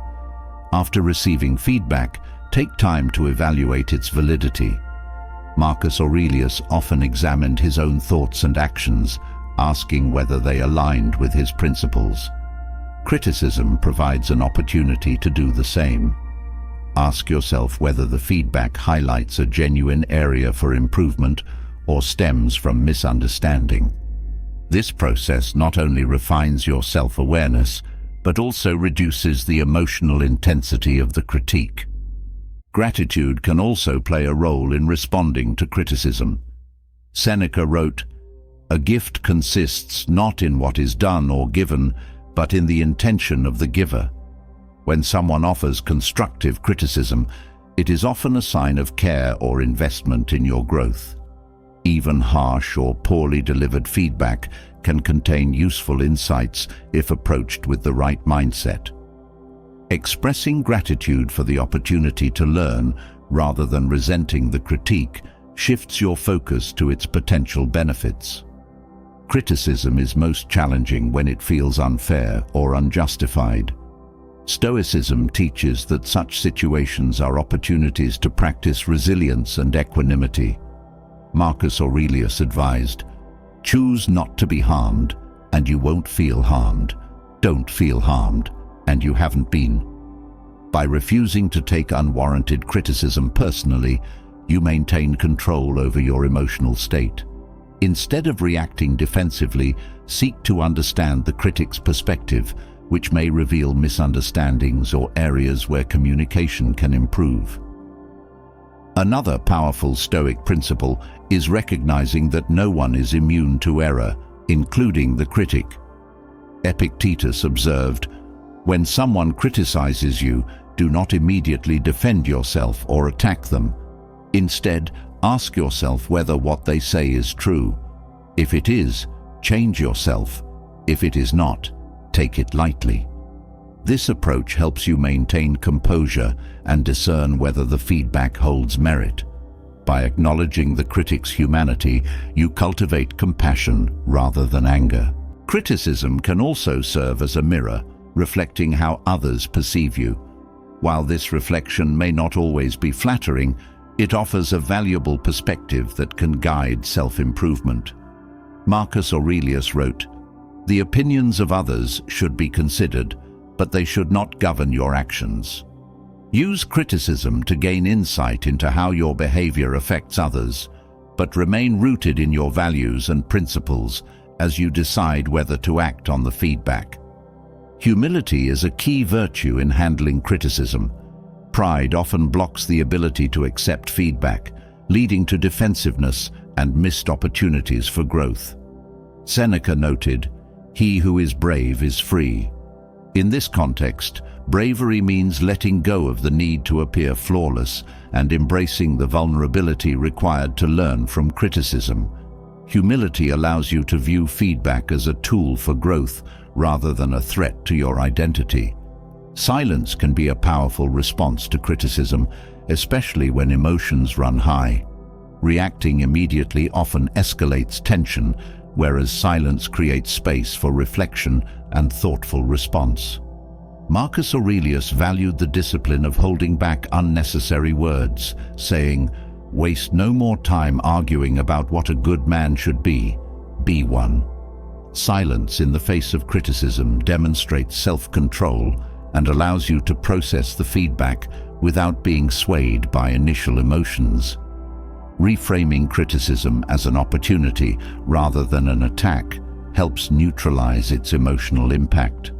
After receiving feedback, take time to evaluate its validity. Marcus Aurelius often examined his own thoughts and actions, asking whether they aligned with his principles. Criticism provides an opportunity to do the same. Ask yourself whether the feedback highlights a genuine area for improvement or stems from misunderstanding. This process not only refines your self-awareness, but also reduces the emotional intensity of the critique. Gratitude can also play a role in responding to criticism. Seneca wrote, "A gift consists not in what is done or given, but in the intention of the giver." When someone offers constructive criticism, it is often a sign of care or investment in your growth. Even harsh or poorly delivered feedback can contain useful insights if approached with the right mindset. Expressing gratitude for the opportunity to learn rather than resenting the critique shifts your focus to its potential benefits. Criticism is most challenging when it feels unfair or unjustified. Stoicism teaches that such situations are opportunities to practice resilience and equanimity. Marcus Aurelius advised, "Choose not to be harmed, and you won't feel harmed. Don't feel harmed, and you haven't been." By refusing to take unwarranted criticism personally, you maintain control over your emotional state. Instead of reacting defensively, seek to understand the critic's perspective, which may reveal misunderstandings or areas where communication can improve. Another powerful Stoic principle is recognizing that no one is immune to error, including the critic. Epictetus observed, "When someone criticizes you, do not immediately defend yourself or attack them. Instead, ask yourself whether what they say is true. If it is, change yourself. If it is not, take it lightly." This approach helps you maintain composure and discern whether the feedback holds merit. By acknowledging the critic's humanity, you cultivate compassion rather than anger. Criticism can also serve as a mirror, reflecting how others perceive you. While this reflection may not always be flattering, it offers a valuable perspective that can guide self-improvement. Marcus Aurelius wrote, "The opinions of others should be considered, but they should not govern your actions." Use criticism to gain insight into how your behavior affects others, but remain rooted in your values and principles as you decide whether to act on the feedback. Humility is a key virtue in handling criticism. Pride often blocks the ability to accept feedback, leading to defensiveness and missed opportunities for growth. Seneca noted, "He who is brave is free." In this context, bravery means letting go of the need to appear flawless and embracing the vulnerability required to learn from criticism. Humility allows you to view feedback as a tool for growth rather than a threat to your identity. Silence can be a powerful response to criticism, especially when emotions run high. Reacting immediately often escalates tension, whereas silence creates space for reflection and thoughtful response. Marcus Aurelius valued the discipline of holding back unnecessary words, saying, "Waste no more time arguing about what a good man should be one." Silence in the face of criticism demonstrates self-control and allows you to process the feedback without being swayed by initial emotions. Reframing criticism as an opportunity rather than an attack helps neutralize its emotional impact.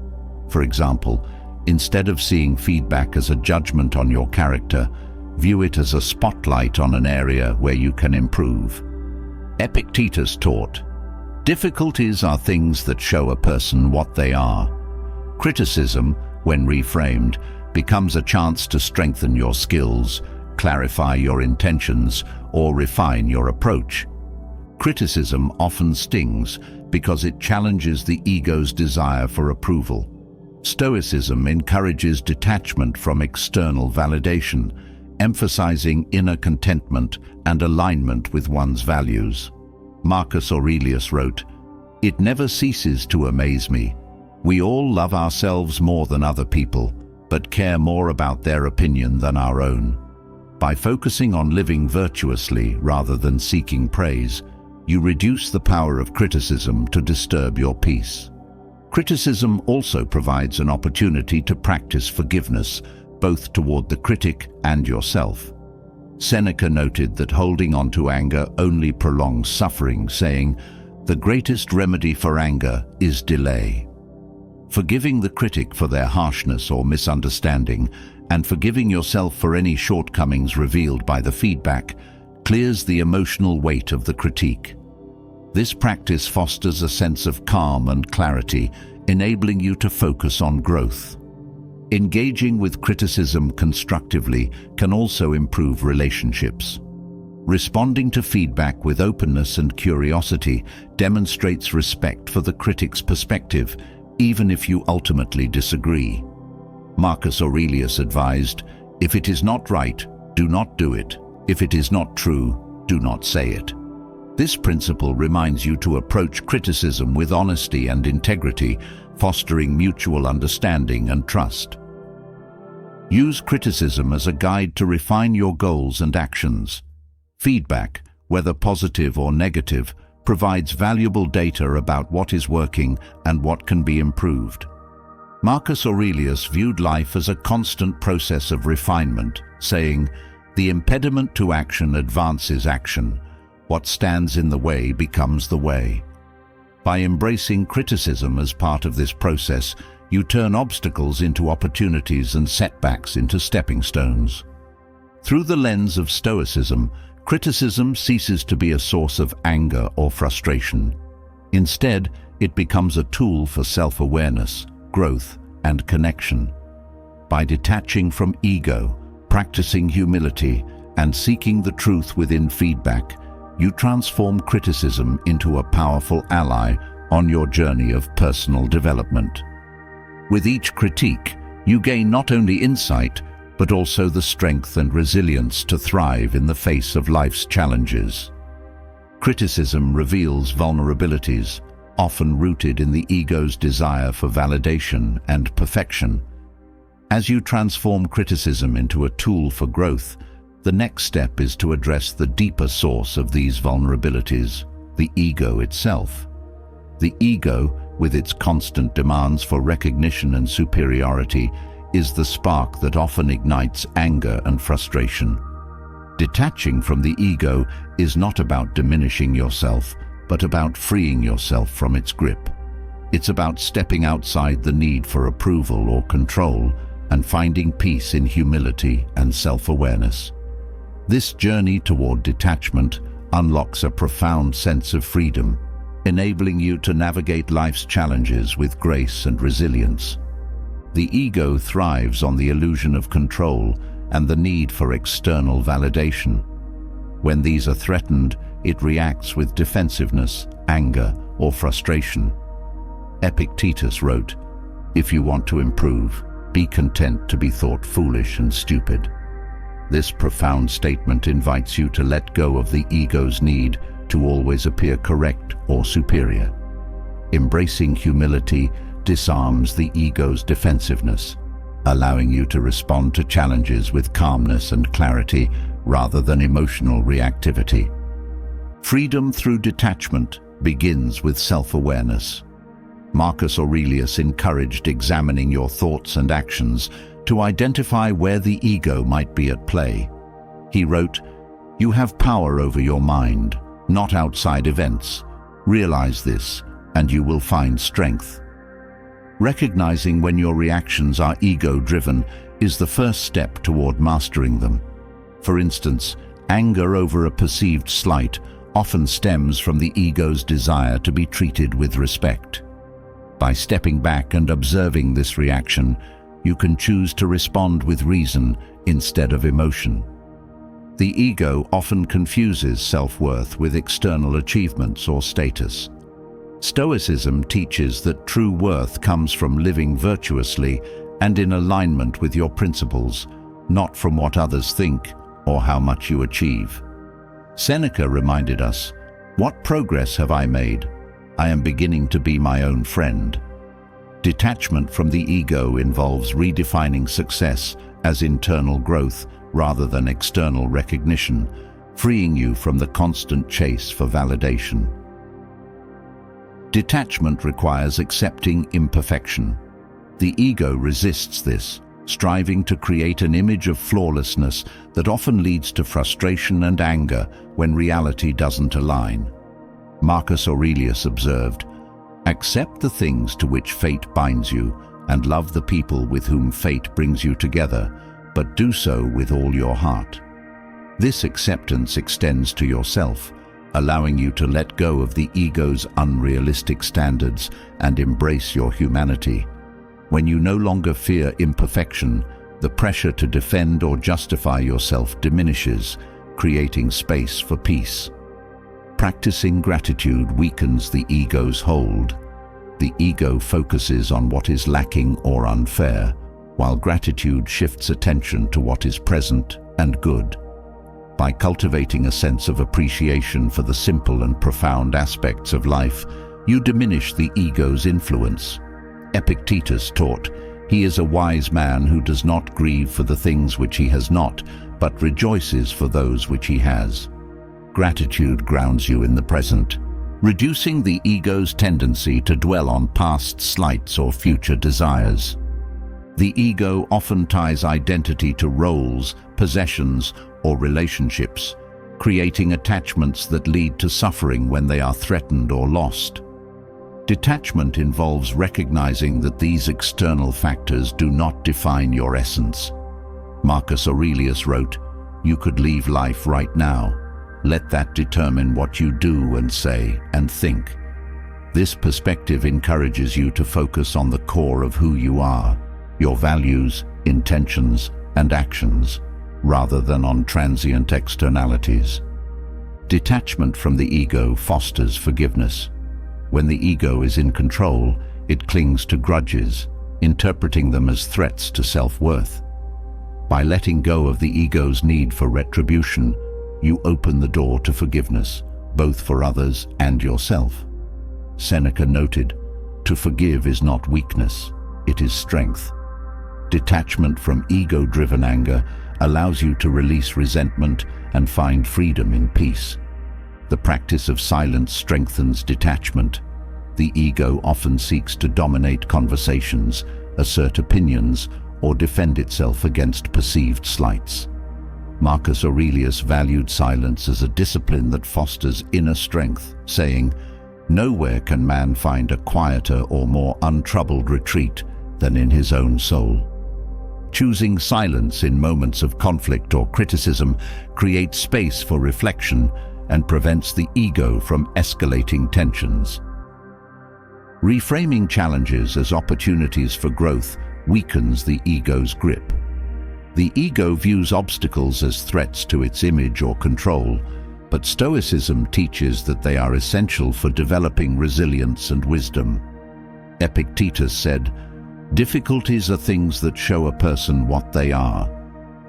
For example, instead of seeing feedback as a judgment on your character, view it as a spotlight on an area where you can improve. Epictetus taught, "Difficulties are things that show a person what they are." Criticism, when reframed, becomes a chance to strengthen your skills, clarify your intentions, or refine your approach. Criticism often stings because it challenges the ego's desire for approval. Stoicism encourages detachment from external validation, emphasizing inner contentment and alignment with one's values. Marcus Aurelius wrote, "It never ceases to amaze me. We all love ourselves more than other people, but care more about their opinion than our own." By focusing on living virtuously rather than seeking praise, You reduce the power of criticism to disturb your peace. Criticism also provides an opportunity to practice forgiveness, both toward the critic and yourself. Seneca noted that holding on to anger only prolongs suffering, saying, "The greatest remedy for anger is delay." Forgiving the critic for their harshness or misunderstanding, and forgiving yourself for any shortcomings revealed by the feedback, clears the emotional weight of the critique. This practice fosters a sense of calm and clarity, enabling you to focus on growth. Engaging with criticism constructively can also improve relationships. Responding to feedback with openness and curiosity demonstrates respect for the critic's perspective, even if you ultimately disagree. Marcus Aurelius advised, "If it is not right, do not do it. If it is not true, do not say it." This principle reminds you to approach criticism with honesty and integrity, fostering mutual understanding and trust. Use criticism as a guide to refine your goals and actions. Feedback, whether positive or negative, provides valuable data about what is working and what can be improved. Marcus Aurelius viewed life as a constant process of refinement, saying, "The impediment to action advances action. What stands in the way becomes the way." By embracing criticism as part of this process, you turn obstacles into opportunities and setbacks into stepping stones. Through the lens of Stoicism, criticism ceases to be a source of anger or frustration. Instead, it becomes a tool for self-awareness, growth, and connection. By detaching from ego, practicing humility, and seeking the truth within feedback, you transform criticism into a powerful ally on your journey of personal development. With each critique, you gain not only insight, but also the strength and resilience to thrive in the face of life's challenges. Criticism reveals vulnerabilities, often rooted in the ego's desire for validation and perfection. As you transform criticism into a tool for growth, the next step is to address the deeper source of these vulnerabilities, the ego itself. The ego, with its constant demands for recognition and superiority, is the spark that often ignites anger and frustration. Detaching from the ego is not about diminishing yourself, but about freeing yourself from its grip. It's about stepping outside the need for approval or control and finding peace in humility and self-awareness. This journey toward detachment unlocks a profound sense of freedom, enabling you to navigate life's challenges with grace and resilience. The ego thrives on the illusion of control and the need for external validation. When these are threatened, it reacts with defensiveness, anger, or frustration. Epictetus wrote, "If you want to improve, be content to be thought foolish and stupid." This profound statement invites you to let go of the ego's need to always appear correct or superior. Embracing humility disarms the ego's defensiveness, allowing you to respond to challenges with calmness and clarity rather than emotional reactivity. Freedom through detachment begins with self-awareness. Marcus Aurelius encouraged examining your thoughts and actions to identify where the ego might be at play. He wrote, "You have power over your mind, not outside events. Realize this, and you will find strength." Recognizing when your reactions are ego-driven is the first step toward mastering them. For instance, anger over a perceived slight often stems from the ego's desire to be treated with respect. By stepping back and observing this reaction, you can choose to respond with reason instead of emotion. The ego often confuses self-worth with external achievements or status. Stoicism teaches that true worth comes from living virtuously and in alignment with your principles, not from what others think or how much you achieve. Seneca reminded us, "What progress have I made? I am beginning to be my own friend." Detachment from the ego involves redefining success as internal growth rather than external recognition, freeing you from the constant chase for validation. Detachment requires accepting imperfection. The ego resists this, striving to create an image of flawlessness that often leads to frustration and anger when reality doesn't align. Marcus Aurelius observed, "Accept the things to which fate binds you, and love the people with whom fate brings you together, but do so with all your heart." This acceptance extends to yourself, allowing you to let go of the ego's unrealistic standards and embrace your humanity. When you no longer fear imperfection, the pressure to defend or justify yourself diminishes, creating space for peace. Practicing gratitude weakens the ego's hold. The ego focuses on what is lacking or unfair, while gratitude shifts attention to what is present and good. By cultivating a sense of appreciation for the simple and profound aspects of life, you diminish the ego's influence. Epictetus taught, "He is a wise man who does not grieve for the things which he has not, but rejoices for those which he has." Gratitude grounds you in the present, reducing the ego's tendency to dwell on past slights or future desires. The ego often ties identity to roles, possessions, or relationships, creating attachments that lead to suffering when they are threatened or lost. Detachment involves recognizing that these external factors do not define your essence. Marcus Aurelius wrote, "You could leave life right now. Let that determine what you do and say and think." This perspective encourages you to focus on the core of who you are, your values, intentions, and actions, rather than on transient externalities. Detachment from the ego fosters forgiveness. When the ego is in control, it clings to grudges, interpreting them as threats to self-worth. By letting go of the ego's need for retribution, you open the door to forgiveness, both for others and yourself. Seneca noted, "To forgive is not weakness, it is strength." Detachment from ego-driven anger allows you to release resentment and find freedom in peace. The practice of silence strengthens detachment. The ego often seeks to dominate conversations, assert opinions, or defend itself against perceived slights. Marcus Aurelius valued silence as a discipline that fosters inner strength, saying, "Nowhere can man find a quieter or more untroubled retreat than in his own soul." Choosing silence in moments of conflict or criticism creates space for reflection and prevents the ego from escalating tensions. Reframing challenges as opportunities for growth weakens the ego's grip. The ego views obstacles as threats to its image or control, but Stoicism teaches that they are essential for developing resilience and wisdom. Epictetus said, "Difficulties are things that show a person what they are."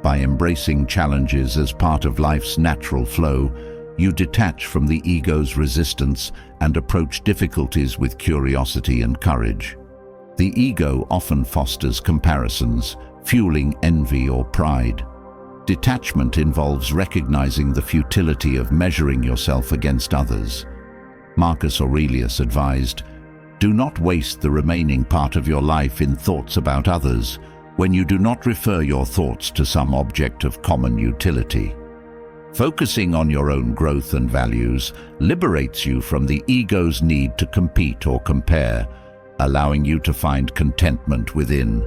By embracing challenges as part of life's natural flow, you detach from the ego's resistance and approach difficulties with curiosity and courage. The ego often fosters comparisons, fueling envy or pride. Detachment involves recognizing the futility of measuring yourself against others. Marcus Aurelius advised, "Do not waste the remaining part of your life in thoughts about others when you do not refer your thoughts to some object of common utility." Focusing on your own growth and values liberates you from the ego's need to compete or compare, allowing you to find contentment within.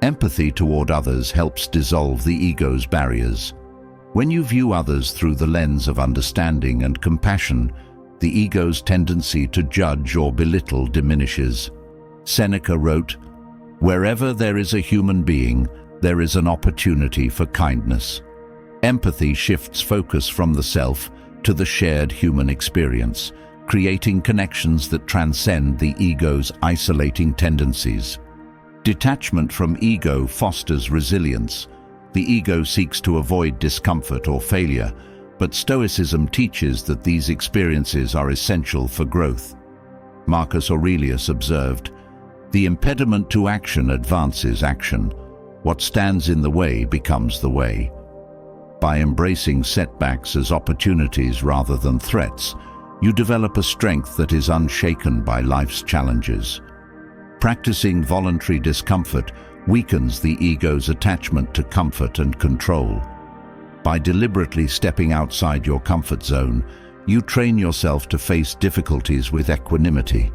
Empathy toward others helps dissolve the ego's barriers. When you view others through the lens of understanding and compassion, the ego's tendency to judge or belittle diminishes. Seneca wrote, "Wherever there is a human being, there is an opportunity for kindness." Empathy shifts focus from the self to the shared human experience, creating connections that transcend the ego's isolating tendencies. Detachment from ego fosters resilience. The ego seeks to avoid discomfort or failure, but Stoicism teaches that these experiences are essential for growth. Marcus Aurelius observed, "The impediment to action advances action. What stands in the way becomes the way." By embracing setbacks as opportunities rather than threats, you develop a strength that is unshaken by life's challenges. Practicing voluntary discomfort weakens the ego's attachment to comfort and control. By deliberately stepping outside your comfort zone, you train yourself to face difficulties with equanimity.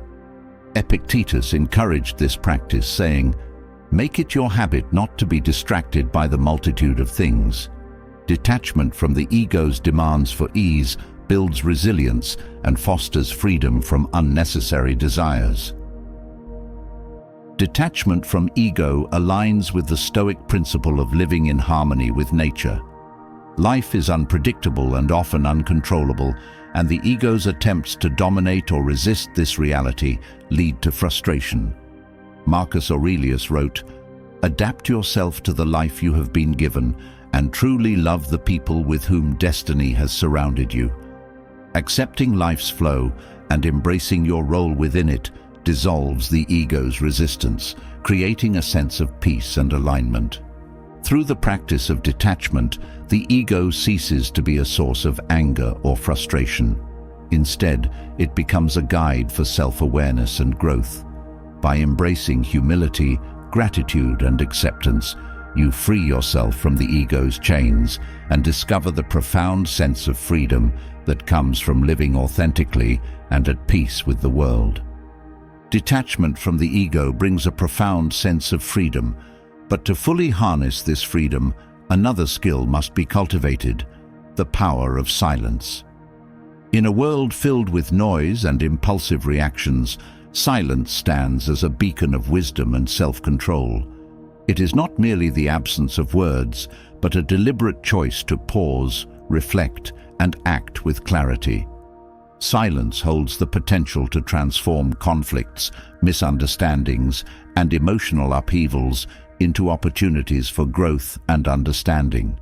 Epictetus encouraged this practice, saying, "Make it your habit not to be distracted by the multitude of things." Detachment from the ego's demands for ease builds resilience and fosters freedom from unnecessary desires. Detachment from ego aligns with the Stoic principle of living in harmony with nature. Life is unpredictable and often uncontrollable, and the ego's attempts to dominate or resist this reality lead to frustration. Marcus Aurelius wrote, "Adapt yourself to the life you have been given, and truly love the people with whom destiny has surrounded you." Accepting life's flow and embracing your role within it dissolves the ego's resistance, creating a sense of peace and alignment. Through the practice of detachment, the ego ceases to be a source of anger or frustration. Instead, it becomes a guide for self-awareness and growth. By embracing humility, gratitude, and acceptance, you free yourself from the ego's chains and discover the profound sense of freedom that comes from living authentically and at peace with the world. Detachment from the ego brings a profound sense of freedom, but to fully harness this freedom, another skill must be cultivated: the power of silence. In a world filled with noise and impulsive reactions, silence stands as a beacon of wisdom and self-control. It is not merely the absence of words, but a deliberate choice to pause, reflect, and act with clarity. Silence holds the potential to transform conflicts, misunderstandings, and emotional upheavals into opportunities for growth and understanding.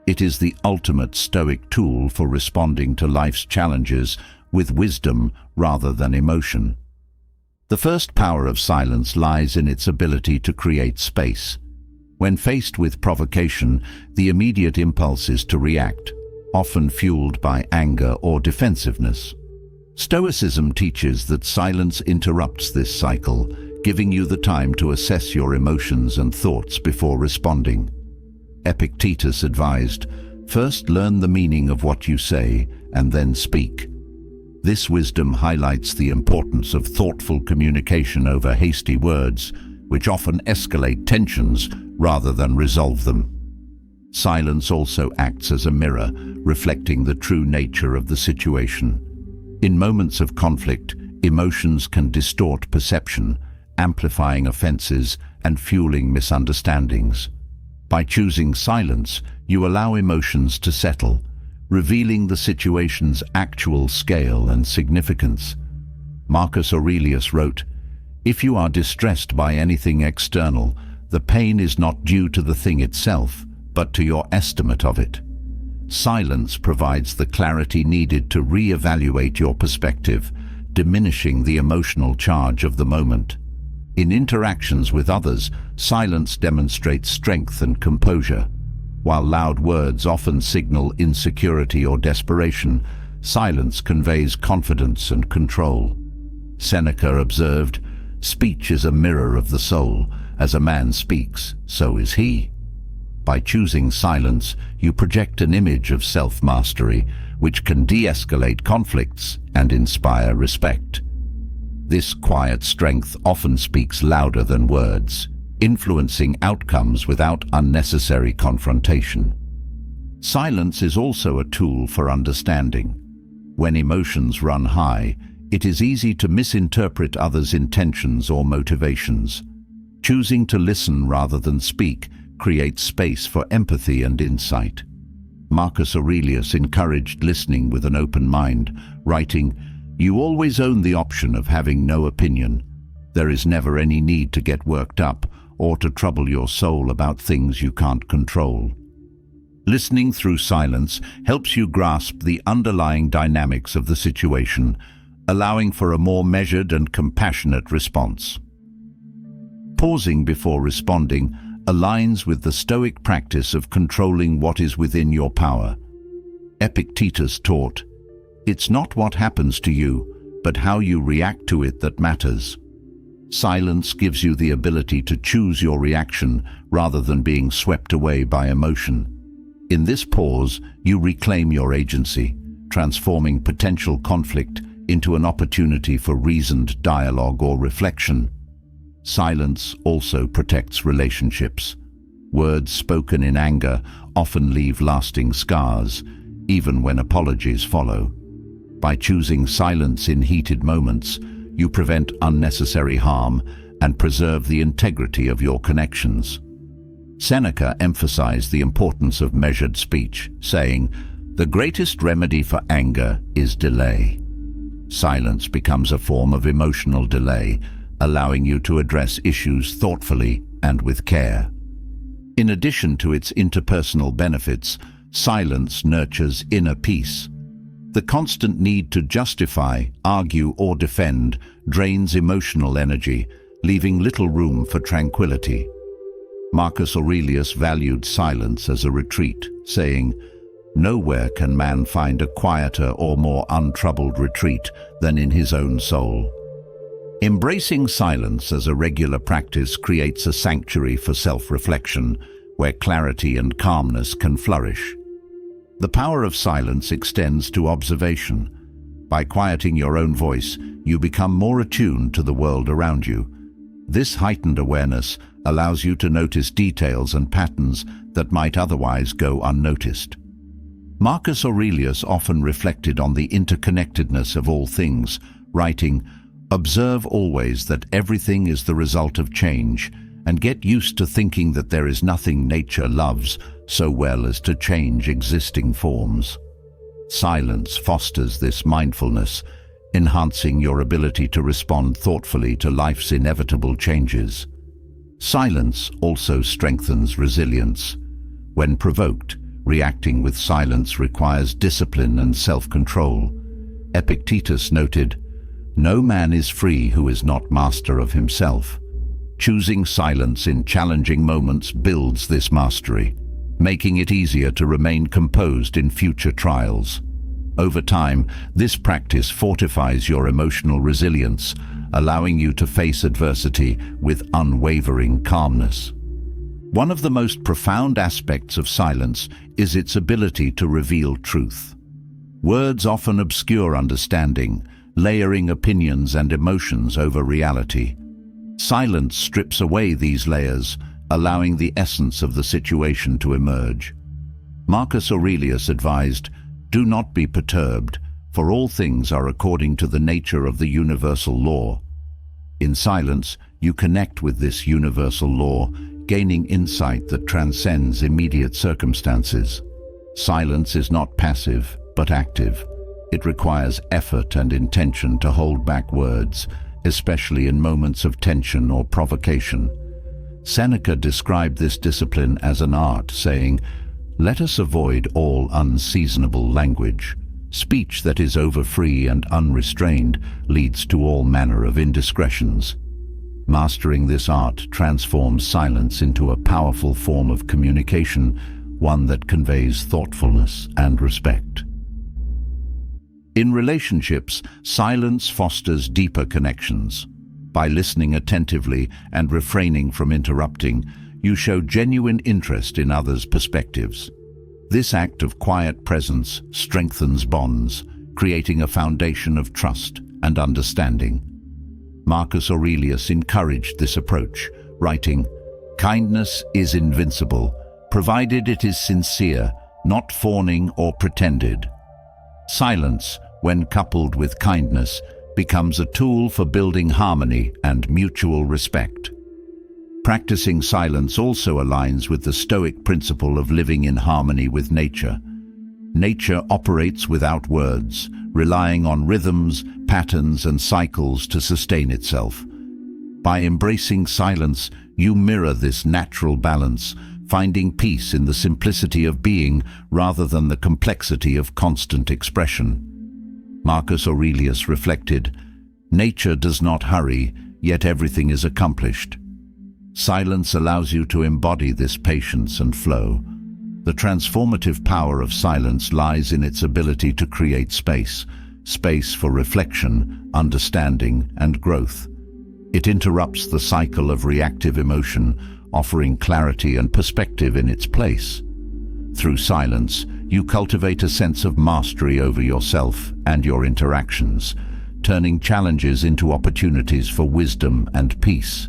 It is the ultimate Stoic tool for responding to life's challenges with wisdom rather than emotion. The first power of silence lies in its ability to create space. When faced with provocation, the immediate impulse is to react, often fueled by anger or defensiveness. Stoicism teaches that silence interrupts this cycle, giving you the time to assess your emotions and thoughts before responding. Epictetus advised, "First learn the meaning of what you say, and then speak." This wisdom highlights the importance of thoughtful communication over hasty words, which often escalate tensions rather than resolve them. Silence also acts as a mirror, reflecting the true nature of the situation. In moments of conflict, emotions can distort perception, amplifying offenses and fueling misunderstandings. By choosing silence, you allow emotions to settle, revealing the situation's actual scale and significance. Marcus Aurelius wrote, "If you are distressed by anything external, the pain is not due to the thing itself, but to your estimate of it." Silence provides the clarity needed to re-evaluate your perspective, diminishing the emotional charge of the moment. In interactions with others, silence demonstrates strength and composure. While loud words often signal insecurity or desperation, silence conveys confidence and control. Seneca observed, "Speech is a mirror of the soul. As a man speaks, so is he." By choosing silence, you project an image of self-mastery, which can de-escalate conflicts and inspire respect. This quiet strength often speaks louder than words, influencing outcomes without unnecessary confrontation. Silence is also a tool for understanding. When emotions run high, it is easy to misinterpret others' intentions or motivations. Choosing to listen rather than speak creates space for empathy and insight. Marcus Aurelius encouraged listening with an open mind, writing, "You always own the option of having no opinion. There is never any need to get worked up or to trouble your soul about things you can't control." Listening through silence helps you grasp the underlying dynamics of the situation, allowing for a more measured and compassionate response. Pausing before responding aligns with the Stoic practice of controlling what is within your power. Epictetus taught, "It's not what happens to you, but how you react to it that matters." Silence gives you the ability to choose your reaction rather than being swept away by emotion. In this pause, you reclaim your agency, transforming potential conflict into an opportunity for reasoned dialogue or reflection. Silence also protects relationships. Words spoken in anger often leave lasting scars, even when apologies follow. By choosing silence in heated moments, you prevent unnecessary harm and preserve the integrity of your connections. Seneca emphasized the importance of measured speech, saying, "The greatest remedy for anger is delay." Silence becomes a form of emotional delay, allowing you to address issues thoughtfully and with care. In addition to its interpersonal benefits, silence nurtures inner peace. The constant need to justify, argue, or defend drains emotional energy, leaving little room for tranquility. Marcus Aurelius valued silence as a retreat, saying, "Nowhere can man find a quieter or more untroubled retreat than in his own soul." Embracing silence as a regular practice creates a sanctuary for self-reflection, where clarity and calmness can flourish. The power of silence extends to observation. By quieting your own voice, you become more attuned to the world around you. This heightened awareness allows you to notice details and patterns that might otherwise go unnoticed. Marcus Aurelius often reflected on the interconnectedness of all things, writing, "Observe always that everything is the result of change, and get used to thinking that there is nothing nature loves so well as to change existing forms." Silence fosters this mindfulness, enhancing your ability to respond thoughtfully to life's inevitable changes. Silence also strengthens resilience. When provoked, reacting with silence requires discipline and self-control. Epictetus noted, "No man is free who is not master of himself." Choosing silence in challenging moments builds this mastery, making it easier to remain composed in future trials. Over time, this practice fortifies your emotional resilience, allowing you to face adversity with unwavering calmness. One of the most profound aspects of silence is its ability to reveal truth. Words often obscure understanding, layering opinions and emotions over reality. Silence strips away these layers, allowing the essence of the situation to emerge. Marcus Aurelius advised, "Do not be perturbed, for all things are according to the nature of the universal law." In silence, you connect with this universal law, gaining insight that transcends immediate circumstances. Silence is not passive, but active. It requires effort and intention to hold back words, especially in moments of tension or provocation. Seneca described this discipline as an art, saying, "Let us avoid all unseasonable language. Speech that is overfree and unrestrained leads to all manner of indiscretions." Mastering this art transforms silence into a powerful form of communication, one that conveys thoughtfulness and respect. In relationships, silence fosters deeper connections. By listening attentively and refraining from interrupting, you show genuine interest in others' perspectives. This act of quiet presence strengthens bonds, creating a foundation of trust and understanding. Marcus Aurelius encouraged this approach, writing, "Kindness is invincible, provided it is sincere, not fawning or pretended." Silence, when coupled with kindness, becomes a tool for building harmony and mutual respect. Practicing silence also aligns with the Stoic principle of living in harmony with nature. Nature operates without words, relying on rhythms, patterns, and cycles to sustain itself. By embracing silence, you mirror this natural balance, finding peace in the simplicity of being rather than the complexity of constant expression. Marcus Aurelius reflected, "Nature does not hurry, yet everything is accomplished." Silence allows you to embody this patience and flow. The transformative power of silence lies in its ability to create space for reflection, understanding, and growth. It interrupts the cycle of reactive emotion, offering clarity and perspective in its place. Through silence, you cultivate a sense of mastery over yourself and your interactions, turning challenges into opportunities for wisdom and peace.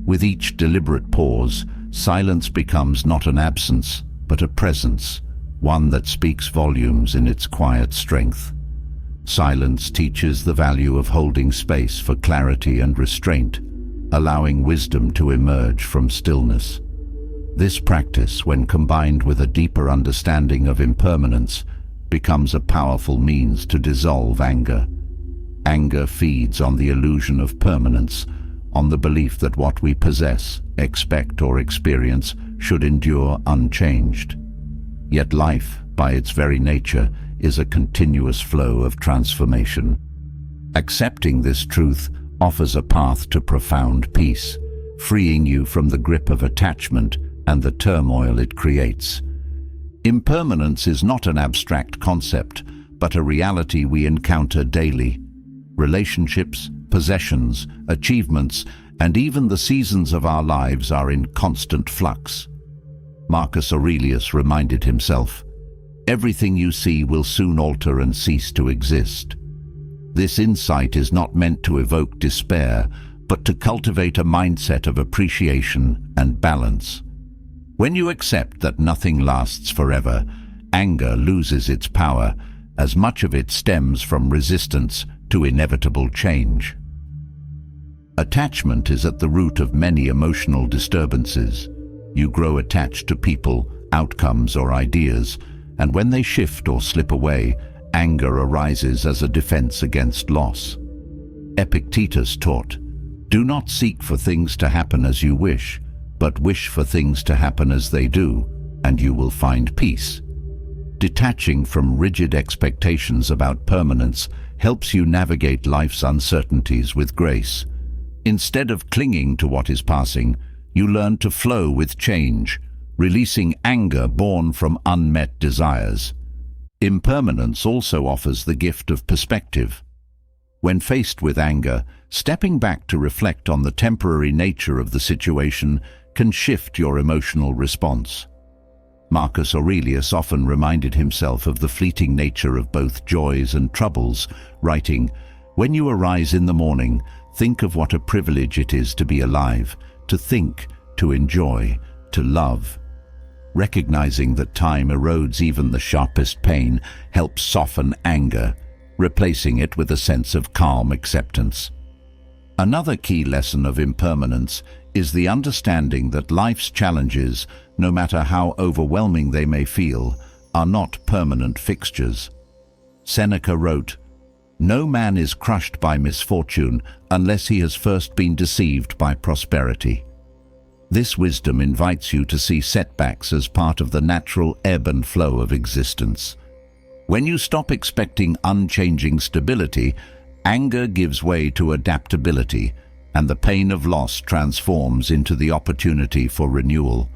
With each deliberate pause, silence becomes not an absence, but a presence, one that speaks volumes in its quiet strength. Silence teaches the value of holding space for clarity and restraint, allowing wisdom to emerge from stillness. This practice, when combined with a deeper understanding of impermanence, becomes a powerful means to dissolve anger. Anger feeds on the illusion of permanence, on the belief that what we possess, expect, or experience should endure unchanged. Yet life, by its very nature, is a continuous flow of transformation. Accepting this truth offers a path to profound peace, freeing you from the grip of attachment and the turmoil it creates. Impermanence is not an abstract concept, but a reality we encounter daily. Relationships, possessions, achievements, and even the seasons of our lives are in constant flux. Marcus Aurelius reminded himself, "Everything you see will soon alter and cease to exist." This insight is not meant to evoke despair, but to cultivate a mindset of appreciation and balance. When you accept that nothing lasts forever, anger loses its power, as much of it stems from resistance to inevitable change. Attachment is at the root of many emotional disturbances. You grow attached to people, outcomes, or ideas, and when they shift or slip away, anger arises as a defense against loss. Epictetus taught, "Do not seek for things to happen as you wish, but wish for things to happen as they do, and you will find peace." Detaching from rigid expectations about permanence helps you navigate life's uncertainties with grace. Instead of clinging to what is passing, you learn to flow with change, releasing anger born from unmet desires. Impermanence also offers the gift of perspective. When faced with anger, stepping back to reflect on the temporary nature of the situation can shift your emotional response. Marcus Aurelius often reminded himself of the fleeting nature of both joys and troubles, writing, "When you arise in the morning, think of what a privilege it is to be alive, to think, to enjoy, to love." Recognizing that time erodes even the sharpest pain helps soften anger, replacing it with a sense of calm acceptance. Another key lesson of impermanence is the understanding that life's challenges, no matter how overwhelming they may feel, are not permanent fixtures. Seneca wrote, "No man is crushed by misfortune unless he has first been deceived by prosperity." This wisdom invites you to see setbacks as part of the natural ebb and flow of existence. When you stop expecting unchanging stability, anger gives way to adaptability, and the pain of loss transforms into the opportunity for renewal.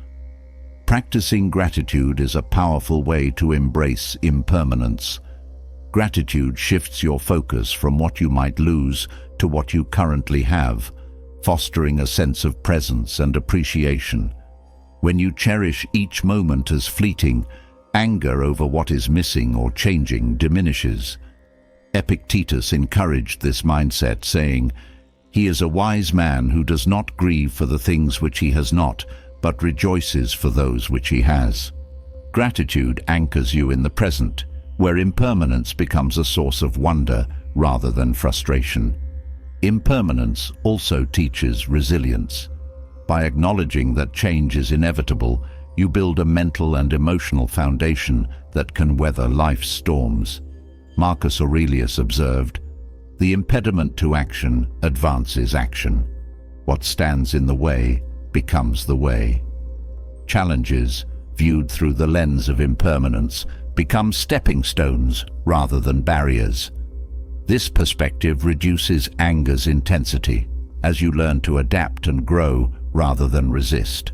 Practicing gratitude is a powerful way to embrace impermanence. Gratitude shifts your focus from what you might lose to what you currently have, fostering a sense of presence and appreciation. When you cherish each moment as fleeting, anger over what is missing or changing diminishes. Epictetus encouraged this mindset, saying, "He is a wise man who does not grieve for the things which he has not, but rejoices for those which he has." Gratitude anchors you in the present, where impermanence becomes a source of wonder rather than frustration. Impermanence also teaches resilience. By acknowledging that change is inevitable, you build a mental and emotional foundation that can weather life's storms. Marcus Aurelius observed, "The impediment to action advances action. What stands in the way becomes the way." Challenges, viewed through the lens of impermanence, become stepping stones rather than barriers. This perspective reduces anger's intensity as you learn to adapt and grow rather than resist.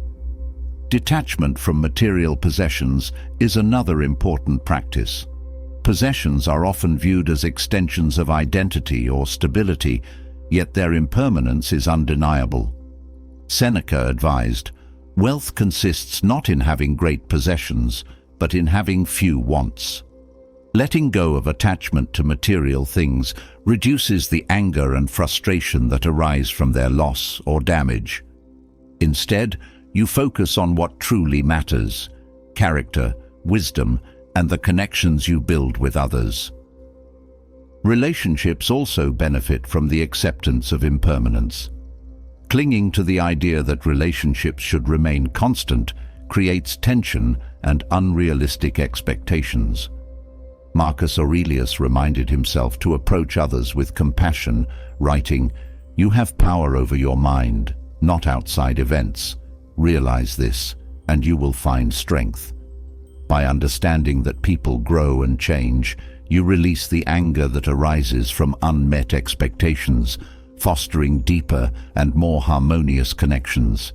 Detachment from material possessions is another important practice. Possessions are often viewed as extensions of identity or stability, yet their impermanence is undeniable. Seneca advised, "Wealth consists not in having great possessions, but in having few wants." Letting go of attachment to material things reduces the anger and frustration that arise from their loss or damage. Instead, you focus on what truly matters: character, wisdom, and the connections you build with others. Relationships also benefit from the acceptance of impermanence. Clinging to the idea that relationships should remain constant creates tension and unrealistic expectations. Marcus Aurelius reminded himself to approach others with compassion, writing, "You have power over your mind, not outside events. Realize this, and you will find strength." By understanding that people grow and change, you release the anger that arises from unmet expectations, fostering deeper and more harmonious connections.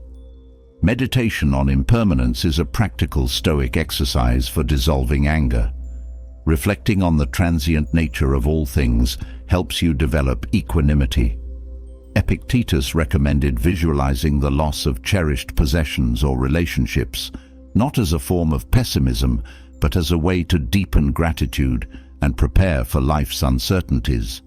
Meditation on impermanence is a practical Stoic exercise for dissolving anger. Reflecting on the transient nature of all things helps you develop equanimity. Epictetus recommended visualizing the loss of cherished possessions or relationships, not as a form of pessimism, but as a way to deepen gratitude and prepare for life's uncertainties.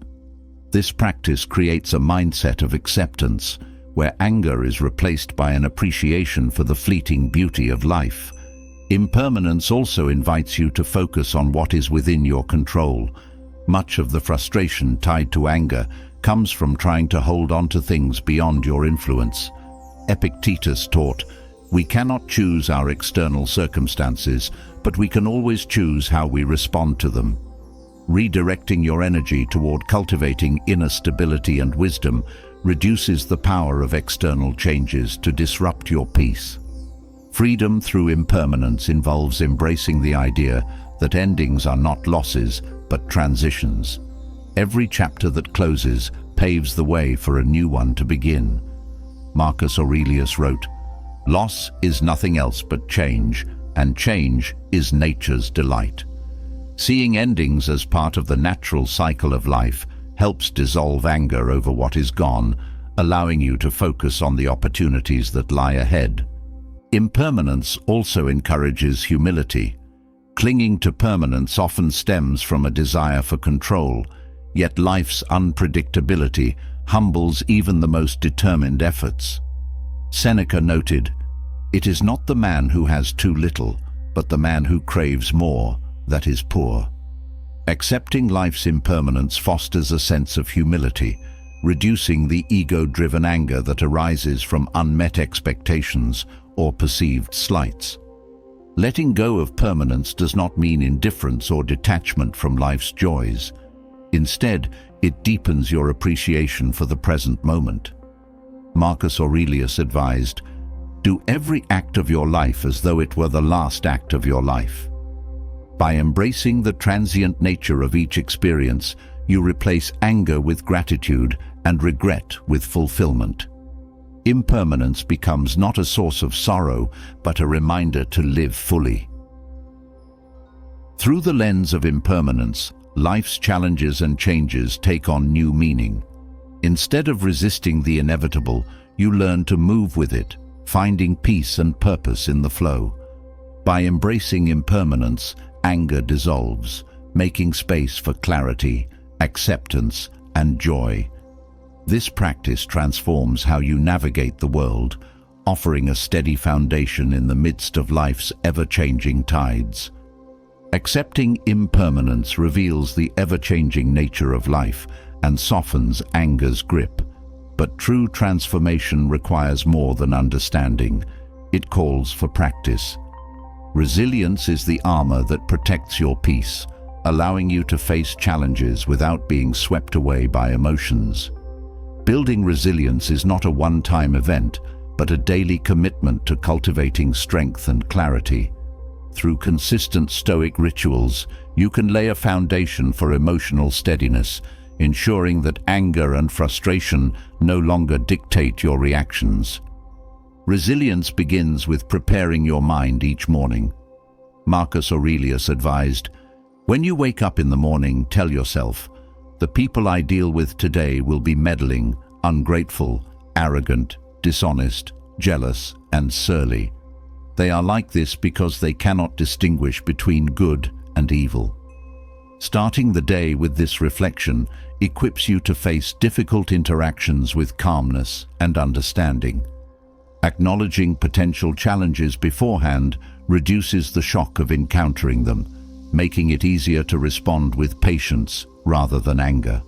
This practice creates a mindset of acceptance, where anger is replaced by an appreciation for the fleeting beauty of life. Impermanence also invites you to focus on what is within your control. Much of the frustration tied to anger comes from trying to hold on to things beyond your influence. Epictetus taught, "We cannot choose our external circumstances, but we can always choose how we respond to them." Redirecting your energy toward cultivating inner stability and wisdom reduces the power of external changes to disrupt your peace. Freedom through impermanence involves embracing the idea that endings are not losses, but transitions. Every chapter that closes paves the way for a new one to begin. Marcus Aurelius wrote, "Loss is nothing else but change, and change is nature's delight." Seeing endings as part of the natural cycle of life helps dissolve anger over what is gone, allowing you to focus on the opportunities that lie ahead. Impermanence also encourages humility. Clinging to permanence often stems from a desire for control, yet life's unpredictability humbles even the most determined efforts. Seneca noted, "It is not the man who has too little, but the man who craves more, that is poor." Accepting life's impermanence fosters a sense of humility, reducing the ego-driven anger that arises from unmet expectations or perceived slights. Letting go of permanence does not mean indifference or detachment from life's joys. Instead, it deepens your appreciation for the present moment. Marcus Aurelius advised, "Do every act of your life as though it were the last act of your life." By embracing the transient nature of each experience, you replace anger with gratitude and regret with fulfillment. Impermanence becomes not a source of sorrow, but a reminder to live fully. Through the lens of impermanence, life's challenges and changes take on new meaning. Instead of resisting the inevitable, you learn to move with it, finding peace and purpose in the flow. By embracing impermanence, anger dissolves, making space for clarity, acceptance, and joy. This practice transforms how you navigate the world, offering a steady foundation in the midst of life's ever-changing tides. Accepting impermanence reveals the ever-changing nature of life and softens anger's grip. But true transformation requires more than understanding. It calls for practice. Resilience is the armor that protects your peace, allowing you to face challenges without being swept away by emotions. Building resilience is not a one-time event, but a daily commitment to cultivating strength and clarity. Through consistent Stoic rituals, you can lay a foundation for emotional steadiness, ensuring that anger and frustration no longer dictate your reactions. Resilience begins with preparing your mind each morning. Marcus Aurelius advised, "When you wake up in the morning, tell yourself, 'The people I deal with today will be meddling, ungrateful, arrogant, dishonest, jealous, and surly. They are like this because they cannot distinguish between good and evil.'" Starting the day with this reflection equips you to face difficult interactions with calmness and understanding. Acknowledging potential challenges beforehand reduces the shock of encountering them, making it easier to respond with patience rather than anger.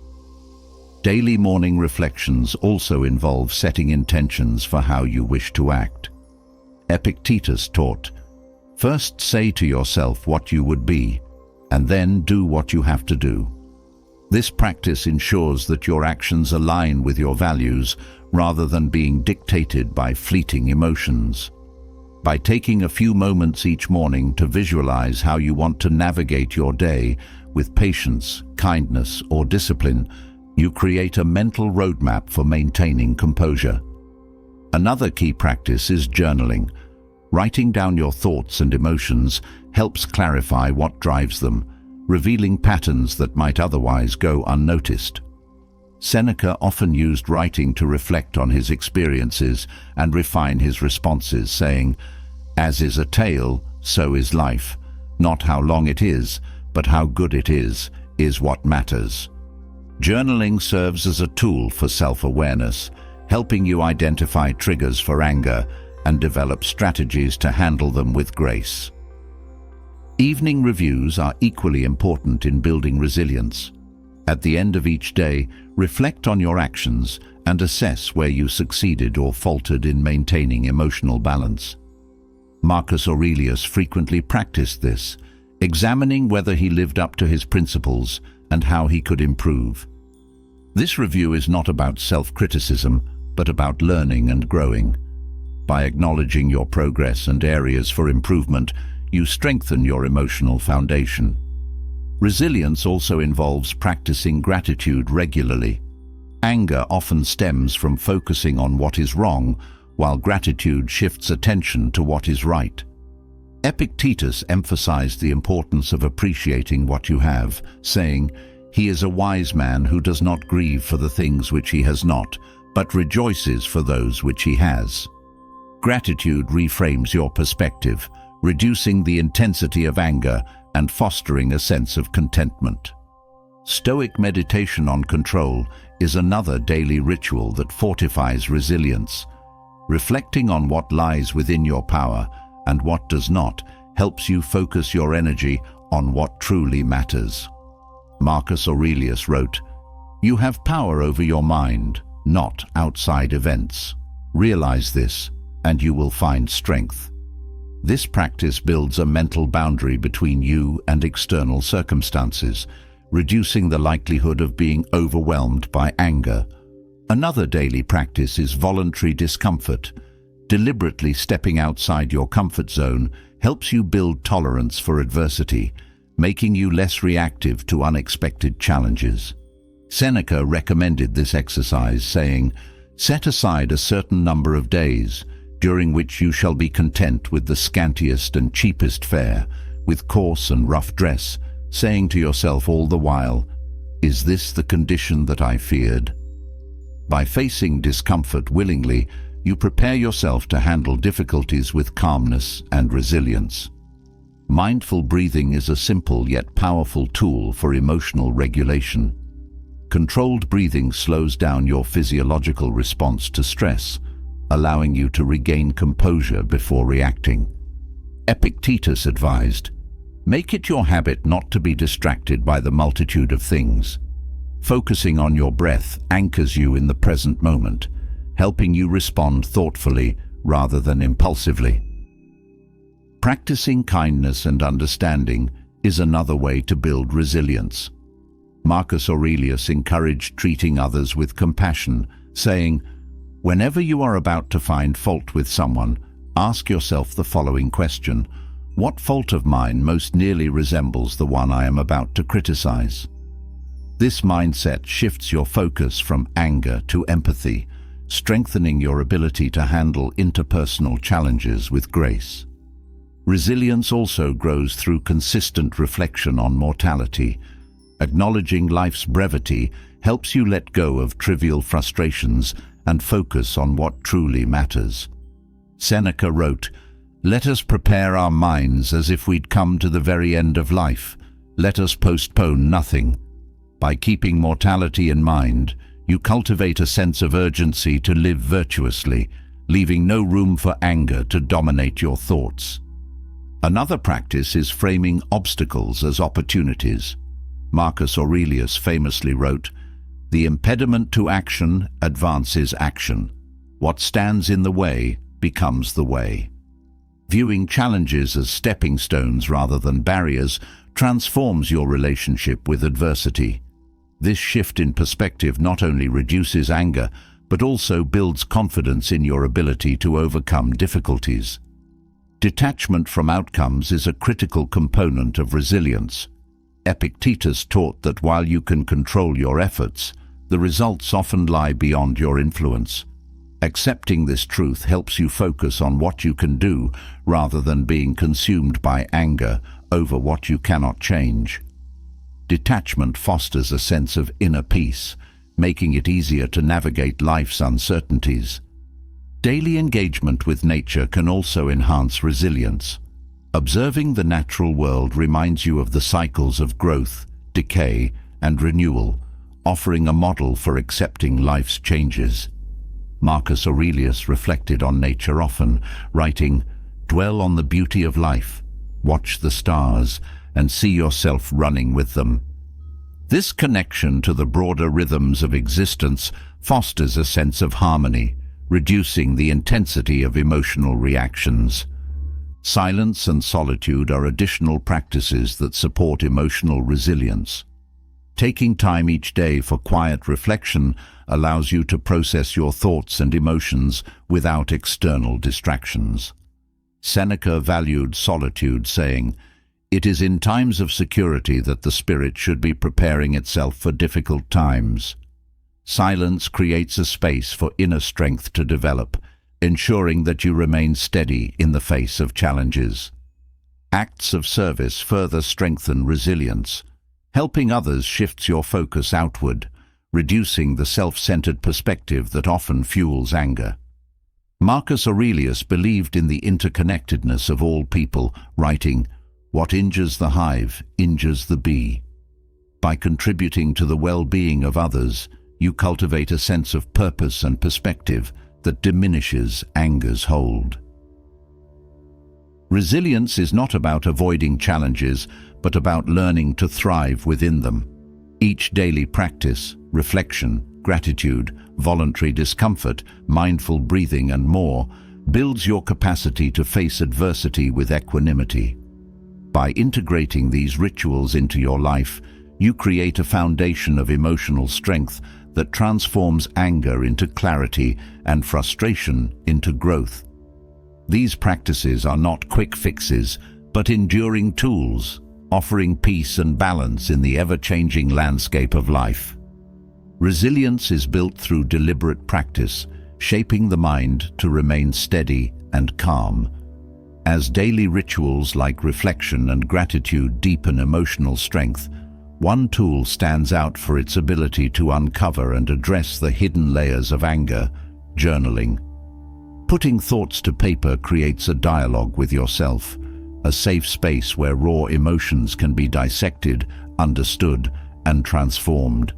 Daily morning reflections also involve setting intentions for how you wish to act. Epictetus taught, "First say to yourself what you would be, and then do what you have to do." This practice ensures that your actions align with your values rather than being dictated by fleeting emotions. By taking a few moments each morning to visualize how you want to navigate your day with patience, kindness, or discipline, you create a mental roadmap for maintaining composure. Another key practice is journaling. Writing down your thoughts and emotions helps clarify what drives them, revealing patterns that might otherwise go unnoticed. Seneca often used writing to reflect on his experiences and refine his responses, saying, "As is a tale, so is life. Not how long it is, but how good it is what matters." Journaling serves as a tool for self-awareness, helping you identify triggers for anger and develop strategies to handle them with grace. Evening reviews are equally important in building resilience. At the end of each day, reflect on your actions and assess where you succeeded or faltered in maintaining emotional balance. Marcus Aurelius frequently practiced this, examining whether he lived up to his principles and how he could improve. This review is not about self-criticism, but about learning and growing. By acknowledging your progress and areas for improvement, you strengthen your emotional foundation. Resilience also involves practicing gratitude regularly. Anger often stems from focusing on what is wrong, while gratitude shifts attention to what is right. Epictetus emphasized the importance of appreciating what you have, saying, "He is a wise man who does not grieve for the things which he has not, but rejoices for those which he has." Gratitude reframes your perspective, reducing the intensity of anger and fostering a sense of contentment. Stoic meditation on control is another daily ritual that fortifies resilience. Reflecting on what lies within your power and what does not helps you focus your energy on what truly matters. Marcus Aurelius wrote, "You have power over your mind, not outside events. Realize this, and you will find strength." This practice builds a mental boundary between you and external circumstances, reducing the likelihood of being overwhelmed by anger. Another daily practice is voluntary discomfort. Deliberately stepping outside your comfort zone helps you build tolerance for adversity, making you less reactive to unexpected challenges. Seneca recommended this exercise, saying, "Set aside a certain number of days, during which you shall be content with the scantiest and cheapest fare, with coarse and rough dress, saying to yourself all the while, 'Is this the condition that I feared?'" By facing discomfort willingly, you prepare yourself to handle difficulties with calmness and resilience. Mindful breathing is a simple yet powerful tool for emotional regulation. Controlled breathing slows down your physiological response to stress, allowing you to regain composure before reacting. Epictetus advised, "Make it your habit not to be distracted by the multitude of things. Focusing on your breath anchors you in the present moment, helping you respond thoughtfully rather than impulsively." Practicing kindness and understanding is another way to build resilience. Marcus Aurelius encouraged treating others with compassion, saying, "Whenever you are about to find fault with someone, ask yourself the following question: what fault of mine most nearly resembles the one I am about to criticize?" This mindset shifts your focus from anger to empathy, strengthening your ability to handle interpersonal challenges with grace. Resilience also grows through consistent reflection on mortality. Acknowledging life's brevity helps you let go of trivial frustrations and focus on what truly matters. Seneca wrote, "Let us prepare our minds as if we'd come to the very end of life. Let us postpone nothing." By keeping mortality in mind, you cultivate a sense of urgency to live virtuously, leaving no room for anger to dominate your thoughts. Another practice is framing obstacles as opportunities. Marcus Aurelius famously wrote, "The impediment to action advances action. What stands in the way becomes the way." Viewing challenges as stepping stones rather than barriers transforms your relationship with adversity. This shift in perspective not only reduces anger, but also builds confidence in your ability to overcome difficulties. Detachment from outcomes is a critical component of resilience. Epictetus taught that while you can control your efforts, the results often lie beyond your influence. Accepting this truth helps you focus on what you can do rather than being consumed by anger over what you cannot change. Detachment fosters a sense of inner peace, making it easier to navigate life's uncertainties. Daily engagement with nature can also enhance resilience. Observing the natural world reminds you of the cycles of growth, decay, and renewal, offering a model for accepting life's changes. Marcus Aurelius reflected on nature often, writing, "Dwell on the beauty of life, watch the stars, and see yourself running with them." This connection to the broader rhythms of existence fosters a sense of harmony, reducing the intensity of emotional reactions. Silence and solitude are additional practices that support emotional resilience. Taking time each day for quiet reflection allows you to process your thoughts and emotions without external distractions. Seneca valued solitude, saying, "It is in times of security that the spirit should be preparing itself for difficult times." Silence creates a space for inner strength to develop, ensuring that you remain steady in the face of challenges. Acts of service further strengthen resilience. Helping others shifts your focus outward, reducing the self-centered perspective that often fuels anger. Marcus Aurelius believed in the interconnectedness of all people, writing, "What injures the hive injures the bee." By contributing to the well-being of others, you cultivate a sense of purpose and perspective that diminishes anger's hold. Resilience is not about avoiding challenges, but about learning to thrive within them. Each daily practice, reflection, gratitude, voluntary discomfort, mindful breathing, and more, builds your capacity to face adversity with equanimity. By integrating these rituals into your life, you create a foundation of emotional strength that transforms anger into clarity and frustration into growth. These practices are not quick fixes, but enduring tools, offering peace and balance in the ever-changing landscape of life. Resilience is built through deliberate practice, shaping the mind to remain steady and calm. As daily rituals like reflection and gratitude deepen emotional strength, one tool stands out for its ability to uncover and address the hidden layers of anger: journaling. Putting thoughts to paper creates a dialogue with yourself, a safe space where raw emotions can be dissected, understood, and transformed.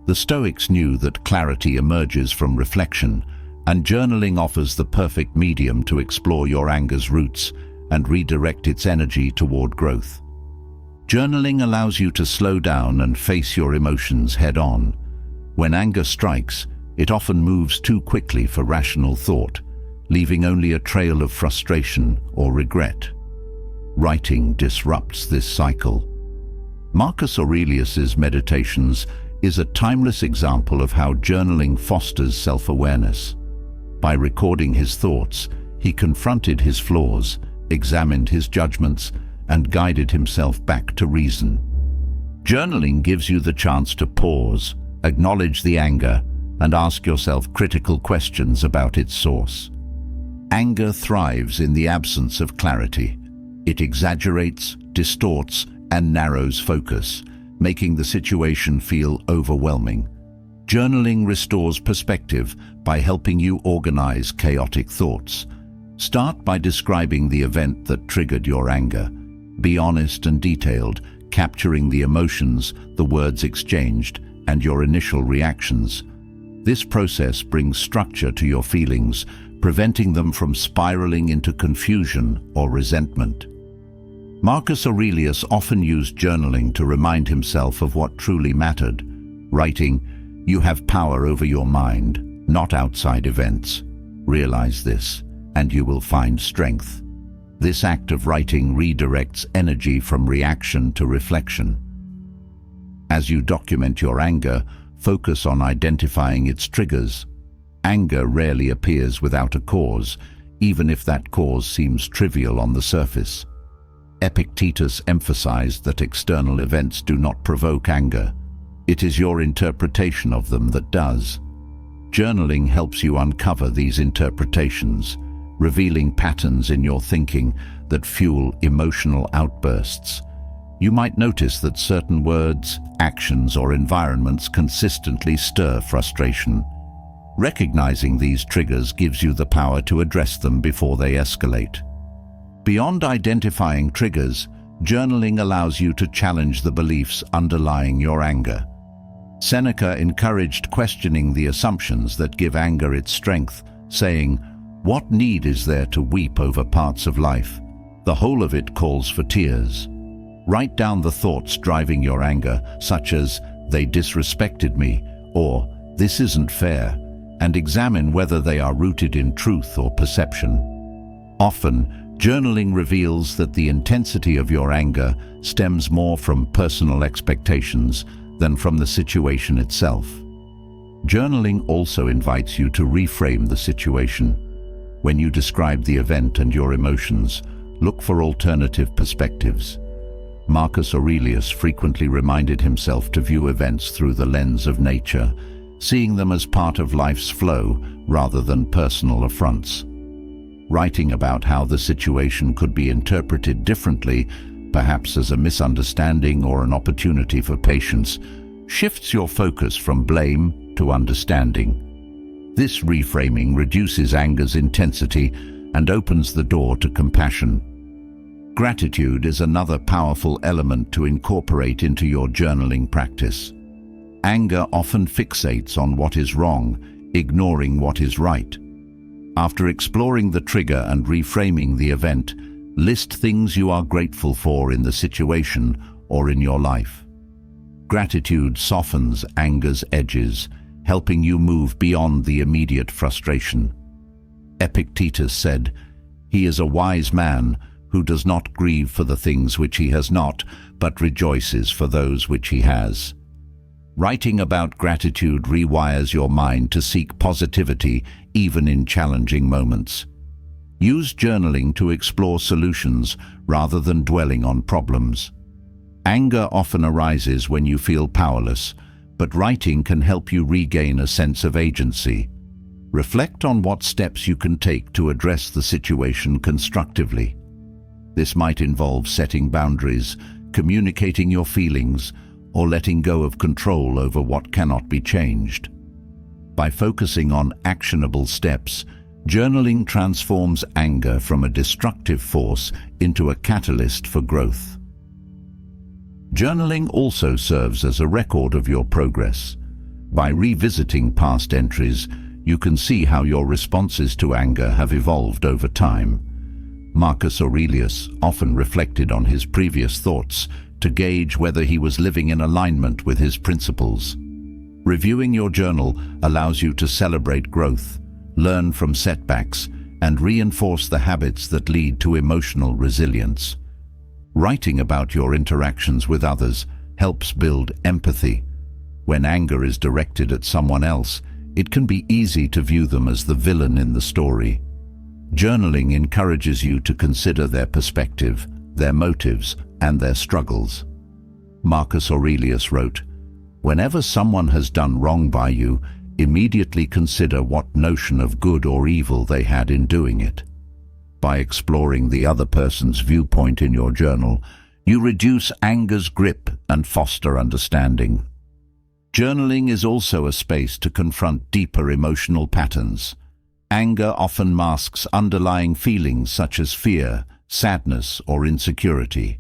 The Stoics knew that clarity emerges from reflection, and journaling offers the perfect medium to explore your anger's roots and redirect its energy toward growth. Journaling allows you to slow down and face your emotions head-on. When anger strikes, it often moves too quickly for rational thought, leaving only a trail of frustration or regret. Writing disrupts this cycle. Marcus Aurelius's Meditations is a timeless example of how journaling fosters self-awareness. By recording his thoughts, he confronted his flaws, examined his judgments, and guided himself back to reason. Journaling gives you the chance to pause, acknowledge the anger, and ask yourself critical questions about its source. Anger thrives in the absence of clarity. It exaggerates, distorts, and narrows focus, making the situation feel overwhelming. Journaling restores perspective by helping you organize chaotic thoughts. Start by describing the event that triggered your anger. Be honest and detailed, capturing the emotions, the words exchanged, and your initial reactions. This process brings structure to your feelings, preventing them from spiraling into confusion or resentment. Marcus Aurelius often used journaling to remind himself of what truly mattered, writing, "You have power over your mind, not outside events. Realize this, and you will find strength." This act of writing redirects energy from reaction to reflection. As you document your anger, focus on identifying its triggers. Anger rarely appears without a cause, even if that cause seems trivial on the surface. Epictetus emphasized that external events do not provoke anger. It is your interpretation of them that does. Journaling helps you uncover these interpretations, revealing patterns in your thinking that fuel emotional outbursts. You might notice that certain words, actions, or environments consistently stir frustration. Recognizing these triggers gives you the power to address them before they escalate. Beyond identifying triggers, journaling allows you to challenge the beliefs underlying your anger. Seneca encouraged questioning the assumptions that give anger its strength, saying, "What need is there to weep over parts of life? The whole of it calls for tears." Write down the thoughts driving your anger, such as, "They disrespected me," or "This isn't fair," and examine whether they are rooted in truth or perception. Often, journaling reveals that the intensity of your anger stems more from personal expectations than from the situation itself. Journaling also invites you to reframe the situation. When you describe the event and your emotions, look for alternative perspectives. Marcus Aurelius frequently reminded himself to view events through the lens of nature, seeing them as part of life's flow rather than personal affronts. Writing about how the situation could be interpreted differently, perhaps as a misunderstanding or an opportunity for patience, shifts your focus from blame to understanding. This reframing reduces anger's intensity and opens the door to compassion. Gratitude is another powerful element to incorporate into your journaling practice. Anger often fixates on what is wrong, ignoring what is right. After exploring the trigger and reframing the event, list things you are grateful for in the situation or in your life. Gratitude softens anger's edges, helping you move beyond the immediate frustration. Epictetus said, "He is a wise man who does not grieve for the things which he has not, but rejoices for those which he has." Writing about gratitude rewires your mind to seek positivity even in challenging moments. Use journaling to explore solutions rather than dwelling on problems. Anger often arises when you feel powerless, but writing can help you regain a sense of agency. Reflect on what steps you can take to address the situation constructively. This might involve setting boundaries, communicating your feelings, or letting go of control over what cannot be changed. By focusing on actionable steps, journaling transforms anger from a destructive force into a catalyst for growth. Journaling also serves as a record of your progress. By revisiting past entries, you can see how your responses to anger have evolved over time. Marcus Aurelius often reflected on his previous thoughts to gauge whether he was living in alignment with his principles. Reviewing your journal allows you to celebrate growth, learn from setbacks, and reinforce the habits that lead to emotional resilience. Writing about your interactions with others helps build empathy. When anger is directed at someone else, it can be easy to view them as the villain in the story. Journaling encourages you to consider their perspective, their motives, and their struggles. Marcus Aurelius wrote, "Whenever someone has done wrong by you, immediately consider what notion of good or evil they had in doing it. By exploring the other person's viewpoint in your journal, you reduce anger's grip and foster understanding. Journaling is also a space to confront deeper emotional patterns. Anger often masks underlying feelings such as fear, sadness, or insecurity.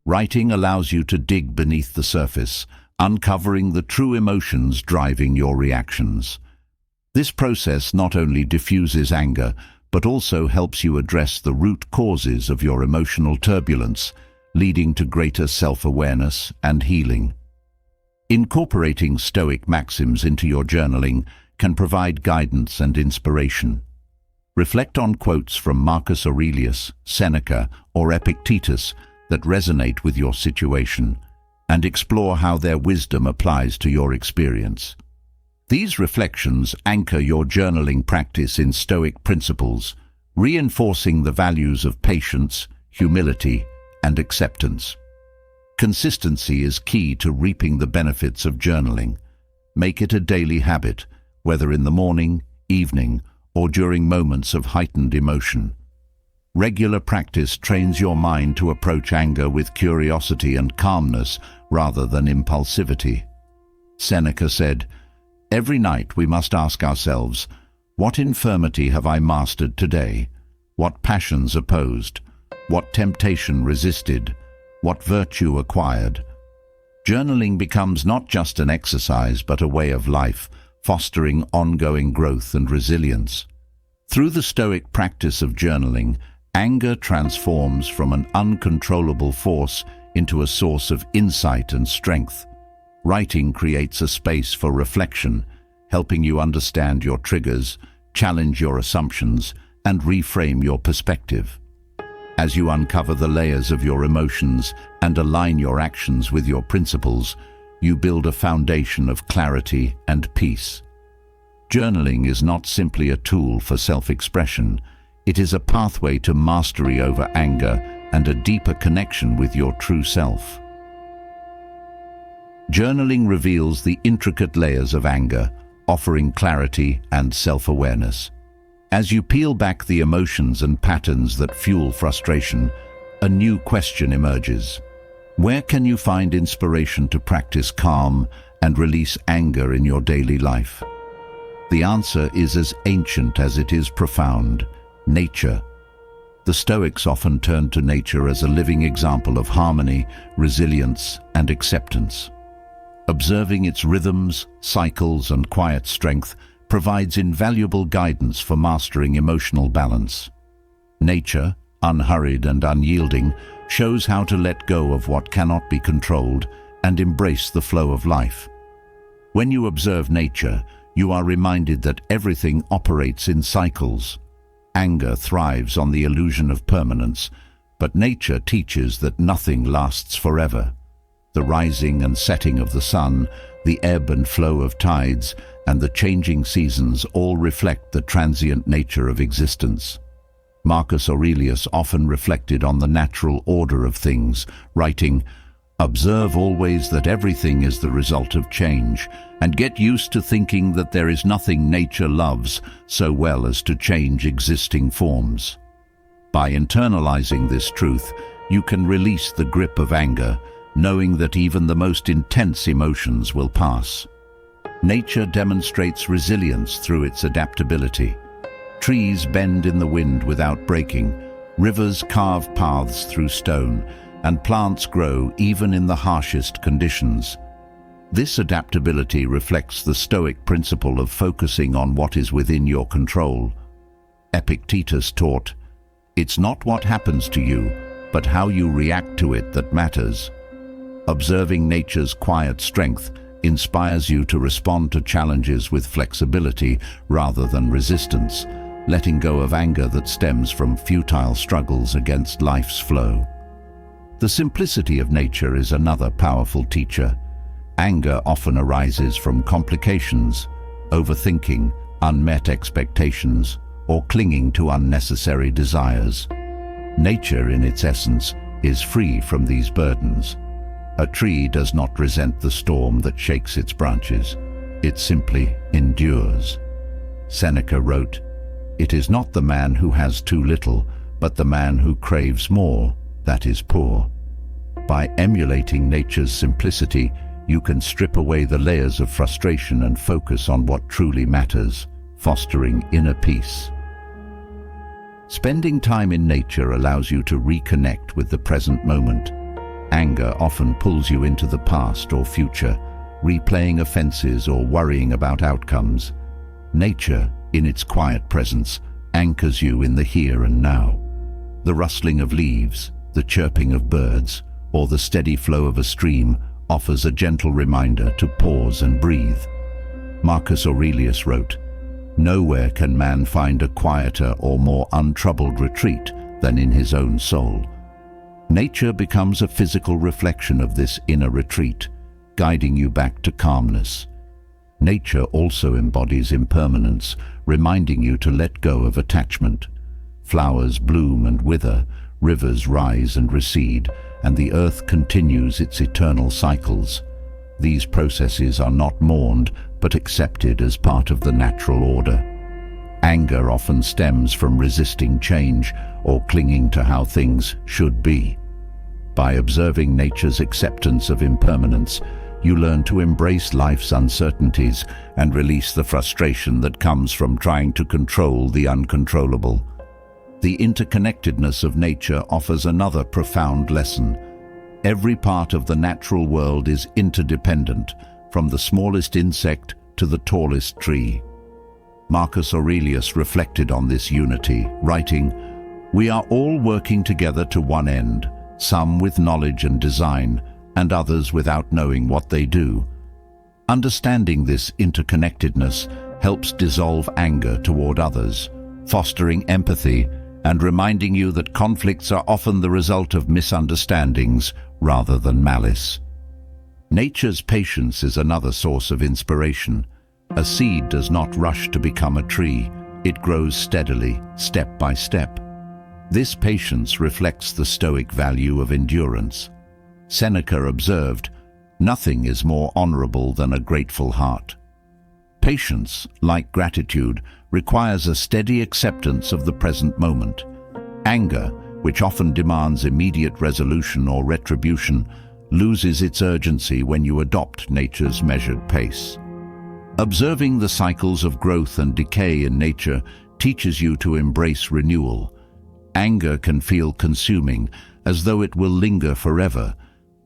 Writing allows you to dig beneath the surface, uncovering the true emotions driving your reactions. This process not only diffuses anger, but also helps you address the root causes of your emotional turbulence, leading to greater self-awareness and healing. Incorporating Stoic maxims into your journaling can provide guidance and inspiration. Reflect on quotes from Marcus Aurelius, Seneca, or Epictetus that resonate with your situation, and explore how their wisdom applies to your experience. These reflections anchor your journaling practice in Stoic principles, reinforcing the values of patience, humility, and acceptance. Consistency is key to reaping the benefits of journaling. Make it a daily habit, whether in the morning, evening, or during moments of heightened emotion. Regular practice trains your mind to approach anger with curiosity and calmness rather than impulsivity. Seneca said, "Every night we must ask ourselves, what infirmity have I mastered today? What passions opposed? What temptation resisted? What virtue acquired?" Journaling becomes not just an exercise but a way of life, fostering ongoing growth and resilience. Through the Stoic practice of journaling, anger transforms from an uncontrollable force into a source of insight and strength. Writing creates a space for reflection, helping you understand your triggers, challenge your assumptions, and reframe your perspective. As you uncover the layers of your emotions and align your actions with your principles, you build a foundation of clarity and peace. Journaling is not simply a tool for self-expression. It is a pathway to mastery over anger and a deeper connection with your true self. Journaling reveals the intricate layers of anger, offering clarity and self-awareness. As you peel back the emotions and patterns that fuel frustration, a new question emerges. Where can you find inspiration to practice calm and release anger in your daily life? The answer is as ancient as it is profound: nature. The Stoics often turned to nature as a living example of harmony, resilience, and acceptance. Observing its rhythms, cycles, and quiet strength provides invaluable guidance for mastering emotional balance. Nature, unhurried and unyielding, shows how to let go of what cannot be controlled and embrace the flow of life. When you observe nature, you are reminded that everything operates in cycles. Anger thrives on the illusion of permanence, but nature teaches that nothing lasts forever. The rising and setting of the sun, the ebb and flow of tides, and the changing seasons all reflect the transient nature of existence. Marcus Aurelius often reflected on the natural order of things, writing, "Observe always that everything is the result of change, and get used to thinking that there is nothing nature loves so well as to change existing forms." By internalizing this truth, you can release the grip of anger, knowing that even the most intense emotions will pass. Nature demonstrates resilience through its adaptability. Trees bend in the wind without breaking, rivers carve paths through stone, and plants grow even in the harshest conditions. This adaptability reflects the Stoic principle of focusing on what is within your control. Epictetus taught, "It's not what happens to you, but how you react to it that matters." Observing nature's quiet strength inspires you to respond to challenges with flexibility rather than resistance, letting go of anger that stems from futile struggles against life's flow. The simplicity of nature is another powerful teacher. Anger often arises from complications, overthinking, unmet expectations, or clinging to unnecessary desires. Nature, in its essence, is free from these burdens. A tree does not resent the storm that shakes its branches. it simply endures. Seneca wrote, "It is not the man who has too little, but the man who craves more, that is poor." By emulating nature's simplicity, you can strip away the layers of frustration and focus on what truly matters, fostering inner peace. Spending time in nature allows you to reconnect with the present moment. Anger often pulls you into the past or future, replaying offenses or worrying about outcomes. Nature, in its quiet presence, anchors you in the here and now. The rustling of leaves, the chirping of birds, or the steady flow of a stream offers a gentle reminder to pause and breathe. Marcus Aurelius wrote, "Nowhere can man find a quieter or more untroubled retreat than in his own soul." Nature becomes a physical reflection of this inner retreat, guiding you back to calmness. Nature also embodies impermanence, reminding you to let go of attachment. Flowers bloom and wither, rivers rise and recede, and the earth continues its eternal cycles. These processes are not mourned, but accepted as part of the natural order. Anger often stems from resisting change or clinging to how things should be. By observing nature's acceptance of impermanence, you learn to embrace life's uncertainties and release the frustration that comes from trying to control the uncontrollable. The interconnectedness of nature offers another profound lesson. Every part of the natural world is interdependent, from the smallest insect to the tallest tree. Marcus Aurelius reflected on this unity, writing, "We are all working together to one end, some with knowledge and design, and others without knowing what they do." Understanding this interconnectedness helps dissolve anger toward others, fostering empathy and reminding you that conflicts are often the result of misunderstandings rather than malice. Nature's patience is another source of inspiration. A seed does not rush to become a tree. It grows steadily, step by step. This patience reflects the Stoic value of endurance. Seneca observed, "Nothing is more honorable than a grateful heart." Patience, like gratitude, requires a steady acceptance of the present moment. Anger, which often demands immediate resolution or retribution, loses its urgency when you adopt nature's measured pace. Observing the cycles of growth and decay in nature teaches you to embrace renewal. Anger can feel consuming, as though it will linger forever,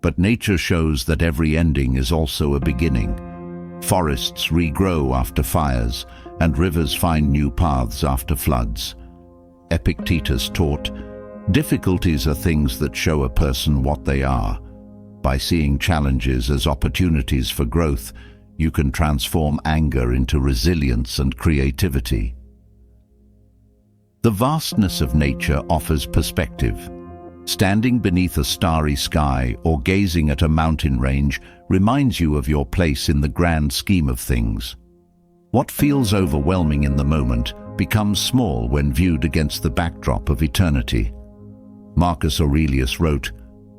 but nature shows that every ending is also a beginning. Forests regrow after fires, and rivers find new paths after floods. Epictetus taught, "Difficulties are things that show a person what they are." By seeing challenges as opportunities for growth, you can transform anger into resilience and creativity. The vastness of nature offers perspective. Standing beneath a starry sky or gazing at a mountain range reminds you of your place in the grand scheme of things. What feels overwhelming in the moment becomes small when viewed against the backdrop of eternity. Marcus Aurelius wrote,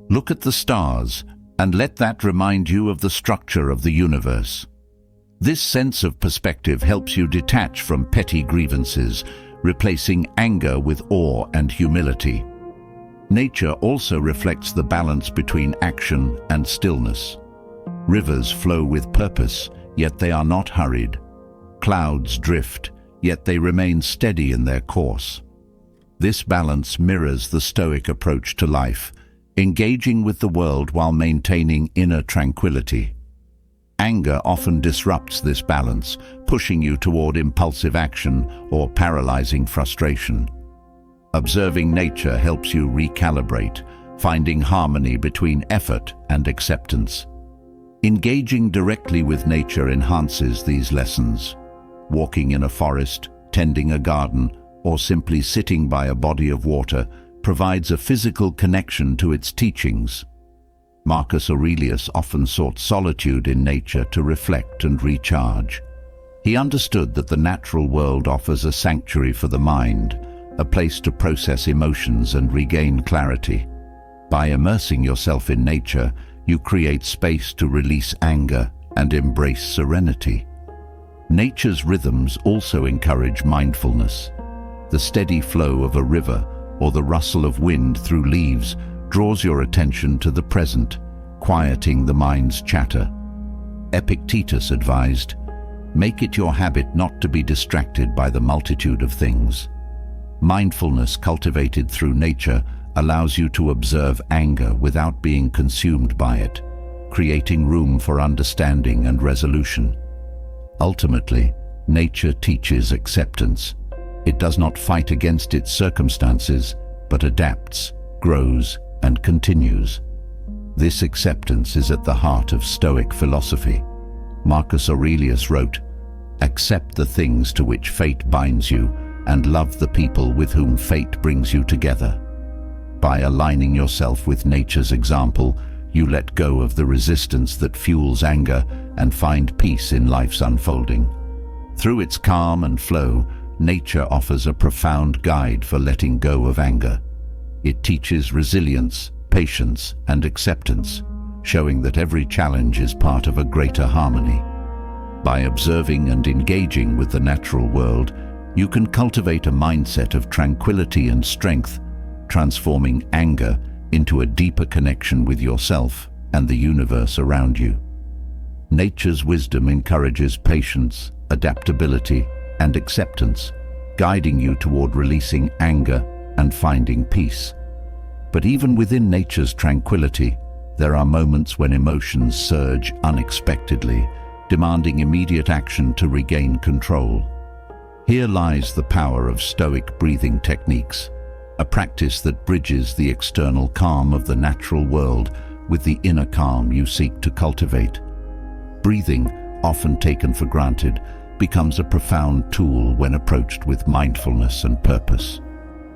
"Look at the stars, and let that remind you of the structure of the universe." This sense of perspective helps you detach from petty grievances, replacing anger with awe and humility. Nature also reflects the balance between action and stillness. Rivers flow with purpose, yet they are not hurried. Clouds drift, yet they remain steady in their course. This balance mirrors the Stoic approach to life, engaging with the world while maintaining inner tranquility. Anger often disrupts this balance, pushing you toward impulsive action or paralyzing frustration. Observing nature helps you recalibrate, finding harmony between effort and acceptance. Engaging directly with nature enhances these lessons. Walking in a forest, tending a garden, or simply sitting by a body of water provides a physical connection to its teachings. Marcus Aurelius often sought solitude in nature to reflect and recharge. He understood that the natural world offers a sanctuary for the mind, a place to process emotions and regain clarity. By immersing yourself in nature, you create space to release anger and embrace serenity. Nature's rhythms also encourage mindfulness. The steady flow of a river or the rustle of wind through leaves draws your attention to the present, quieting the mind's chatter. Epictetus advised, "Make it your habit not to be distracted by the multitude of things." Mindfulness cultivated through nature allows you to observe anger without being consumed by it, creating room for understanding and resolution. Ultimately, nature teaches acceptance. It does not fight against its circumstances, but adapts, grows, and continues. This acceptance is at the heart of Stoic philosophy. Marcus Aurelius wrote, "Accept the things to which fate binds you, and love the people with whom fate brings you together." By aligning yourself with nature's example, you let go of the resistance that fuels anger and find peace in life's unfolding. Through its calm and flow, nature offers a profound guide for letting go of anger. It teaches resilience, patience, and acceptance, showing that every challenge is part of a greater harmony. By observing and engaging with the natural world, you can cultivate a mindset of tranquility and strength, transforming anger into a deeper connection with yourself and the universe around you. Nature's wisdom encourages patience, adaptability, and acceptance, guiding you toward releasing anger and finding peace. But even within nature's tranquility, there are moments when emotions surge unexpectedly, demanding immediate action to regain control. Here lies the power of Stoic breathing techniques, a practice that bridges the external calm of the natural world with the inner calm you seek to cultivate. Breathing, often taken for granted, becomes a profound tool when approached with mindfulness and purpose.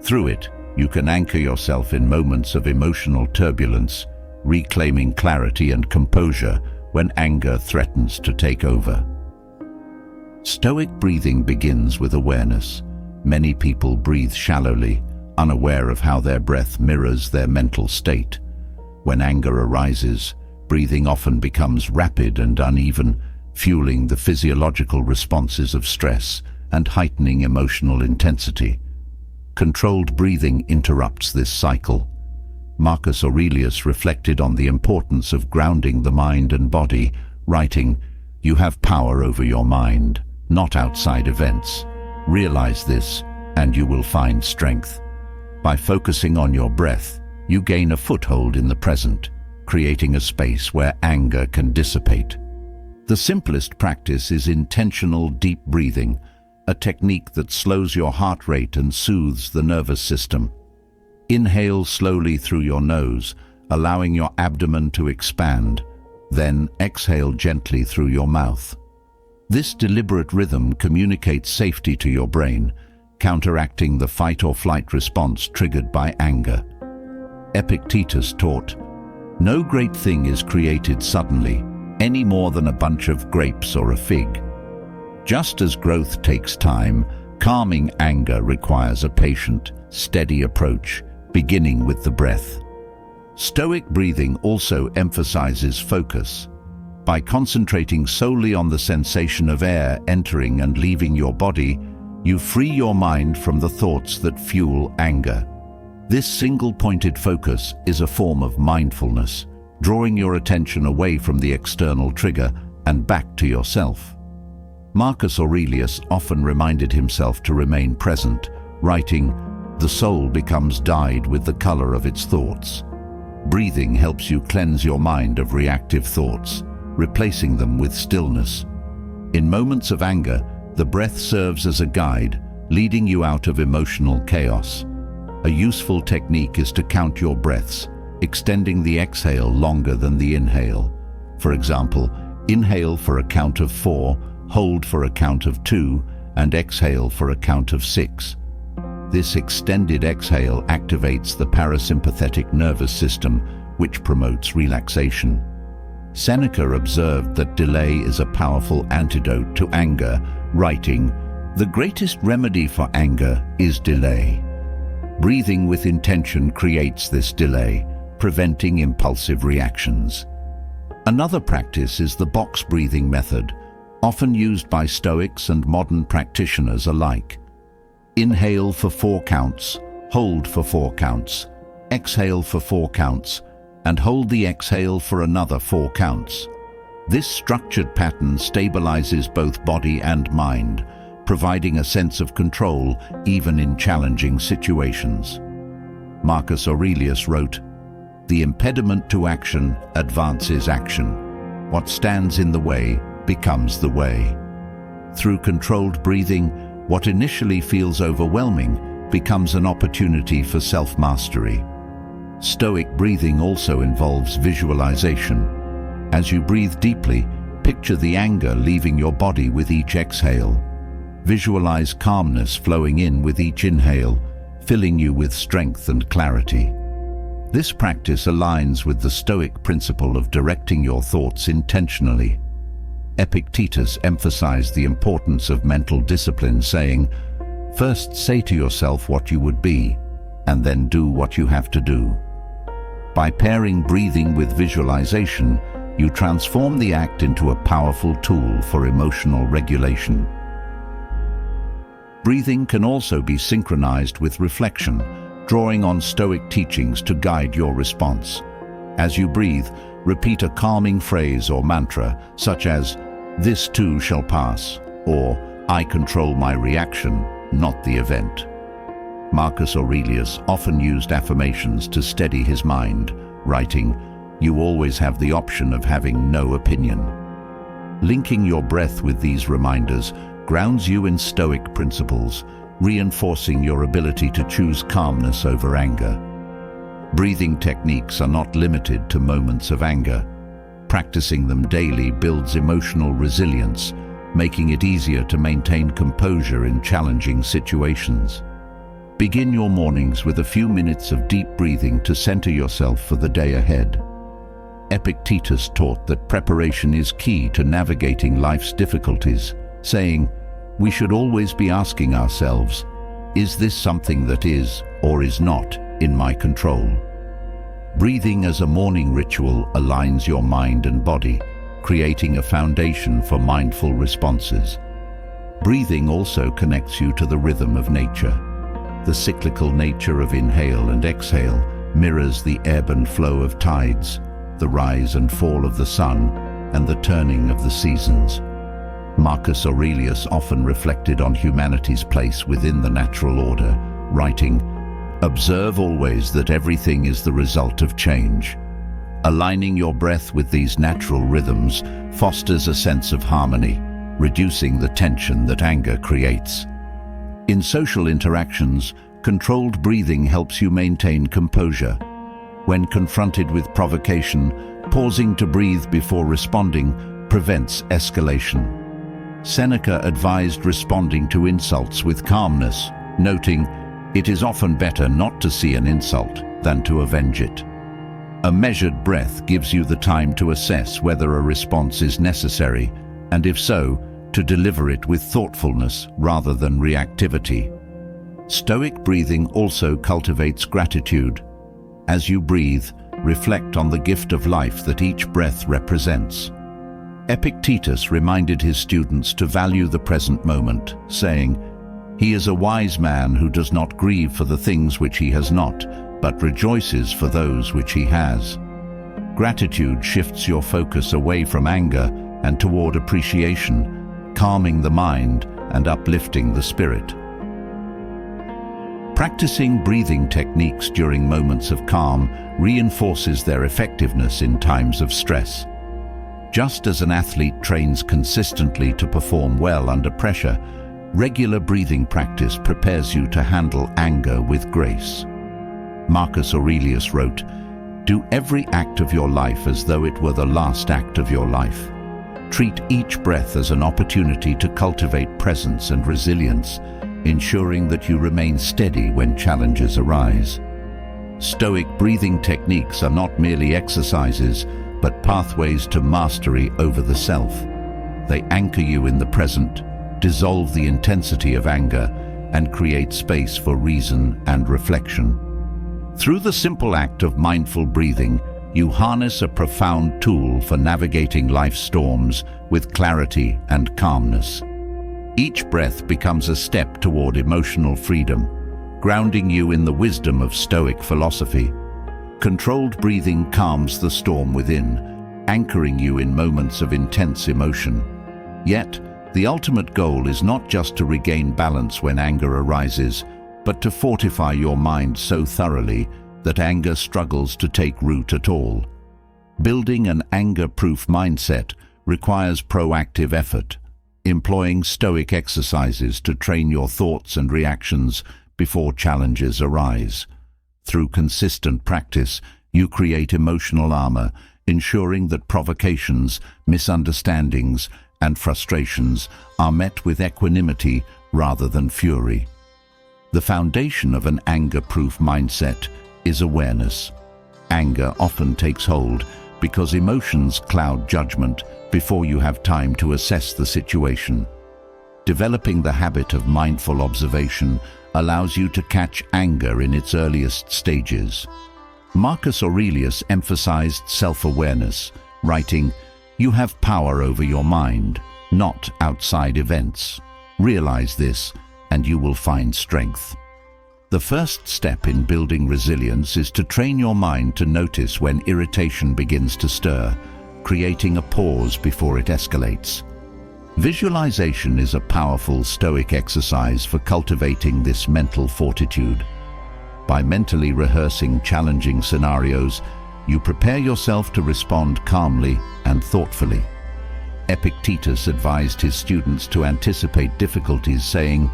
Through it, you can anchor yourself in moments of emotional turbulence, reclaiming clarity and composure when anger threatens to take over. Stoic breathing begins with awareness. Many people breathe shallowly, unaware of how their breath mirrors their mental state. When anger arises, breathing often becomes rapid and uneven, fueling the physiological responses of stress and heightening emotional intensity. Controlled breathing interrupts this cycle. Marcus Aurelius reflected on the importance of grounding the mind and body, writing, "You have power over your mind, not outside events. Realize this, and you will find strength." By focusing on your breath, you gain a foothold in the present, creating a space where anger can dissipate. The simplest practice is intentional deep breathing, a technique that slows your heart rate and soothes the nervous system. Inhale slowly through your nose, allowing your abdomen to expand, then exhale gently through your mouth. This deliberate rhythm communicates safety to your brain, counteracting the fight-or-flight response triggered by anger. Epictetus taught, "No great thing is created suddenly, any more than a bunch of grapes or a fig." Just as growth takes time, calming anger requires a patient, steady approach, beginning with the breath. Stoic breathing also emphasizes focus. By concentrating solely on the sensation of air entering and leaving your body, you free your mind from the thoughts that fuel anger. This single-pointed focus is a form of mindfulness, drawing your attention away from the external trigger and back to yourself. Marcus Aurelius often reminded himself to remain present, writing, "The soul becomes dyed with the color of its thoughts." Breathing helps you cleanse your mind of reactive thoughts, replacing them with stillness. In moments of anger, the breath serves as a guide, leading you out of emotional chaos. A useful technique is to count your breaths, extending the exhale longer than the inhale. For example, inhale for a count of 4, hold for a count of 2, and exhale for a count of 6. This extended exhale activates the parasympathetic nervous system, which promotes relaxation. Seneca observed that delay is a powerful antidote to anger, writing, "The greatest remedy for anger is delay." Breathing with intention creates this delay, preventing impulsive reactions. Another practice is the box breathing method. often used by Stoics and modern practitioners alike. Inhale for 4 counts, hold for 4 counts, exhale for 4 counts, and hold the exhale for another 4 counts. This structured pattern stabilizes both body and mind, providing a sense of control even in challenging situations. Marcus Aurelius wrote, "The impediment to action advances action. What stands in the way becomes the way." Through controlled breathing, what initially feels overwhelming becomes an opportunity for self-mastery. Stoic breathing also involves visualization. As you breathe deeply, picture the anger leaving your body with each exhale. Visualize calmness flowing in with each inhale, filling you with strength and clarity. This practice aligns with the Stoic principle of directing your thoughts intentionally. Epictetus emphasized the importance of mental discipline, saying, "First say to yourself what you would be, and then do what you have to do." By pairing breathing with visualization, you transform the act into a powerful tool for emotional regulation. Breathing can also be synchronized with reflection, drawing on Stoic teachings to guide your response. As you breathe, repeat a calming phrase or mantra, such as, "This too shall pass," or "I control my reaction, not the event." Marcus Aurelius often used affirmations to steady his mind, writing, "You always have the option of having no opinion." Linking your breath with these reminders grounds you in Stoic principles, reinforcing your ability to choose calmness over anger. Breathing techniques are not limited to moments of anger. Practicing them daily builds emotional resilience, making it easier to maintain composure in challenging situations. Begin your mornings with a few minutes of deep breathing to center yourself for the day ahead. Epictetus taught that preparation is key to navigating life's difficulties, saying, "We should always be asking ourselves, is this something that is or is not in my control?" Breathing as a morning ritual aligns your mind and body, creating a foundation for mindful responses. Breathing also connects you to the rhythm of nature. The cyclical nature of inhale and exhale mirrors the ebb and flow of tides, the rise and fall of the sun, and the turning of the seasons. Marcus Aurelius often reflected on humanity's place within the natural order, writing, "Observe always that everything is the result of change." Aligning your breath with these natural rhythms fosters a sense of harmony, reducing the tension that anger creates. In social interactions, controlled breathing helps you maintain composure. When confronted with provocation, pausing to breathe before responding prevents escalation. Seneca advised responding to insults with calmness, noting, "It is often better not to see an insult than to avenge it." A measured breath gives you the time to assess whether a response is necessary, and if so, to deliver it with thoughtfulness rather than reactivity. Stoic breathing also cultivates gratitude. As you breathe, reflect on the gift of life that each breath represents. Epictetus reminded his students to value the present moment, saying, "He is a wise man who does not grieve for the things which he has not, but rejoices for those which he has." Gratitude shifts your focus away from anger and toward appreciation, calming the mind and uplifting the spirit. Practicing breathing techniques during moments of calm reinforces their effectiveness in times of stress. Just as an athlete trains consistently to perform well under pressure, regular breathing practice prepares you to handle anger with grace. Marcus Aurelius wrote, "Do every act of your life as though it were the last act of your life. Treat each breath as an opportunity to cultivate presence and resilience, ensuring that you remain steady when challenges arise." Stoic breathing techniques are not merely exercises, but pathways to mastery over the self. They anchor you in the present, dissolve the intensity of anger, and create space for reason and reflection. Through the simple act of mindful breathing, you harness a profound tool for navigating life's storms with clarity and calmness. Each breath becomes a step toward emotional freedom, grounding you in the wisdom of Stoic philosophy. Controlled breathing calms the storm within, anchoring you in moments of intense emotion. Yet, the ultimate goal is not just to regain balance when anger arises, but to fortify your mind so thoroughly that anger struggles to take root at all. Building an anger-proof mindset requires proactive effort, employing Stoic exercises to train your thoughts and reactions before challenges arise. Through consistent practice, you create emotional armor, ensuring that provocations, misunderstandings, and frustrations are met with equanimity rather than fury. The foundation of an anger-proof mindset is awareness. Anger often takes hold because emotions cloud judgment before you have time to assess the situation. Developing the habit of mindful observation allows you to catch anger in its earliest stages. Marcus Aurelius emphasized self-awareness, writing, "You have power over your mind, not outside events. Realize this, and you will find strength." The first step in building resilience is to train your mind to notice when irritation begins to stir, creating a pause before it escalates. Visualization is a powerful Stoic exercise for cultivating this mental fortitude. By mentally rehearsing challenging scenarios, you prepare yourself to respond calmly and thoughtfully. Epictetus advised his students to anticipate difficulties, saying,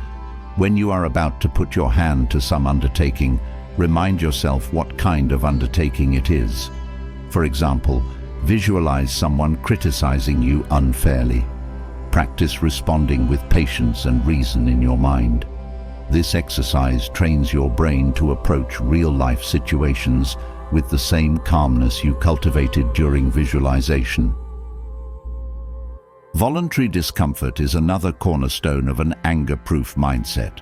"When you are about to put your hand to some undertaking, remind yourself what kind of undertaking it is. For example, visualize someone criticizing you unfairly. Practice responding with patience and reason in your mind. This exercise trains your brain to approach real-life situations with the same calmness you cultivated during visualization." Voluntary discomfort is another cornerstone of an anger-proof mindset.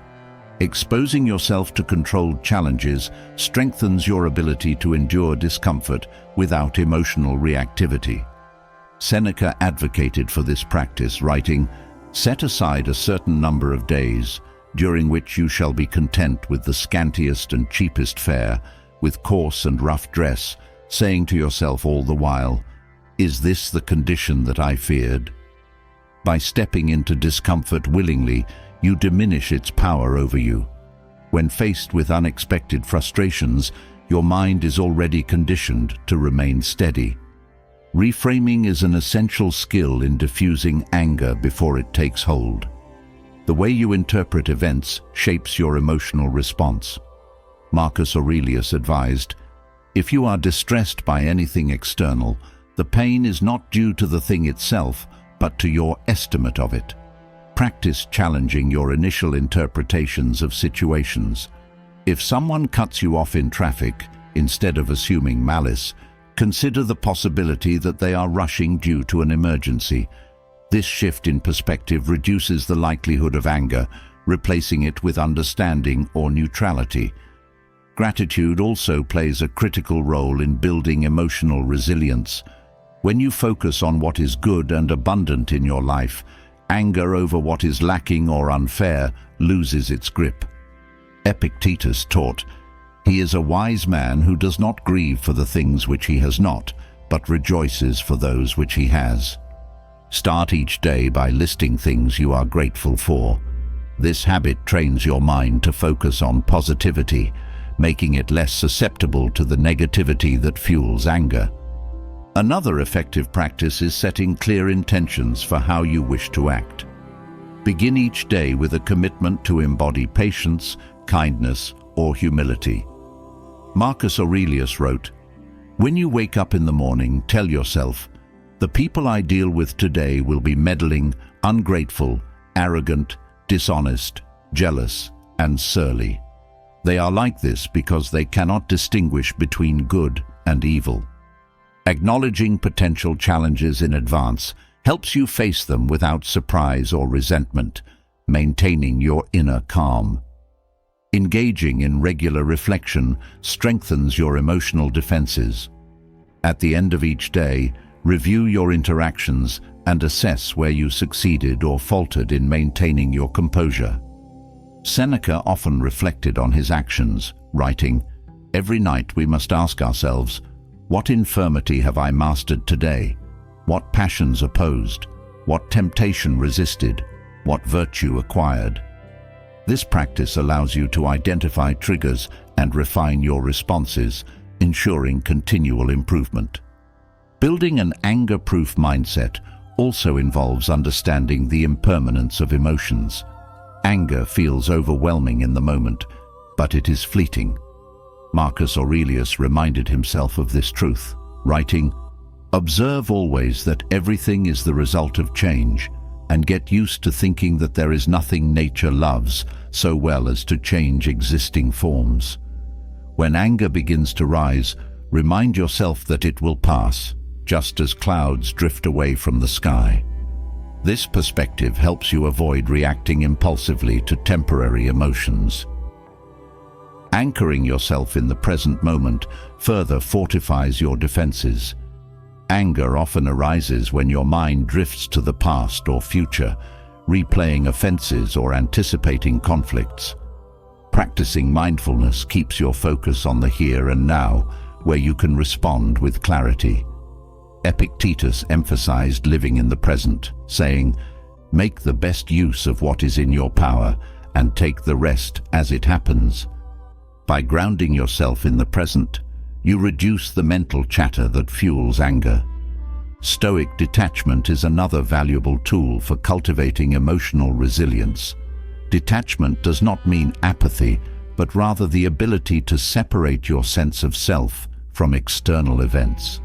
Exposing yourself to controlled challenges strengthens your ability to endure discomfort without emotional reactivity. Seneca advocated for this practice, writing, "Set aside a certain number of days, during which you shall be content with the scantiest and cheapest fare, with coarse and rough dress, saying to yourself all the while, 'Is this the condition that I feared?'" By stepping into discomfort willingly, you diminish its power over you. When faced with unexpected frustrations, your mind is already conditioned to remain steady. Reframing is an essential skill in diffusing anger before it takes hold. The way you interpret events shapes your emotional response. Marcus Aurelius advised, "If you are distressed by anything external, the pain is not due to the thing itself, but to your estimate of it." Practice challenging your initial interpretations of situations. If someone cuts you off in traffic, instead of assuming malice, consider the possibility that they are rushing due to an emergency. This shift in perspective reduces the likelihood of anger, replacing it with understanding or neutrality. Gratitude also plays a critical role in building emotional resilience. When you focus on what is good and abundant in your life, anger over what is lacking or unfair loses its grip. Epictetus taught, "He is a wise man who does not grieve for the things which he has not, but rejoices for those which he has." Start each day by listing things you are grateful for. This habit trains your mind to focus on positivity, making it less susceptible to the negativity that fuels anger. Another effective practice is setting clear intentions for how you wish to act. Begin each day with a commitment to embody patience, kindness, or humility. Marcus Aurelius wrote, "When you wake up in the morning, tell yourself, 'The people I deal with today will be meddling, ungrateful, arrogant, dishonest, jealous, and surly. They are like this because they cannot distinguish between good and evil.'" Acknowledging potential challenges in advance helps you face them without surprise or resentment, maintaining your inner calm. Engaging in regular reflection strengthens your emotional defenses. At the end of each day, review your interactions and assess where you succeeded or faltered in maintaining your composure. Seneca often reflected on his actions, writing, "Every night we must ask ourselves, what infirmity have I mastered today? What passions opposed? What temptation resisted? What virtue acquired?" This practice allows you to identify triggers and refine your responses, ensuring continual improvement. Building an anger-proof mindset also involves understanding the impermanence of emotions. Anger feels overwhelming in the moment, but it is fleeting. Marcus Aurelius reminded himself of this truth, writing, "Observe always that everything is the result of change, and get used to thinking that there is nothing nature loves so well as to change existing forms. When anger begins to rise, remind yourself that it will pass, just as clouds drift away from the sky." This perspective helps you avoid reacting impulsively to temporary emotions. Anchoring yourself in the present moment further fortifies your defenses. Anger often arises when your mind drifts to the past or future, replaying offenses or anticipating conflicts. Practicing mindfulness keeps your focus on the here and now, where you can respond with clarity. Epictetus emphasized living in the present, saying, "Make the best use of what is in your power and take the rest as it happens." By grounding yourself in the present, you reduce the mental chatter that fuels anger. Stoic detachment is another valuable tool for cultivating emotional resilience. Detachment does not mean apathy, but rather the ability to separate your sense of self from external events.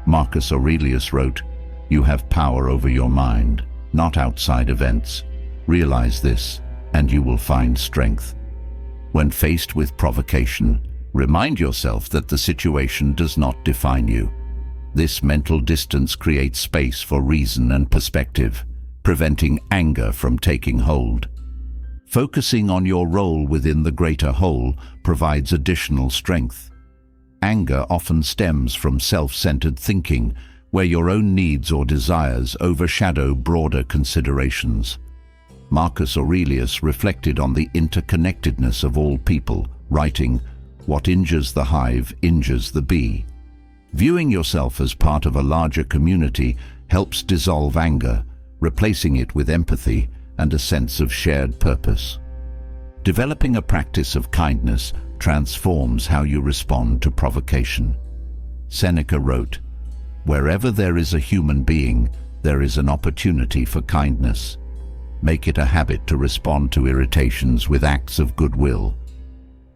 Marcus Aurelius wrote, "You have power over your mind, not outside events. Realize this, and you will find strength." When faced with provocation, remind yourself that the situation does not define you. This mental distance creates space for reason and perspective, preventing anger from taking hold. Focusing on your role within the greater whole provides additional strength. Anger often stems from self-centered thinking, where your own needs or desires overshadow broader considerations. Marcus Aurelius reflected on the interconnectedness of all people, writing, "What injures the hive injures the bee." Viewing yourself as part of a larger community helps dissolve anger, replacing it with empathy and a sense of shared purpose. Developing a practice of kindness transforms how you respond to provocation. Seneca wrote, "Wherever there is a human being, there is an opportunity for kindness. Make it a habit to respond to irritations with acts of goodwill."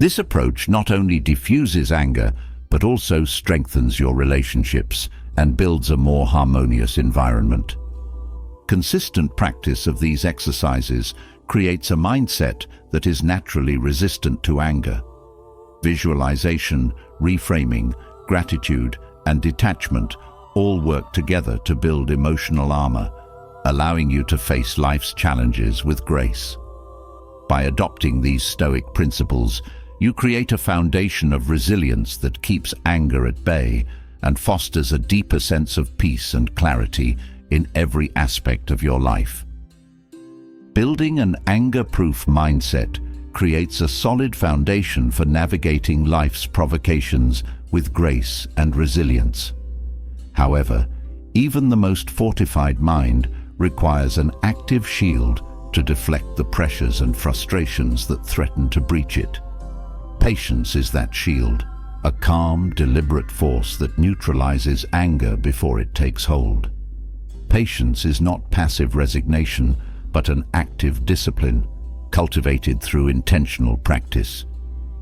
This approach not only diffuses anger, but also strengthens your relationships and builds a more harmonious environment. Consistent practice of these exercises creates a mindset that is naturally resistant to anger. Visualization, reframing, gratitude, and detachment all work together to build emotional armor, allowing you to face life's challenges with grace. By adopting these Stoic principles, you create a foundation of resilience that keeps anger at bay and fosters a deeper sense of peace and clarity in every aspect of your life. Building an anger-proof mindset creates a solid foundation for navigating life's provocations with grace and resilience. However, even the most fortified mind requires an active shield to deflect the pressures and frustrations that threaten to breach it. Patience is that shield, a calm, deliberate force that neutralizes anger before it takes hold. Patience is not passive resignation, but an active discipline, cultivated through intentional practice.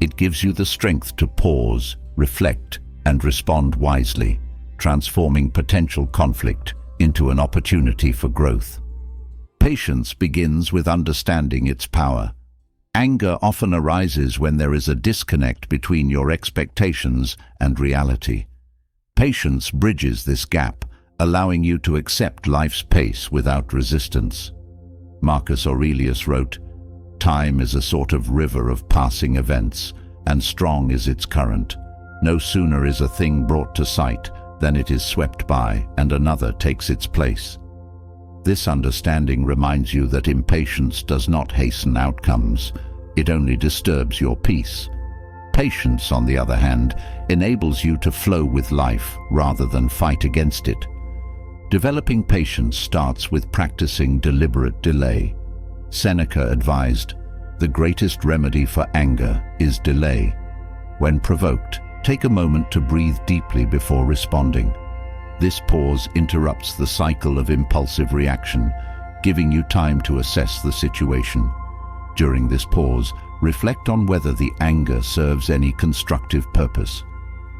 It gives you the strength to pause, reflect, and respond wisely, transforming potential conflict into an opportunity for growth. Patience begins with understanding its power. Anger often arises when there is a disconnect between your expectations and reality. Patience bridges this gap, allowing you to accept life's pace without resistance. Marcus Aurelius wrote, "Time is a sort of river of passing events, and strong is its current. No sooner is a thing brought to sight then it is swept by and another takes its place. This understanding reminds you that impatience does not hasten outcomes, it only disturbs your peace. Patience, on the other hand, enables you to flow with life rather than fight against it. Developing patience starts with practicing deliberate delay. Seneca advised, "The greatest remedy for anger is delay. When provoked, take a moment to breathe deeply before responding. This pause interrupts the cycle of impulsive reaction, giving you time to assess the situation. During this pause, reflect on whether the anger serves any constructive purpose.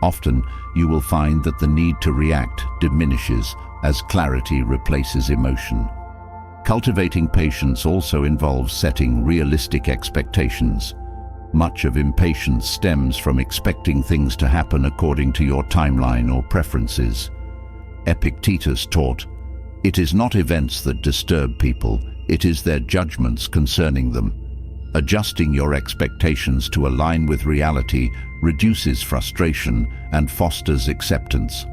Often, you will find that the need to react diminishes as clarity replaces emotion." Cultivating patience also involves setting realistic expectations. Much of impatience stems from expecting things to happen according to your timeline or preferences. Epictetus taught, "It is not events that disturb people, it is their judgments concerning them." Adjusting your expectations to align with reality reduces frustration and fosters acceptance.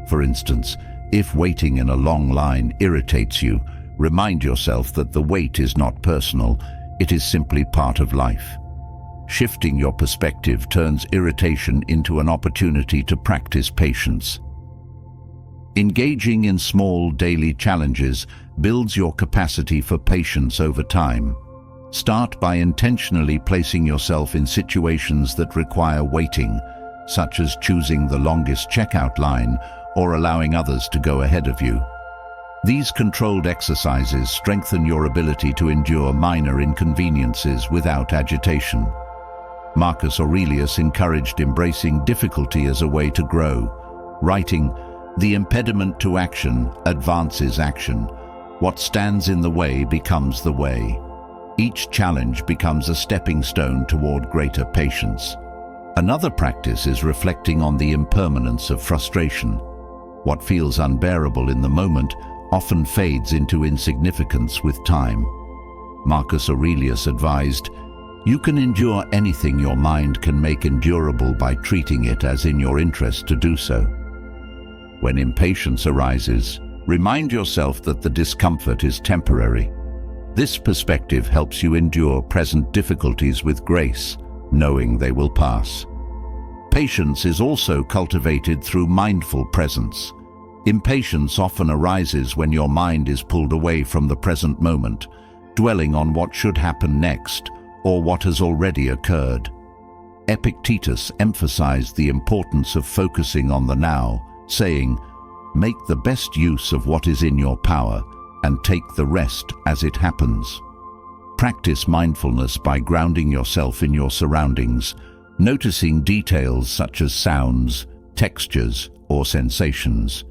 For instance, if waiting in a long line irritates you, remind yourself that the wait is not personal, it is simply part of life. Shifting your perspective turns irritation into an opportunity to practice patience. Engaging in small daily challenges builds your capacity for patience over time. Start by intentionally placing yourself in situations that require waiting, such as choosing the longest checkout line or allowing others to go ahead of you. These controlled exercises strengthen your ability to endure minor inconveniences without agitation. Marcus Aurelius encouraged embracing difficulty as a way to grow, writing, "The impediment to action advances action. What stands in the way becomes the way." Each challenge becomes a stepping stone toward greater patience. Another practice is reflecting on the impermanence of frustration. What feels unbearable in the moment often fades into insignificance with time. Marcus Aurelius advised, "You can endure anything your mind can make endurable by treating it as in your interest to do so." When impatience arises, remind yourself that the discomfort is temporary. This perspective helps you endure present difficulties with grace, knowing they will pass. Patience is also cultivated through mindful presence. Impatience often arises when your mind is pulled away from the present moment, dwelling on what should happen next or what has already occurred. Epictetus emphasized the importance of focusing on the now, saying, "Make the best use of what is in your power and take the rest as it happens." Practice mindfulness by grounding yourself in your surroundings, noticing details such as sounds, textures, or sensations.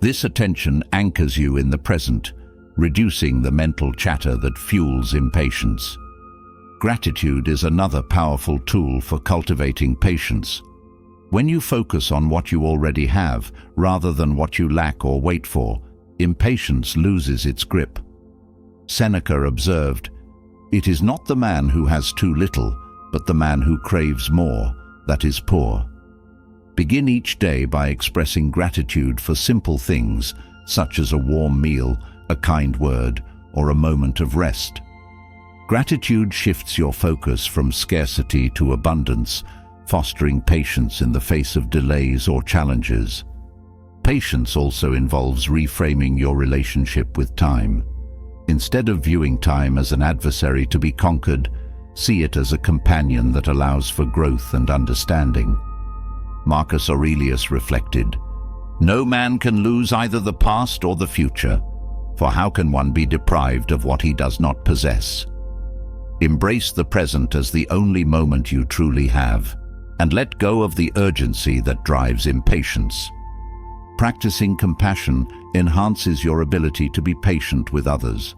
This attention anchors you in the present, reducing the mental chatter that fuels impatience. Gratitude is another powerful tool for cultivating patience. When you focus on what you already have, rather than what you lack or wait for, impatience loses its grip. Seneca observed, "It is not the man who has too little, but the man who craves more, that is poor." Begin each day by expressing gratitude for simple things, such as a warm meal, a kind word, or a moment of rest. Gratitude shifts your focus from scarcity to abundance, fostering patience in the face of delays or challenges. Patience also involves reframing your relationship with time. Instead of viewing time as an adversary to be conquered, see it as a companion that allows for growth and understanding. Marcus Aurelius reflected, "No man can lose either the past or the future, for how can one be deprived of what he does not possess?" Embrace the present as the only moment you truly have, and let go of the urgency that drives impatience. Practicing compassion enhances your ability to be patient with others.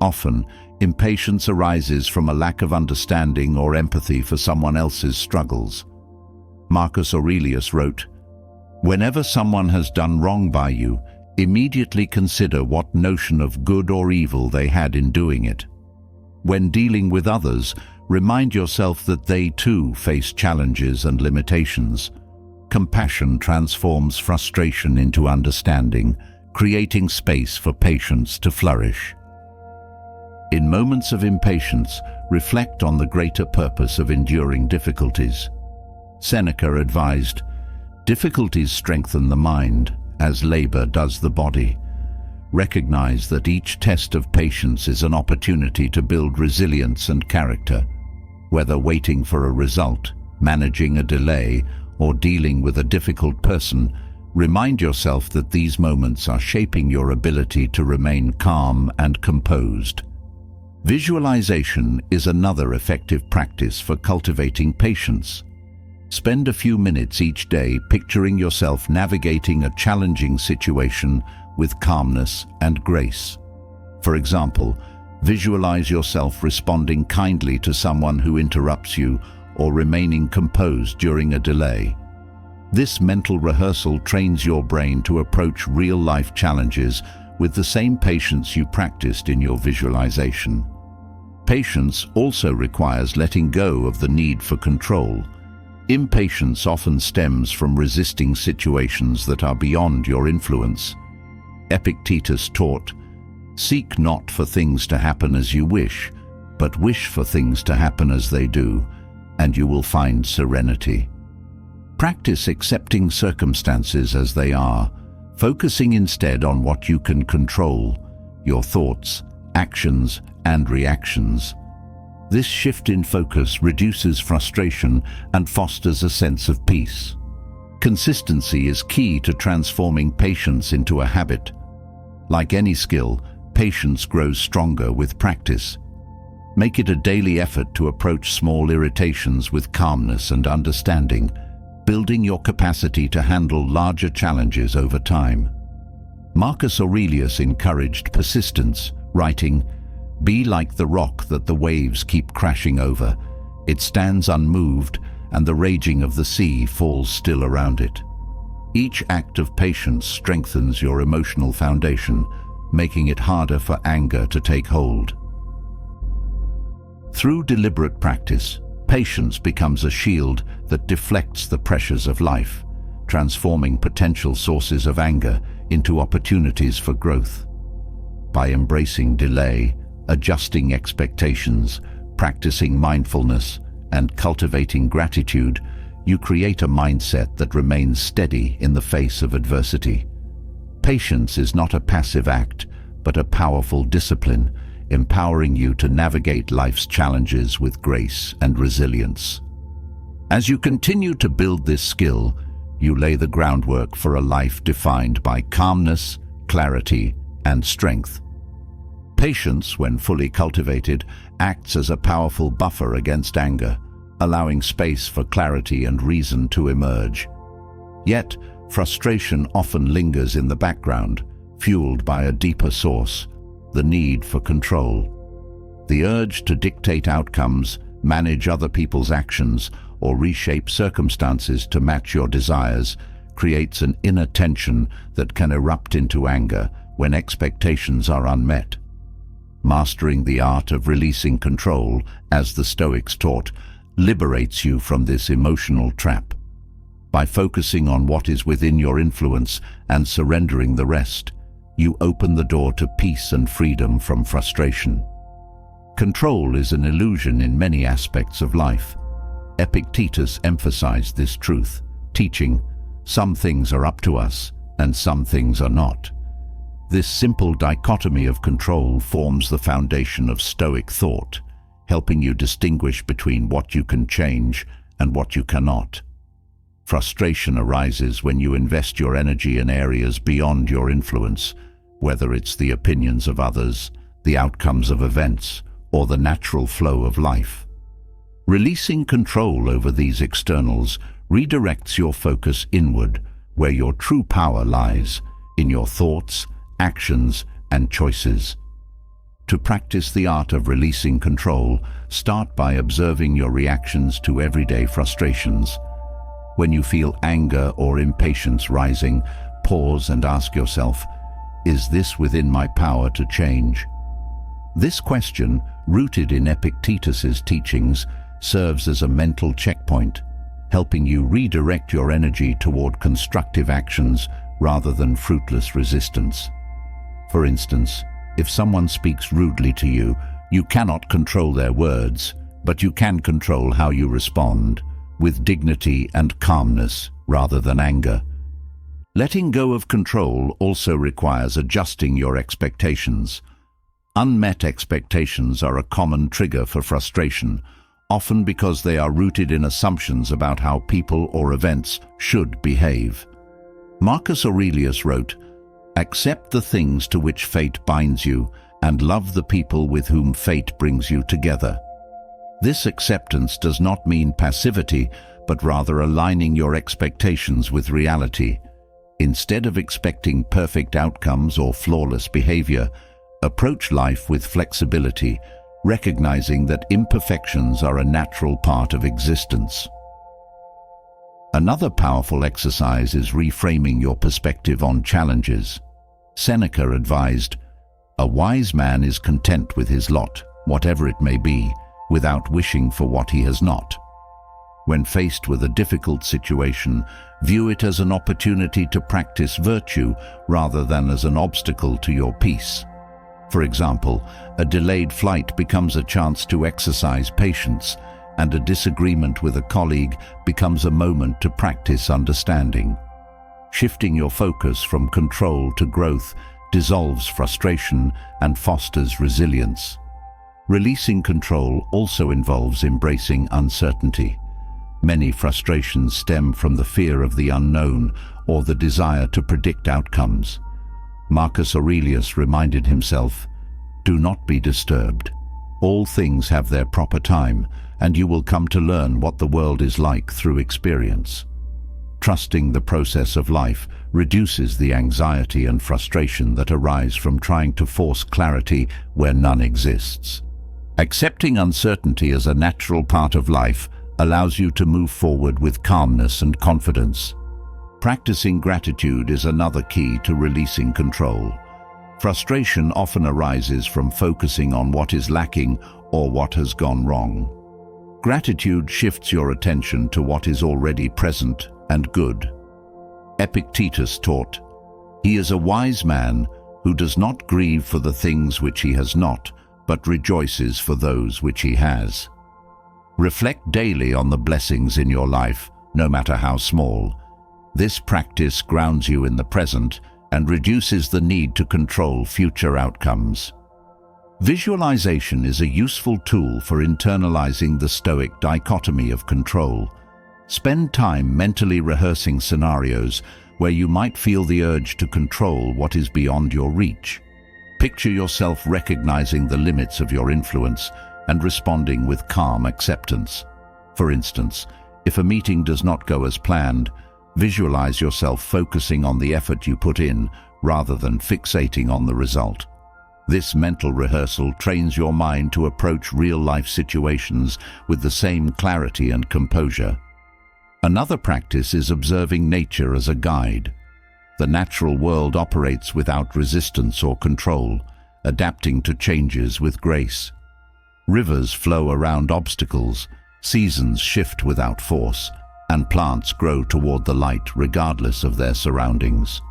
Often, impatience arises from a lack of understanding or empathy for someone else's struggles. Marcus Aurelius wrote, "Whenever someone has done wrong by you, immediately consider what notion of good or evil they had in doing it. When dealing with others, remind yourself that they too face challenges and limitations. Compassion transforms frustration into understanding, creating space for patience to flourish. In moments of impatience, reflect on the greater purpose of enduring difficulties. Seneca advised, "Difficulties strengthen the mind, as labor does the body." Recognize that each test of patience is an opportunity to build resilience and character. Whether waiting for a result, managing a delay, or dealing with a difficult person, remind yourself that these moments are shaping your ability to remain calm and composed. Visualization is another effective practice for cultivating patience. Spend a few minutes each day picturing yourself navigating a challenging situation with calmness and grace. For example, visualize yourself responding kindly to someone who interrupts you or remaining composed during a delay. This mental rehearsal trains your brain to approach real-life challenges with the same patience you practiced in your visualization. Patience also requires letting go of the need for control. Impatience often stems from resisting situations that are beyond your influence. Epictetus taught, "Seek not for things to happen as you wish, but wish for things to happen as they do, and you will find serenity." Practice accepting circumstances as they are, focusing instead on what you can control, your thoughts, actions, and reactions. This shift in focus reduces frustration and fosters a sense of peace. Consistency is key to transforming patience into a habit. Like any skill, patience grows stronger with practice. Make it a daily effort to approach small irritations with calmness and understanding, building your capacity to handle larger challenges over time. Marcus Aurelius encouraged persistence, writing, "Be like the rock that the waves keep crashing over. It stands unmoved, and the raging of the sea falls still around it." Each act of patience strengthens your emotional foundation, making it harder for anger to take hold. Through deliberate practice, patience becomes a shield that deflects the pressures of life, transforming potential sources of anger into opportunities for growth. By embracing delay, adjusting expectations, practicing mindfulness, and cultivating gratitude, you create a mindset that remains steady in the face of adversity. Patience is not a passive act, but a powerful discipline, empowering you to navigate life's challenges with grace and resilience. As you continue to build this skill, you lay the groundwork for a life defined by calmness, clarity, and strength. Patience, when fully cultivated, acts as a powerful buffer against anger, allowing space for clarity and reason to emerge. Yet, frustration often lingers in the background, fueled by a deeper source, the need for control. The urge to dictate outcomes, manage other people's actions, or reshape circumstances to match your desires creates an inner tension that can erupt into anger when expectations are unmet. Mastering the art of releasing control, as the Stoics taught, liberates you from this emotional trap. By focusing on what is within your influence and surrendering the rest, you open the door to peace and freedom from frustration. Control is an illusion in many aspects of life. Epictetus emphasized this truth, teaching, "Some things are up to us, and some things are not." This simple dichotomy of control forms the foundation of Stoic thought, helping you distinguish between what you can change and what you cannot. Frustration arises when you invest your energy in areas beyond your influence, whether it's the opinions of others, the outcomes of events, or the natural flow of life. Releasing control over these externals redirects your focus inward, where your true power lies, in your thoughts, actions, and choices. To practice the art of releasing control, start by observing your reactions to everyday frustrations. When you feel anger or impatience rising, pause and ask yourself, "Is this within my power to change?" This question, rooted in Epictetus's teachings, serves as a mental checkpoint. helping you redirect your energy toward constructive actions rather than fruitless resistance. For instance, if someone speaks rudely to you, you cannot control their words, but you can control how you respond, with dignity and calmness rather than anger. Letting go of control also requires adjusting your expectations. Unmet expectations are a common trigger for frustration, often because they are rooted in assumptions about how people or events should behave. Marcus Aurelius wrote, "Accept the things to which fate binds you, and love the people with whom fate brings you together." This acceptance does not mean passivity, but rather aligning your expectations with reality. Instead of expecting perfect outcomes or flawless behavior, approach life with flexibility, recognizing that imperfections are a natural part of existence. Another powerful exercise is reframing your perspective on challenges. Seneca advised, "A wise man is content with his lot, whatever it may be, without wishing for what he has not." When faced with a difficult situation, view it as an opportunity to practice virtue rather than as an obstacle to your peace. For example, a delayed flight becomes a chance to exercise patience, and a disagreement with a colleague becomes a moment to practice understanding. Shifting your focus from control to growth dissolves frustration and fosters resilience. Releasing control also involves embracing uncertainty. Many frustrations stem from the fear of the unknown or the desire to predict outcomes. Marcus Aurelius reminded himself, "Do not be disturbed. All things have their proper time, and you will come to learn what the world is like through experience." Trusting the process of life reduces the anxiety and frustration that arise from trying to force clarity where none exists. Accepting uncertainty as a natural part of life allows you to move forward with calmness and confidence. Practicing gratitude is another key to releasing control. Frustration often arises from focusing on what is lacking or what has gone wrong. Gratitude shifts your attention to what is already present and good. Epictetus taught, "He is a wise man who does not grieve for the things which he has not, but rejoices for those which he has." Reflect daily on the blessings in your life, no matter how small. This practice grounds you in the present and reduces the need to control future outcomes. Visualization is a useful tool for internalizing the Stoic dichotomy of control. Spend time mentally rehearsing scenarios where you might feel the urge to control what is beyond your reach. Picture yourself recognizing the limits of your influence and responding with calm acceptance. For instance, if a meeting does not go as planned, visualize yourself focusing on the effort you put in rather than fixating on the result. This mental rehearsal trains your mind to approach real-life situations with the same clarity and composure. Another practice is observing nature as a guide. The natural world operates without resistance or control, adapting to changes with grace. Rivers flow around obstacles, seasons shift without force, and plants grow toward the light regardless of their surroundings.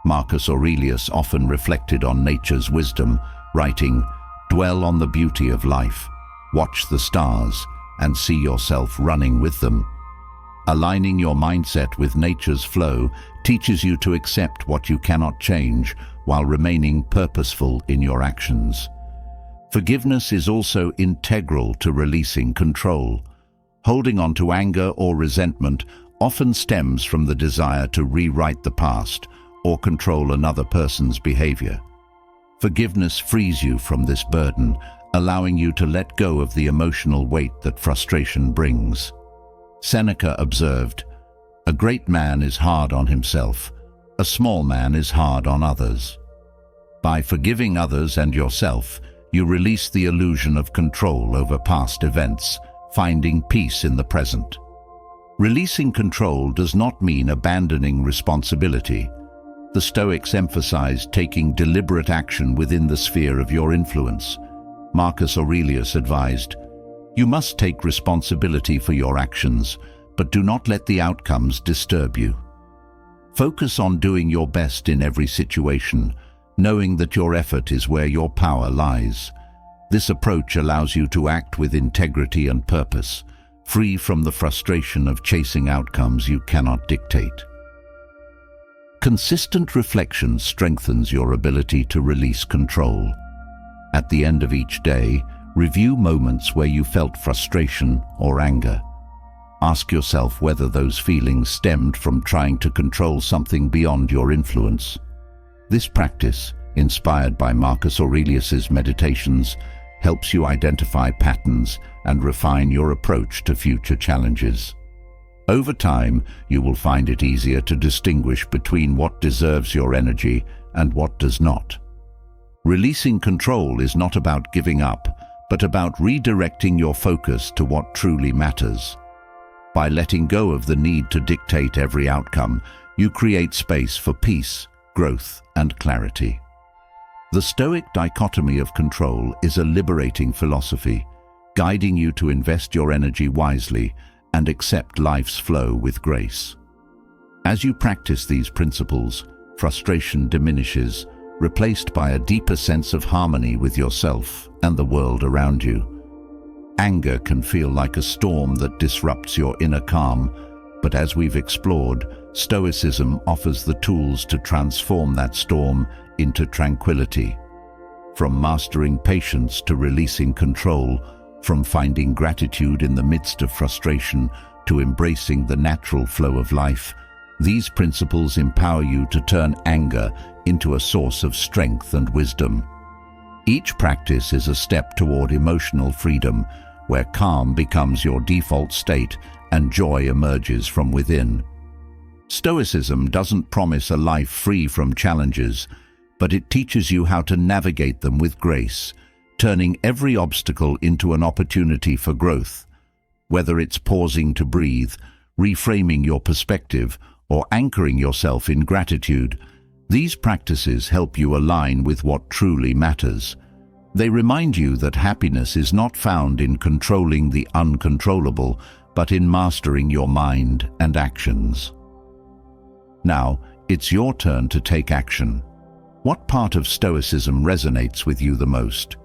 Marcus Aurelius often reflected on nature's wisdom, writing, "Dwell on the beauty of life, watch the stars, and see yourself running with them." Aligning your mindset with nature's flow teaches you to accept what you cannot change while remaining purposeful in your actions. Forgiveness is also integral to releasing control. Holding on to anger or resentment often stems from the desire to rewrite the past or control another person's behavior. Forgiveness frees you from this burden, allowing you to let go of the emotional weight that frustration brings. Seneca observed, "A great man is hard on himself, a small man is hard on others." By forgiving others and yourself, you release the illusion of control over past events, finding peace in the present. Releasing control does not mean abandoning responsibility. The Stoics emphasized taking deliberate action within the sphere of your influence. Marcus Aurelius advised, "You must take responsibility for your actions, but do not let the outcomes disturb you. Focus on doing your best in every situation, knowing that your effort is where your power lies. This approach allows you to act with integrity and purpose, free from the frustration of chasing outcomes you cannot dictate. Consistent reflection strengthens your ability to release control. At the end of each day, review moments where you felt frustration or anger. Ask yourself whether those feelings stemmed from trying to control something beyond your influence. This practice, inspired by Marcus Aurelius's meditations, helps you identify patterns and refine your approach to future challenges. Over time, you will find it easier to distinguish between what deserves your energy and what does not. Releasing control is not about giving up, but about redirecting your focus to what truly matters. By letting go of the need to dictate every outcome, you create space for peace, growth, and clarity. The Stoic dichotomy of control is a liberating philosophy, guiding you to invest your energy wisely and accept life's flow with grace. As you practice these principles, frustration diminishes, replaced by a deeper sense of harmony with yourself and the world around you. Anger can feel like a storm that disrupts your inner calm, but as we've explored, Stoicism offers the tools to transform that storm into tranquility. From mastering patience to releasing control, from finding gratitude in the midst of frustration to embracing the natural flow of life, these principles empower you to turn anger into a source of strength and wisdom. Each practice is a step toward emotional freedom, where calm becomes your default state and joy emerges from within. Stoicism doesn't promise a life free from challenges, but it teaches you how to navigate them with grace, turning every obstacle into an opportunity for growth. Whether it's pausing to breathe, reframing your perspective, or anchoring yourself in gratitude, these practices help you align with what truly matters. They remind you that happiness is not found in controlling the uncontrollable, but in mastering your mind and actions. Now, it's your turn to take action. What part of Stoicism resonates with you the most?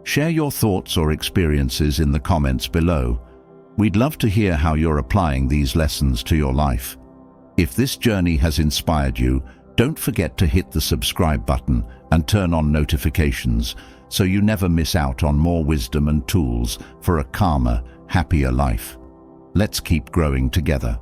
Share your thoughts or experiences in the comments below. We'd love to hear how you're applying these lessons to your life. If this journey has inspired you, don't forget to hit the subscribe button and turn on notifications so you never miss out on more wisdom and tools for a calmer, happier life. Let's keep growing together.